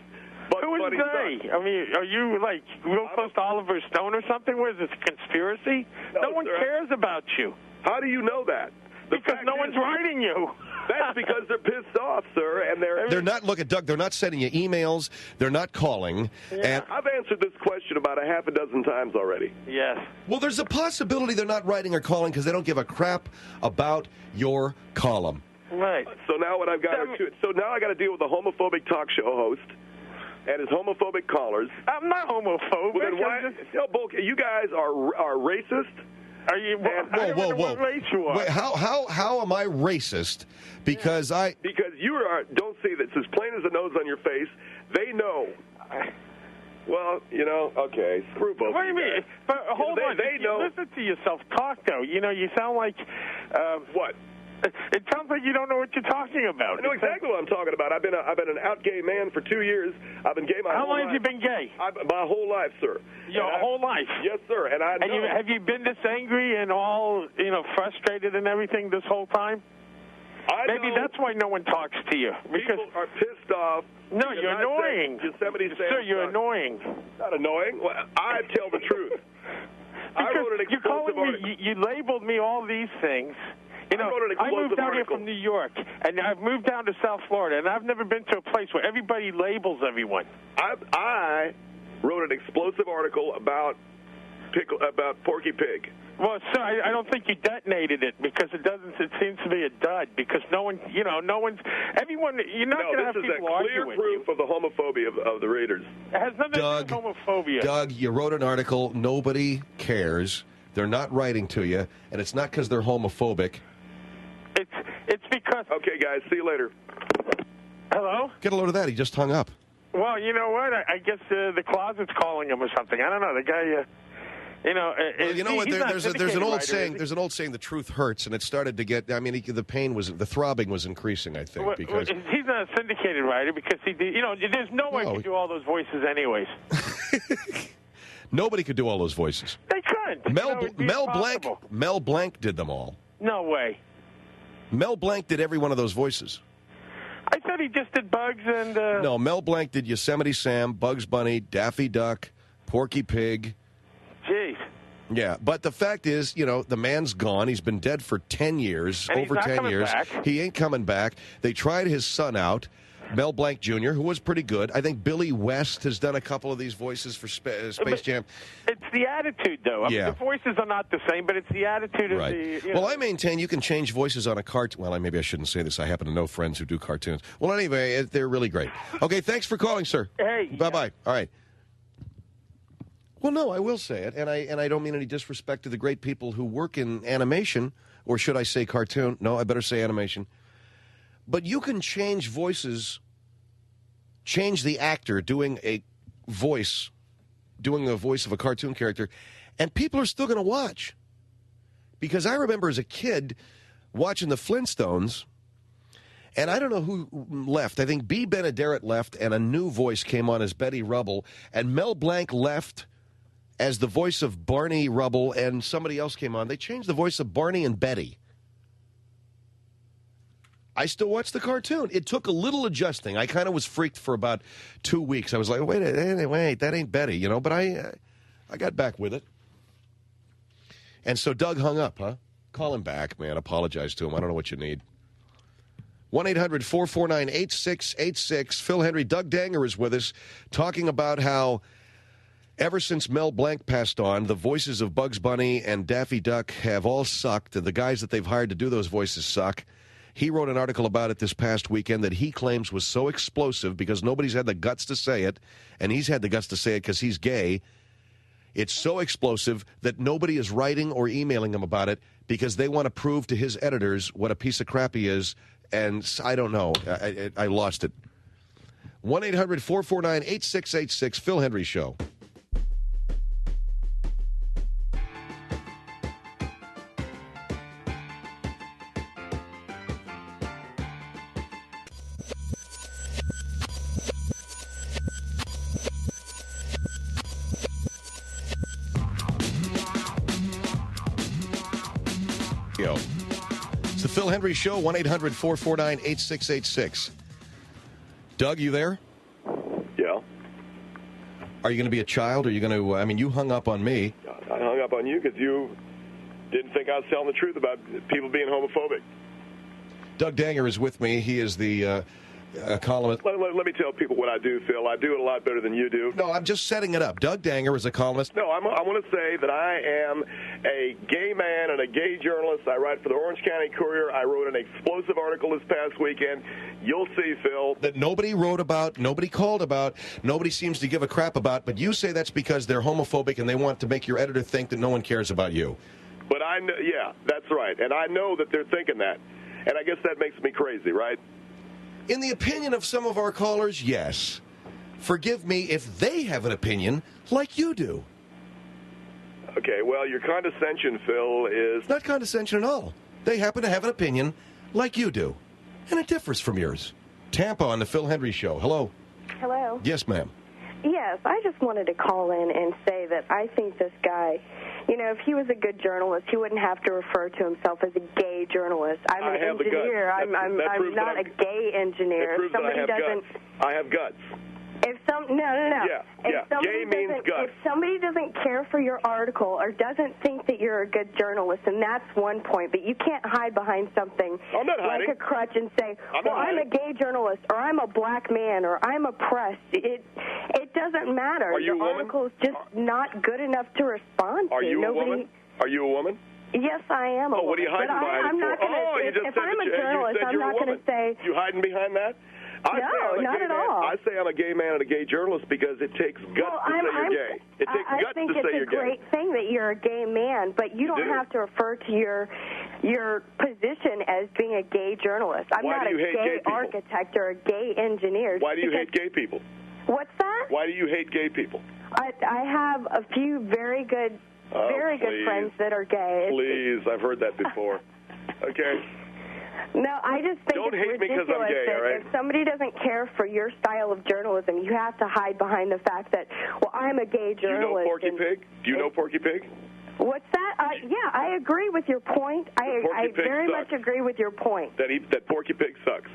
S4: Bugs Bunny
S22: they?
S4: sucks.
S22: I mean, are you real close to Oliver Stone or something? Where is this a conspiracy? No one cares about you.
S4: How do you know that?
S22: Because no one's writing you.
S4: That's because they're pissed off, sir, and
S1: they're not. Look at Doug. They're not sending you emails. They're not calling.
S22: Yeah.
S1: And
S4: I've answered this question about a half a dozen times already.
S22: Yes.
S1: Well, there's a possibility they're not writing or calling because they don't give a crap about your column.
S22: Right.
S4: So now what I've got I got to deal with a homophobic talk show host and his homophobic callers.
S22: I'm not homophobic.
S4: Well, then why? You guys are racist.
S22: Are you?
S1: Whoa!
S22: What race you are?
S1: Wait, how am I racist? Because
S4: you don't see that. It's as plain as the nose on your face. They know. Well, okay. Screw both.
S22: What do you mean? But hold on.
S4: They know.
S22: Listen to yourself talk, though. You sound like
S4: what?
S22: It sounds like you don't know what you're talking about.
S4: I know exactly what I'm talking about. I've been an out gay man for 2 years. I've been gay my whole life.
S22: How long have you been gay?
S4: My whole life, sir.
S22: Your whole life?
S4: Yes, sir. And I know.
S22: Have you been this angry and all, frustrated and everything this whole time? Maybe that's why no one talks to you. Because
S4: people are pissed off.
S22: No, you're annoying.
S4: Yosemite Sam
S22: Sir, you're annoying.
S4: Not annoying. Well, I tell the truth. I wrote an explosive article.
S22: You labeled me all these things. You know, I moved down here from New York, and I've moved down to South Florida, and I've never been to a place where everybody labels everyone.
S4: I wrote an explosive article about Porky Pig.
S22: Well, sir, I don't think you detonated it because it seems to be a dud because everyone, you're not going to have people argue with you.
S4: This is a clear proof of the homophobia of the readers.
S22: It has nothing to do with homophobia.
S1: Doug, you wrote an article. Nobody cares. They're not writing to you, and it's not because they're homophobic.
S22: It's because...
S4: Okay, guys, see you later.
S22: Hello?
S1: Get a load of that. He just hung up.
S22: Well, you know what? I guess the closet's calling him or something. I don't know. The guy...
S1: well, you know what? There's an old saying. There's an old saying. The truth hurts, and it started to get. I mean, the throbbing was increasing. I think because
S22: he's not a syndicated writer because there's no one can do all those voices anyways.
S1: Nobody could do all those voices.
S22: They couldn't.
S1: Mel Blanc did them all.
S22: No way.
S1: Mel Blanc did every one of those voices.
S22: I thought he just did Bugs and.
S1: No, Mel Blanc did Yosemite Sam, Bugs Bunny, Daffy Duck, Porky Pig.
S22: Jeez.
S1: Yeah, but the fact is, the man's gone. He's been dead for 10 years,
S22: and
S1: over 10 years.
S22: Back.
S1: He ain't coming back. They tried his son out, Mel Blanc Jr., who was pretty good. I think Billy West has done a couple of these voices for Space Jam.
S22: It's the attitude, though. I mean, the voices are not the same, but it's the attitude of the...
S1: Well, I maintain you can change voices on a cartoon. Well, maybe I shouldn't say this. I happen to know friends who do cartoons. Well, anyway, they're really great. Okay, thanks for calling, sir.
S22: Hey.
S1: Bye-bye. All right. Well, no, I will say it, and I don't mean any disrespect to the great people who work in animation, or should I say cartoon? No, I better say animation. But you can change voices, change the actor doing a voice of a cartoon character, and people are still going to watch. Because I remember as a kid watching the Flintstones, and I don't know who left. I think B. Benaderet left, and a new voice came on as Betty Rubble, and Mel Blanc left as the voice of Barney Rubble, and somebody else came on. They changed the voice of Barney and Betty. I still watch the cartoon. It took a little adjusting. I kind of was freaked for about 2 weeks. I was like, wait, that ain't Betty, but I got back with it. And so Doug hung up, huh? Call him back, man. Apologize to him. I don't know what you need. 1-800-449-8686. Phil Hendrie, Doug Danger is with us, talking about how ever since Mel Blanc passed on, the voices of Bugs Bunny and Daffy Duck have all sucked. The guys that they've hired to do those voices suck. He wrote an article about it this past weekend that he claims was so explosive because nobody's had the guts to say it, and he's had the guts to say it because he's gay. It's so explosive that nobody is writing or emailing him about it because they want to prove to his editors what a piece of crap he is, and I don't know. I lost it. 1-800-449-8686, Phil Hendrie Show. It's the Phil Hendrie Show, 1-800-449-8686. Doug, you there?
S4: Yeah.
S1: Are you going to be a child? Or are you going to, you hung up on me.
S4: I hung up on you because you didn't think I was telling the truth about people being homophobic.
S1: Doug Danger is with me. He is the columnist.
S4: Let me tell people what I do, Phil. I do it a lot better than you do.
S1: No, I'm just setting it up. Doug Danger is a columnist.
S4: No, I want to say that I am a gay man and a gay journalist. I write for the Orange County Courier. I wrote an explosive article this past weekend. You'll see, Phil.
S1: That nobody wrote about, nobody called about, nobody seems to give a crap about, but you say that's because they're homophobic and they want to make your editor think that no one cares about you.
S4: But I know, yeah, that's right. And I know that they're thinking that. And I guess that makes me crazy, right?
S1: In the opinion of some of our callers, yes. Forgive me if they have an opinion like you do.
S4: Okay, well, your condescension, Phil, is...
S1: Not condescension at all. They happen to have an opinion like you do. And it differs from yours. Tampa on the Phil Hendrie Show. Hello.
S10: Hello.
S1: Yes, ma'am.
S6: Yes, I just wanted to call in and say that I think this guy, you know, if he was a good journalist, he wouldn't have to refer to himself as a gay journalist. I'm an engineer. I'm not a gay engineer.
S4: It proves that I have guts. I have guts.
S6: If
S4: Gay means guts.
S6: If somebody doesn't care for your article or doesn't think that you're a good journalist, and that's one point, but you can't hide behind something like a crutch and say, I'm a gay journalist, or I'm a black man, or I'm oppressed. It doesn't matter.
S4: Are you
S6: the
S4: a woman?
S6: article's just not good enough to respond to.
S4: Are you a woman? Are you a woman?
S6: Yes, I am a woman.
S4: What are you hiding behind it for?
S6: If I'm a journalist, I'm not going to say...
S4: You hiding behind that?
S6: No, not at all.
S4: I say I'm a gay man and a gay journalist because it takes guts to say you're gay. It takes guts to say you're gay.
S6: I think it's a great thing that you're a gay man, but you don't have to refer to your position as being a gay journalist. I'm not a gay architect or a gay engineer.
S4: Why do you hate gay people?
S6: What's that?
S4: Why do you hate gay people?
S6: I have a few very good friends that are gay.
S4: Please, I've heard that before. Okay.
S6: No, I just think
S4: Don't
S6: it's
S4: hate me
S6: ridiculous
S4: because I'm gay,
S6: that
S4: all right?
S6: if somebody doesn't care for your style of journalism, you have to hide behind the fact that, well, I'm a gay journalist.
S4: Do you know Porky Pig? Do you know Porky Pig?
S6: What's that? Yeah, I agree with your point. I very much agree with your point.
S4: That Porky Pig sucks.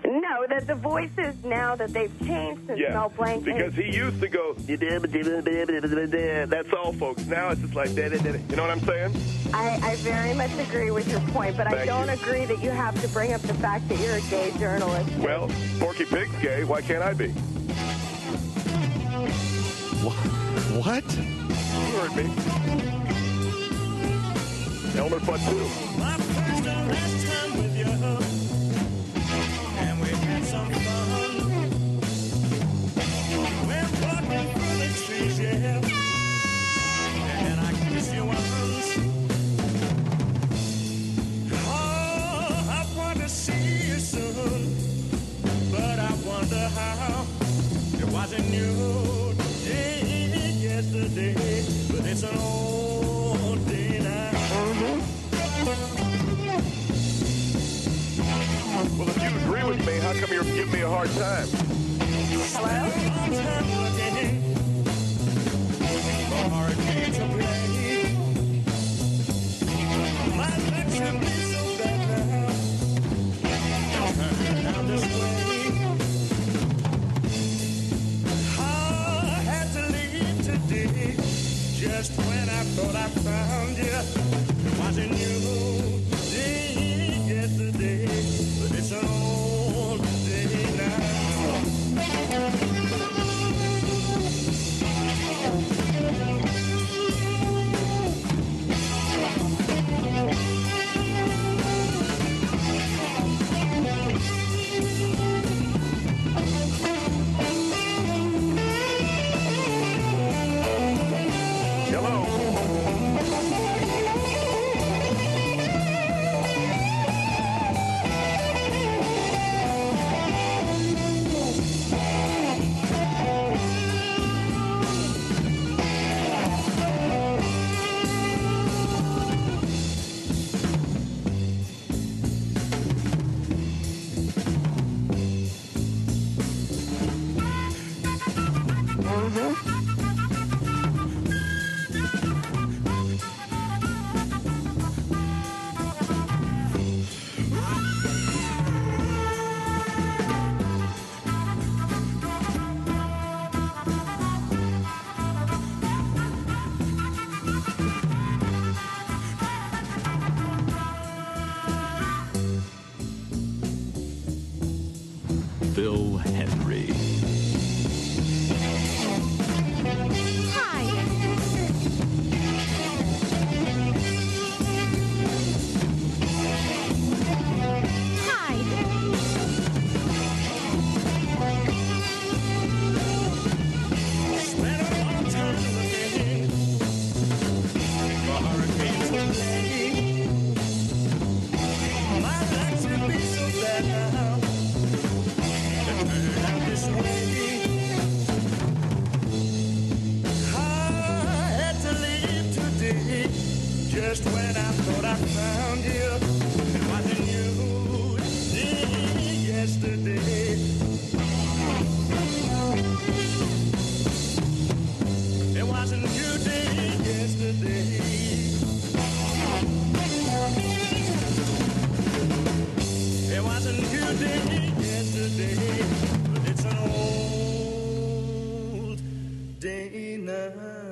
S6: No, that the voices now that they've changed since Mel Blanc.
S4: Because he used to go, that's all, folks. Now it's just like, you know what I'm saying?
S6: I very much agree with your point, but I don't agree that you have to bring up the fact that you're a gay journalist.
S4: Well, Porky Pig's gay. Why can't I be?
S1: What?
S4: You heard me. Elmer Fudd too.
S7: My first and last time with you. And we had some fun. We're walking through the trees, yeah. And I kiss you once. Oh, I want to see you soon. But I wonder how. It wasn't you yesterday, but it's an old day now.
S4: Well, if you agree with me, how come you're giving me a hard time?
S7: Just when I thought I found you, it wasn't you yesterday, but it's an old day now.
S23: Phil Hendrie.
S7: Just when I thought I found you, it wasn't you yesterday. new day yesterday. It was a new day yesterday, but it's an old day now.